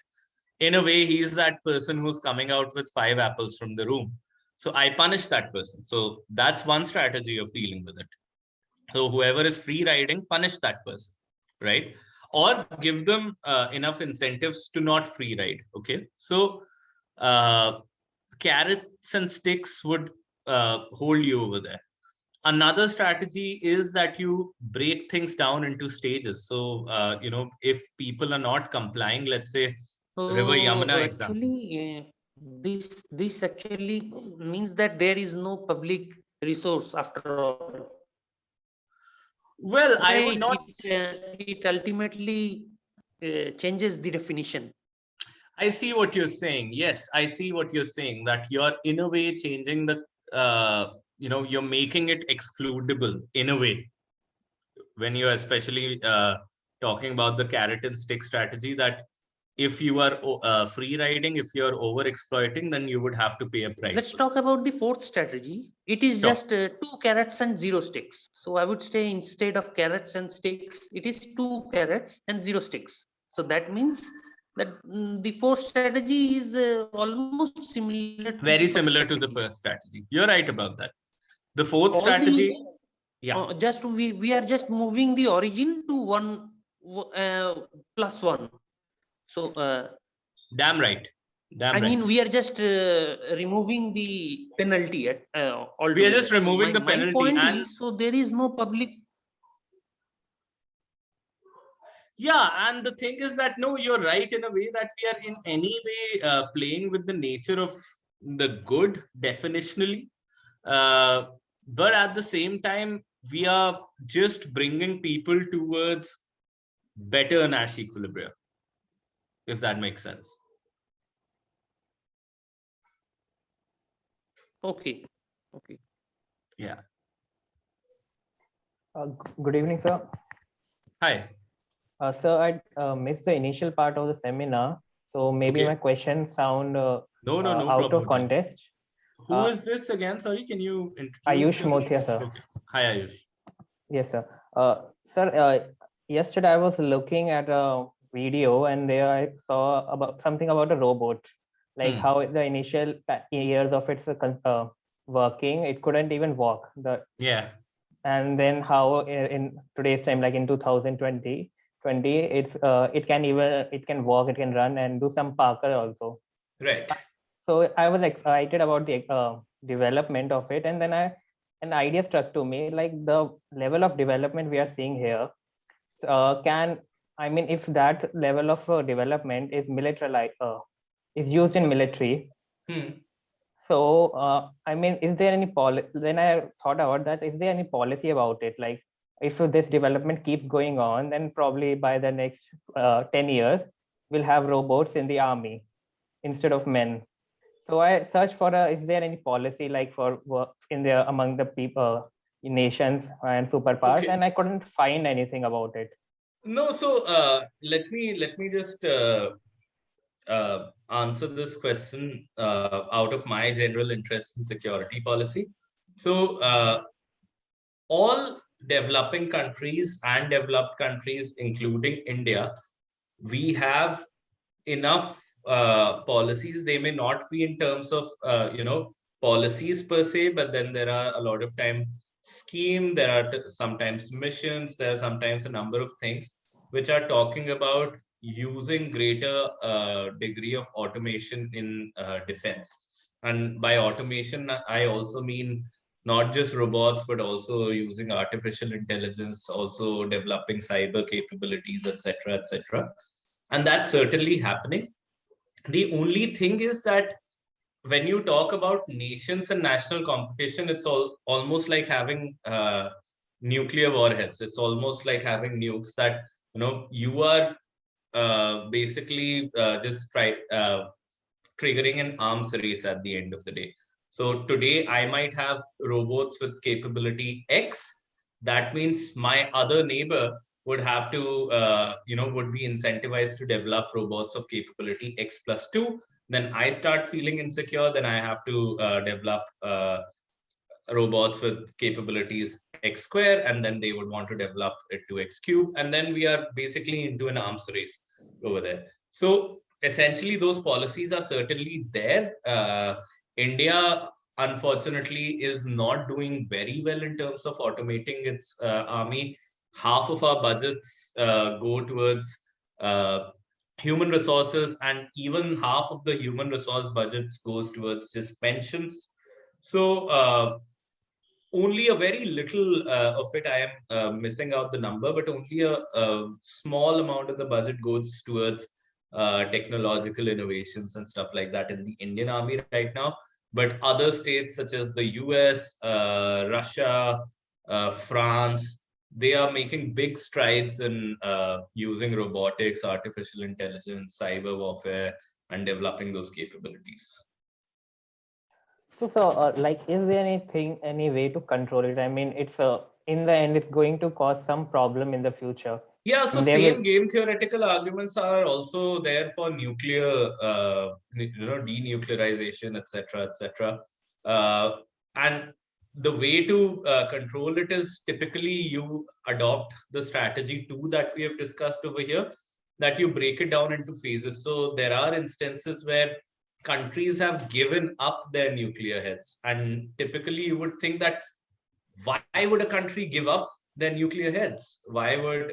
in a way he's that person who's coming out with 5 apples from the room. So I punish that person. So that's one strategy of dealing with it. So whoever is free riding, punish that person, right? Or give them enough incentives to not free ride. Okay, so carrots and sticks would hold you over there. Another strategy is that you break things down into stages. So if people are not complying, let's say River Yamuna example. Actually, this actually means that there is no public resource after all. Well, I would not. It ultimately changes the definition. I see what you're saying. Yes, I see what you're saying, that you're in a way changing the, you're making it excludable in a way. When you're especially talking about the carrot and stick strategy, that if you are free riding, if you're over exploiting, then you would have to pay a price. Let's talk about the fourth strategy. It is just 2 carrots and 0 sticks. So I would say instead of carrots and sticks, it is 2 carrots and 0 sticks. So that means that the fourth strategy is almost similar. Very similar to the first strategy. You're right about that. The fourth strategy. Just we are just moving the origin to 1 plus 1. So damn right. I mean, we are just removing the penalty altogether. We are just removing the penalty. My point is, so there is no public. Yeah, and the thing is that, no, you're right in a way that we are in any way playing with the nature of the good, definitionally. But at the same time, we are just bringing people towards better Nash equilibrium, if that makes sense. Okay. Yeah. Good evening, sir. Hi. Sir, I missed the initial part of the seminar, so maybe my questions sound no out of context. Who is this again? Sorry, can you introduce? Ayush Mothia, sir. Okay. Hi, Ayush. Yes, sir. Sir, yesterday I was looking at a video and there I saw something about a robot, like how the initial years of its working, it couldn't even walk. And then how in today's time, like in 2020, it can walk, it can run and do some parkour also. Right. So I was excited about the development of it, and then an idea struck to me, like the level of development we are seeing here. If that level of development is is used in military. So is there any policy? Then I thought about that. Is there any policy about it? Like, if this development keeps going on, then probably by the next 10 years, we'll have robots in the army instead of men. So I searched for is there any policy like for work among the people, nations and superpowers, and I couldn't find anything about it. No, so let me just answer this question out of my general interest in security policy. So all developing countries and developed countries, including India, we have enough policies. They may not be in terms of policies per se, but then there are a lot of time scheme, there are sometimes missions, there are sometimes a number of things which are talking about using greater degree of automation in defense. And by automation, I also mean not just robots, but also using artificial intelligence, also developing cyber capabilities, etc., etc. And that's certainly happening. The only thing is that when you talk about nations and national competition, it's almost like having nuclear warheads. It's almost like having nukes that, you are basically just triggering an arms race at the end of the day. So today I might have robots with capability X. That means my other neighbor would have to, would be incentivized to develop robots of capability X plus 2. Then I start feeling insecure. Then I have to develop robots with capabilities X square, and then they would want to develop it to X cube. And then we are basically into an arms race over there. So essentially, those policies are certainly there. India, unfortunately, is not doing very well in terms of automating its army. Half of our budgets go towards human resources, and even half of the human resource budgets goes towards just pensions. So only a very little of it, I am missing out the number, but only a small amount of the budget goes towards technological innovations and stuff like that in the Indian Army right now. But other states such as the US, Russia, France, they are making big strides in using robotics, artificial intelligence, cyber warfare, and developing those capabilities. So, like, is there any way to control it? I mean, it's in the end, it's going to cause some problem in the future. Yeah, so There same will- game theoretical arguments are also there for nuclear, denuclearization, etc., etc. And the way to control it is typically you adopt the strategy 2 that we have discussed over here, that you break it down into phases. So there are instances where countries have given up their nuclear heads, and typically you would think that why would a country give up their nuclear heads? Why would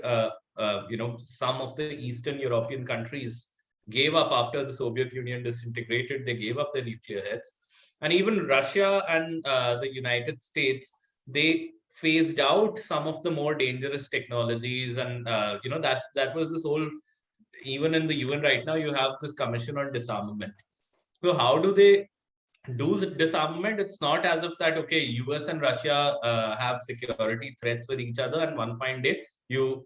some of the Eastern European countries gave up after the Soviet Union disintegrated? They gave up their nuclear heads, and even Russia and the United States, they phased out some of the more dangerous technologies, and that was this whole. Even in the UN right now, you have this commission on disarmament. So how do they do disarmament? It's not as if that, okay, US and Russia have security threats with each other, and one fine day you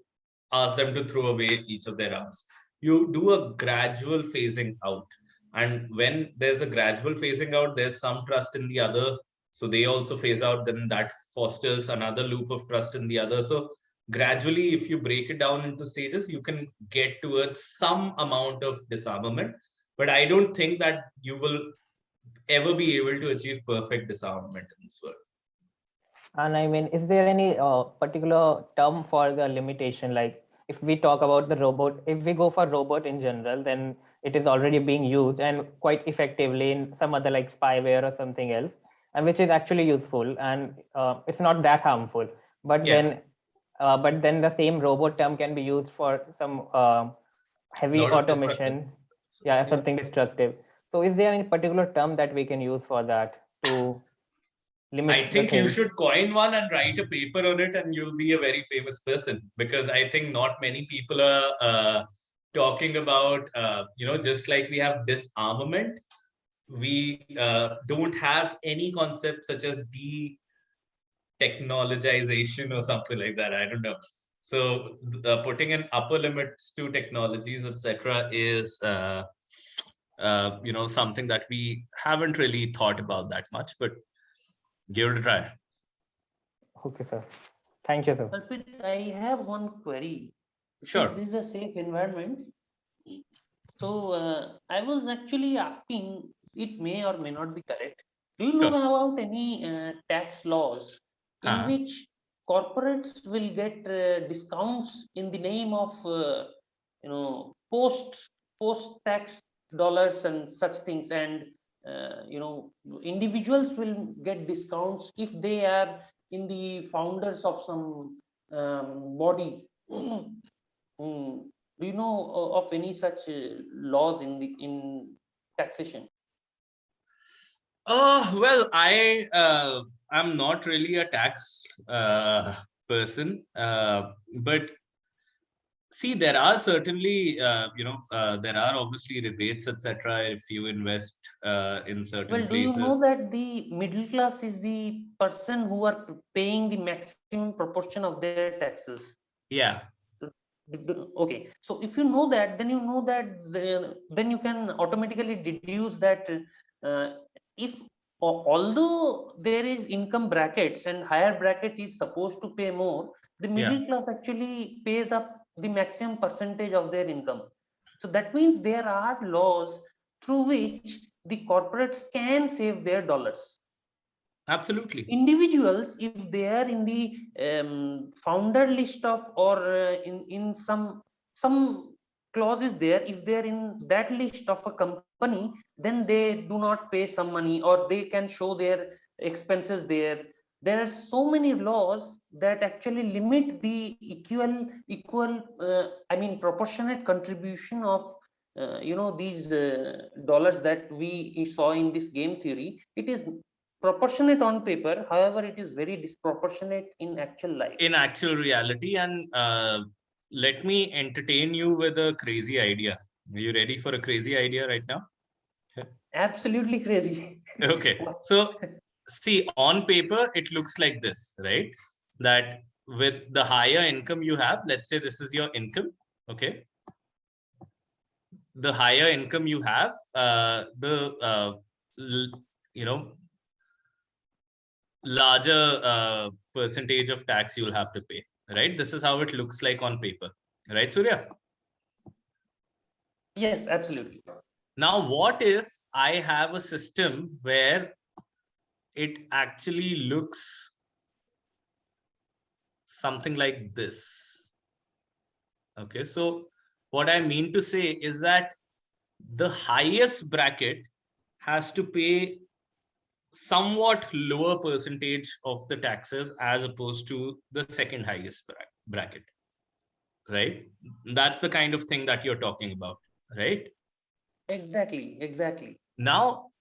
ask them to throw away each of their arms. You do a gradual phasing out, and when there's a gradual phasing out, there's some trust in the other, so they also phase out, then that fosters another loop of trust in the other. So gradually, if you break it down into stages, you can get towards some amount of disarmament. But I don't think that you will ever be able to achieve perfect disarmament in this world. And I mean, is there any particular term for the limitation? Like, if we talk about the robot, if we go for robot in general, then it is already being used and quite effectively in some other like spyware or something else, and which is actually useful, and it's not that harmful. But Yeah. then the same robot term can be used for some heavy Lot of automation. destructive. Yeah, something destructive. So is there any particular term that we can use for that to limit I think the you things? should coin one and write a paper on it, and you'll be a very famous person, because I think not many people are talking about, just like we have disarmament, we don't have any concept such as de-technologization or something like that. I don't know. So putting an upper limits to technologies, etc., is something that we haven't really thought about that much, but give it a try. Okay, sir. Thank you, sir. Arpit, I have one query. Sure. Since this is a safe environment, so I was actually asking, it may or may not be correct. Do you know about any tax laws in which corporates will get discounts in the name of post tax dollars and such things, and individuals will get discounts if they are in the founders of some body? Do you know of any such laws in taxation? Well, I'm not really a tax person, but see, there are certainly there are obviously rebates, etc. if you invest in certain Well, do places. you know that the middle class is the person who are paying the maximum proportion of their taxes? Yeah. Okay, so if you know that, then you know that then you can automatically deduce that if although there is income brackets and higher bracket is supposed to pay more, the middle class actually pays up the maximum percentage of their income. So that means there are laws through which the corporates can save their dollars. Absolutely. Individuals, if they are in the founder list of, or in some clause is there, if they are in that list of a company, then they do not pay some money, or they can show their expenses there. There are so many laws that actually limit the equal I mean proportionate contribution of these dollars that we saw in this game theory. It is proportionate on paper, however it is very disproportionate in actual life, in actual reality. And let me entertain you with a crazy idea. Are you ready for a crazy idea right now? Absolutely crazy. Okay, so see, on paper it looks like this, right? That with the higher income you have, let's say this is your income, okay, the higher income you have, larger percentage of tax you'll have to pay, right? This is how it looks like on paper, right, Surya? Yes, absolutely. Now, what if I have a system where it actually looks something like this? Okay, so what I mean to say is that the highest bracket has to pay somewhat lower percentage of the taxes as opposed to the second highest bracket, right? That's the kind of thing that you're talking about, right? Exactly. Now,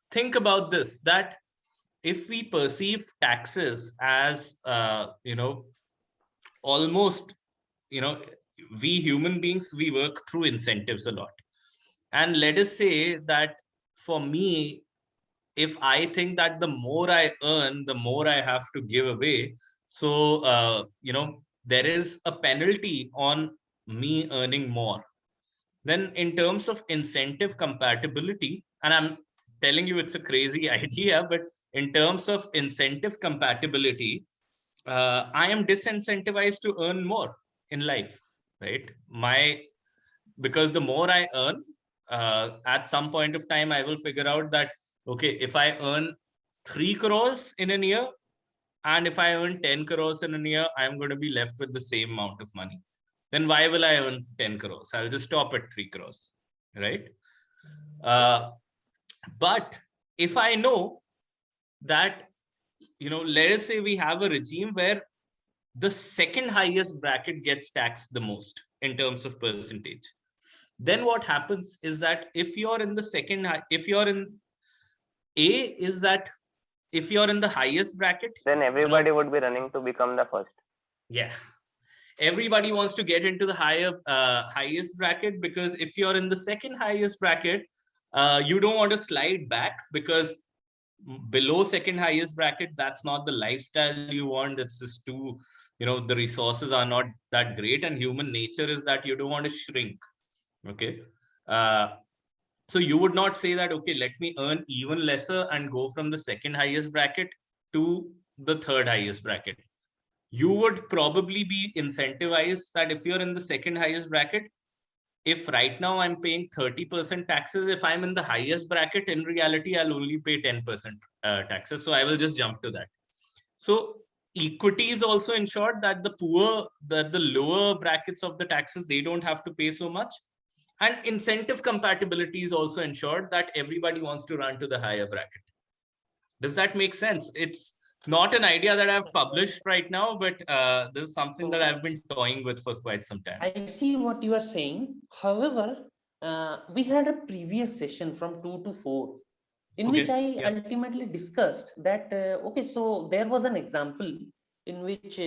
think about this, that if we perceive taxes as, almost, we human beings, we work through incentives a lot. And let us say that for me, if I think that the more I earn, the more I have to give away. So, there is a penalty on me earning more. Then in terms of incentive compatibility, and I'm telling you it's a crazy idea, but in terms of incentive compatibility, I am disincentivized to earn more in life, right? Because the more I earn, at some point of time, I will figure out that, okay, if I earn 3 crores in a year, and if I earn 10 crores in a year, I'm going to be left with the same amount of money. Then why will I earn 10 crores? I'll just stop at 3 crores, right? But if I know that, let us say we have a regime where the second highest bracket gets taxed the most in terms of percentage, then what happens is that if you're in the if you're in the highest bracket, then everybody would be running to become the first. Yeah, everybody wants to get into the highest bracket, because if you're in the second highest bracket, you don't want to slide back, because below second highest bracket, that's not the lifestyle you want. It's just too, the resources are not that great, and human nature is that you don't want to shrink. Okay, so you would not say that, okay, let me earn even lesser and go from the second highest bracket to the third highest bracket. You would probably be incentivized that if you're in the second highest bracket, if right now I'm paying 30% taxes, if I'm in the highest bracket, in reality, I'll only pay 10% taxes. So I will just jump to that. So equity is also ensured that the lower brackets of the taxes, they don't have to pay so much. And incentive compatibility is also ensured that everybody wants to run to the higher bracket. Does that make sense? It's not an idea that I've published right now, but this is something that I've been toying with for quite some time. I see what you are saying. However, we had a previous session from 2 to 4 in which I ultimately discussed that, okay, so there was an example in which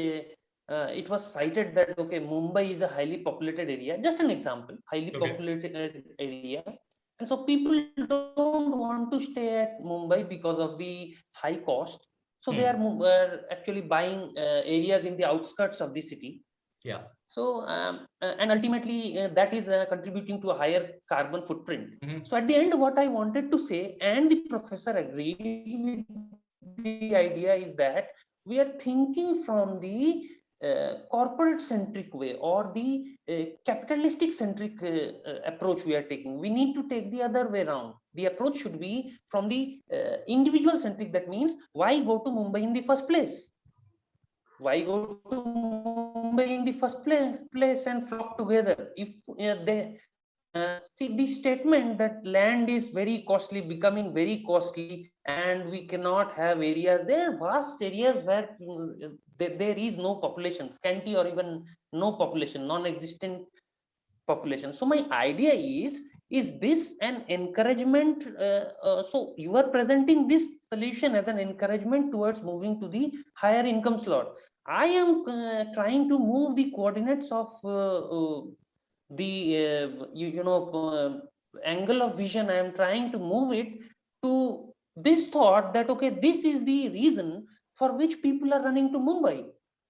it was cited that, okay, Mumbai is a highly populated area, just an example, highly populated area. And so people don't want to stay at Mumbai because of the high cost. So they are actually buying areas in the outskirts of the city. Yeah. So and ultimately that is contributing to a higher carbon footprint. So at the end, what I wanted to say, and the professor agreed with the idea, is that we are thinking from the corporate centric way, or the capitalistic centric approach we are taking. We need to take the other way around. The approach should be from the individual centric. That means, why go to Mumbai in the first place? Why go to Mumbai in the first place and flock together? If they see the statement that land is very costly, becoming very costly, and we cannot have areas. There are vast areas where there is no population, scanty or even no population, non-existent population. So my idea is this an encouragement? So you are presenting this solution as an encouragement towards moving to the higher income slot. I am trying to move the coordinates of the angle of vision. I am trying to move it to this thought that, okay, this is the reason for which people are running to Mumbai.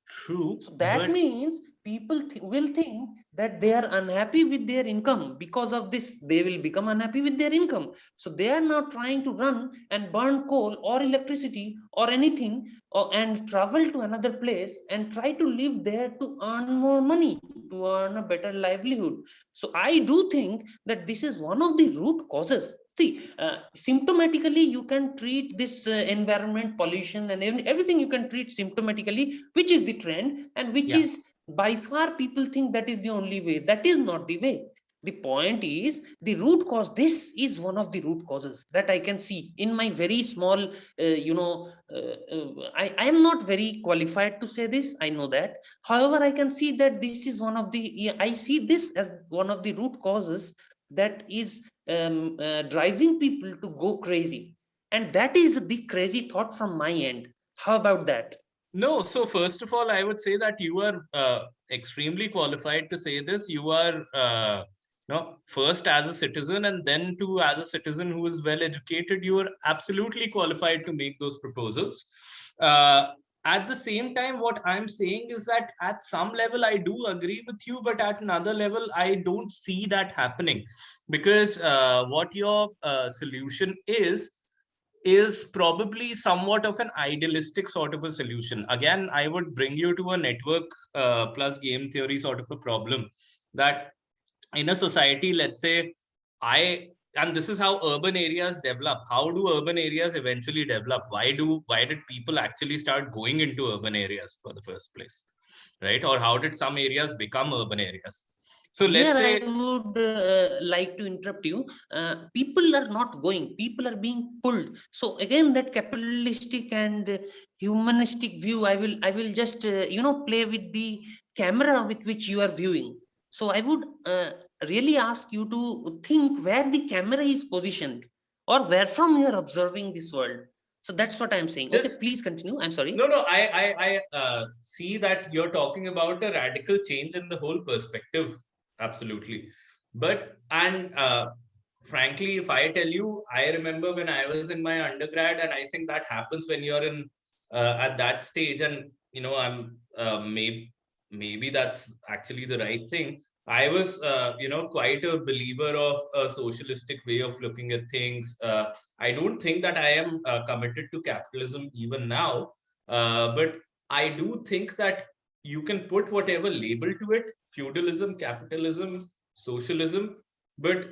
True. So that means people will think that they are unhappy with their income. Because of this, they will become unhappy with their income. So they are now trying to run and burn coal or electricity or anything, and travel to another place and try to live there to earn more money, to earn a better livelihood. So I do think that this is one of the root causes. See, symptomatically, you can treat this environment, pollution, and everything you can treat symptomatically, which is the trend, and which is by far people think that is the only way. That is not the way. The point is the root cause. This is one of the root causes that I can see in my very small, I am not very qualified to say this. I know that. However, I can see that this is one of the, I see this as one of the root causes that is driving people to go crazy. And that is the crazy thought from my end. How about that? No, so first of all, I would say that you are extremely qualified to say this. You are first as a citizen, and then too as a citizen who is well educated, you are absolutely qualified to make those proposals. At the same time, what I'm saying is that at some level, I do agree with you, but at another level, I don't see that happening, because what your solution is probably somewhat of an idealistic sort of a solution. Again, I would bring you to a network plus game theory sort of a problem, that in a society, let's say, and this is how urban areas develop. How do urban areas eventually develop? Why did people actually start going into urban areas for the first place, right? Or how did some areas become urban areas? So let's say, I would like to interrupt you. People are not going, people are being pulled. So again, that capitalistic and humanistic view, I will just play with the camera with which you are viewing. So I would really ask you to think where the camera is positioned, or where from you are observing this world. So that's what I'm saying. Okay, please continue. I'm sorry. No, I see that you're talking about a radical change in the whole perspective. Absolutely. But, and frankly, if I tell you, I remember when I was in my undergrad, and I think that happens when you're in at that stage, and I'm maybe that's actually the right thing. I was, quite a believer of a socialistic way of looking at things. I don't think that I am committed to capitalism even now, but I do think that you can put whatever label to it: feudalism, capitalism, socialism, but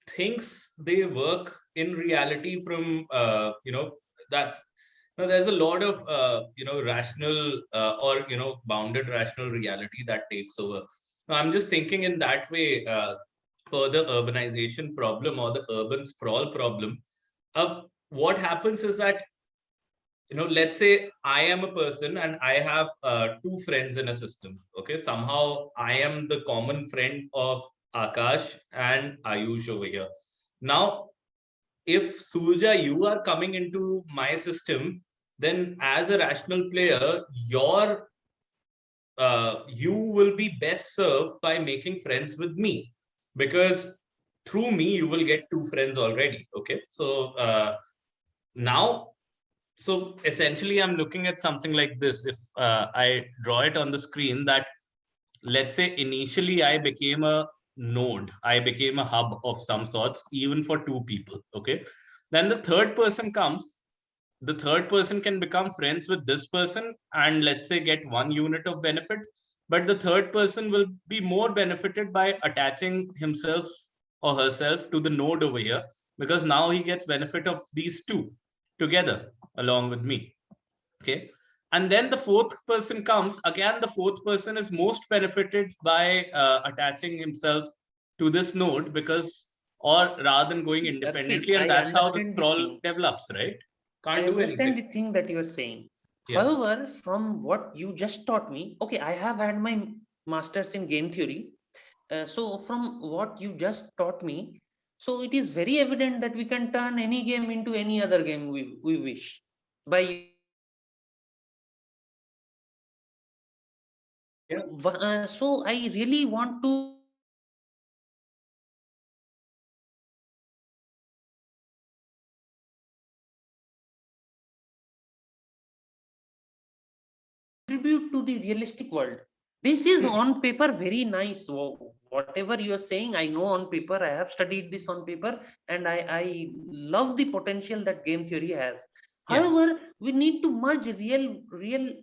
things, they work in reality from that's there's a lot of rational or bounded rational reality that takes over. Now, I'm just thinking in that way, for the urbanization problem or the urban sprawl problem. What happens is that, let's say I am a person and I have two friends in a system. Okay, somehow I am the common friend of Akash and Ayush over here. Now, if Surja, you are coming into my system, then as a rational player, you will be best served by making friends with me, because through me you will get two friends already. Okay, so now, so essentially I'm looking at something like this. If I draw it on the screen, that let's say initially I became a node, I became a hub of some sorts, even for two people. Okay. Then the third person comes, the third person can become friends with this person and let's say get 1 unit of benefit. But the third person will be more benefited by attaching himself or herself to the node over here, because now he gets benefit of these two together along with me. Okay. And then the fourth person comes again. The fourth person is most benefited by attaching himself to this node, because, or rather than going independently, and that's how the sprawl develops, right? Can't do anything. The thing that you are saying. Yeah. However, from what you just taught me, okay, I have had my master's in game theory. So from what you just taught me, so it is very evident that we can turn any game into any other game we wish by so I really want to contribute to the realistic world. This is on paper very nice. Whatever you are saying, I know on paper. I have studied this on paper, and I love the potential that game theory has. Yeah. However, we need to merge the real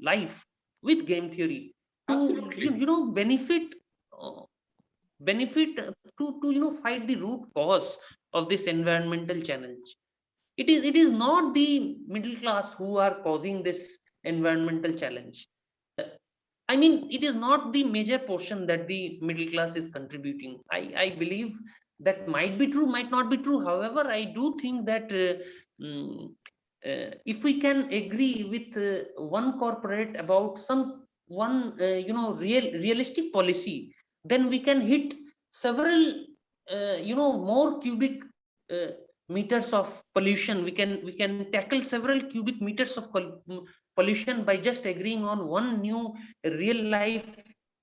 life with game theory to Absolutely. benefit to fight the root cause of this environmental challenge. It is not the middle class who are causing this environmental challenge. I mean, it is not the major portion that the middle class is contributing. I believe that might be true, might not be true. However, I do think that if we can agree with one corporate about some one realistic policy, then we can hit several more cubic uh, meters of pollution. We can tackle several cubic meters of pollution by just agreeing on one new real life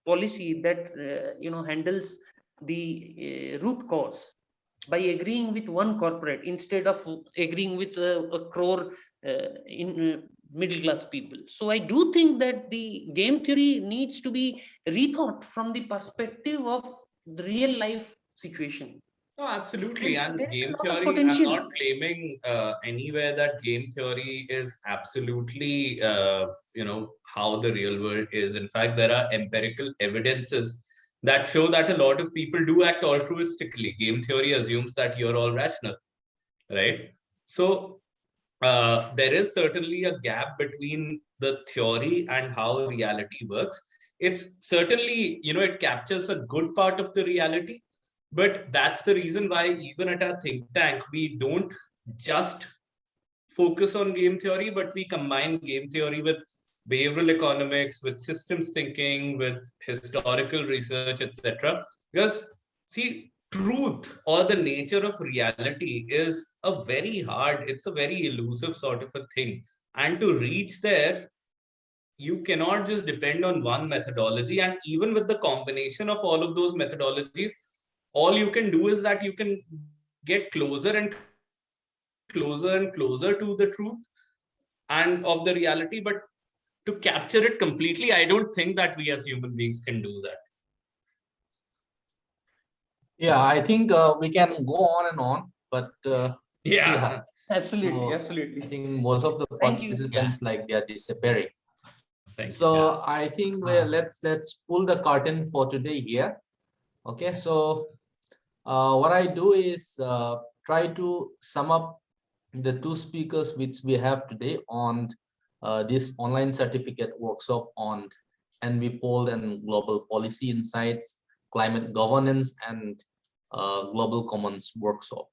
policy that handles the root cause, by agreeing with one corporate instead of agreeing with a crore in middle class people. So I do think that the game theory needs to be rethought from the perspective of the real life situation. No, absolutely. And There is game a lot of theory, I'm potential. not claiming anywhere that game theory is absolutely, how the real world is. In fact, there are empirical evidences that show that a lot of people do act altruistically. Game theory assumes that you're all rational, right? So there is certainly a gap between the theory and how reality works. It's certainly, it captures a good part of the reality, but that's the reason why even at our think tank, we don't just focus on game theory, but we combine game theory with behavioral economics, with systems thinking, with historical research, etc. Because see, truth or the nature of reality is it's a very elusive sort of a thing. And to reach there, you cannot just depend on one methodology. And even with the combination of all of those methodologies, all you can do is that you can get closer and closer and closer to the truth and of the reality. But to capture it completely, I don't think that we as human beings can do that. Yeah, I think we can go on and on, but yeah, absolutely, so absolutely. I think most of the participants like they are disappearing. So I think let's pull the curtain for today here. Okay, so what I do is try to sum up the two speakers which we have today on this online certificate workshop on EnviPol and global policy insights, climate governance, and global commons workshop.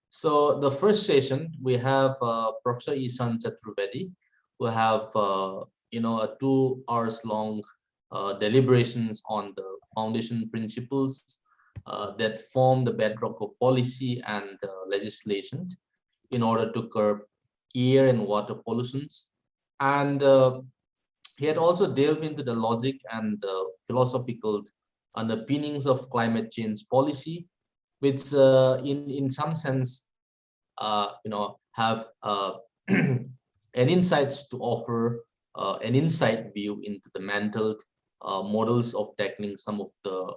So the first session we have Professor Ishan Chaturvedi, who have a 2 hours long deliberations on the foundation principles that form the bedrock of policy and legislation in order to curb air and water pollutions. And he had also delved into the logic and philosophical underpinnings of climate change policy, which in some sense have an insights to offer an insight view into the mental models of tackling some of the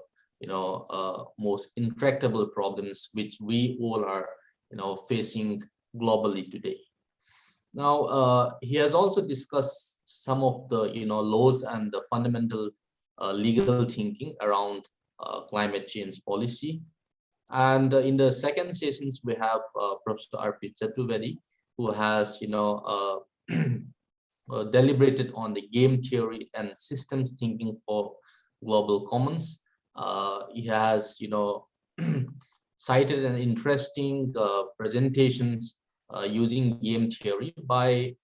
most intractable problems which we all are facing globally today. Now he has also discussed some of the laws and the fundamental legal thinking around climate change policy. And in the second sessions we have Professor Arpit Chaturvedi, who has deliberated on the game theory and systems thinking for global commons. He has cited an interesting presentations using game theory by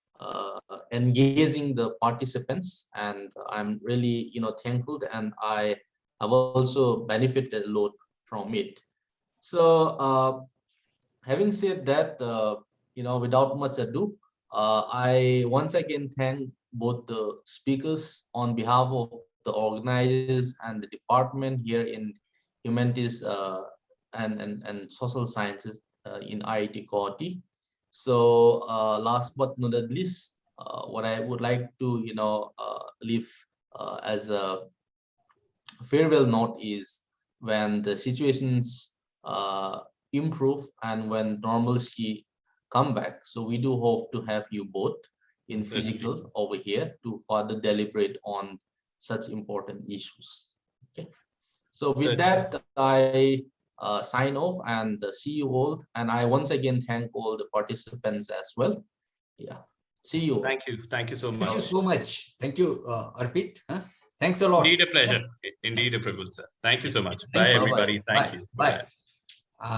engaging the participants, and I'm really thankful, and I have also benefited a lot from it. So having said that, without much ado, I once again thank both the speakers on behalf of the organizers and the department here in humanities and social sciences in IIT Guwahati. So last but not least, what I would like to leave as a farewell note is, when the situations improve and when normalcy come back, so we do hope to have you both in physical over here to further deliberate on such important issues. Okay, so with that I sign off and see you all, and I once again thank all the participants as well. Yeah, see you all. Thank you so much. Thank you so much. Thank you, Arpit. Thanks a lot. Indeed a pleasure. Indeed a privilege, sir. Thank you so much. Bye everybody. Thank you. Bye.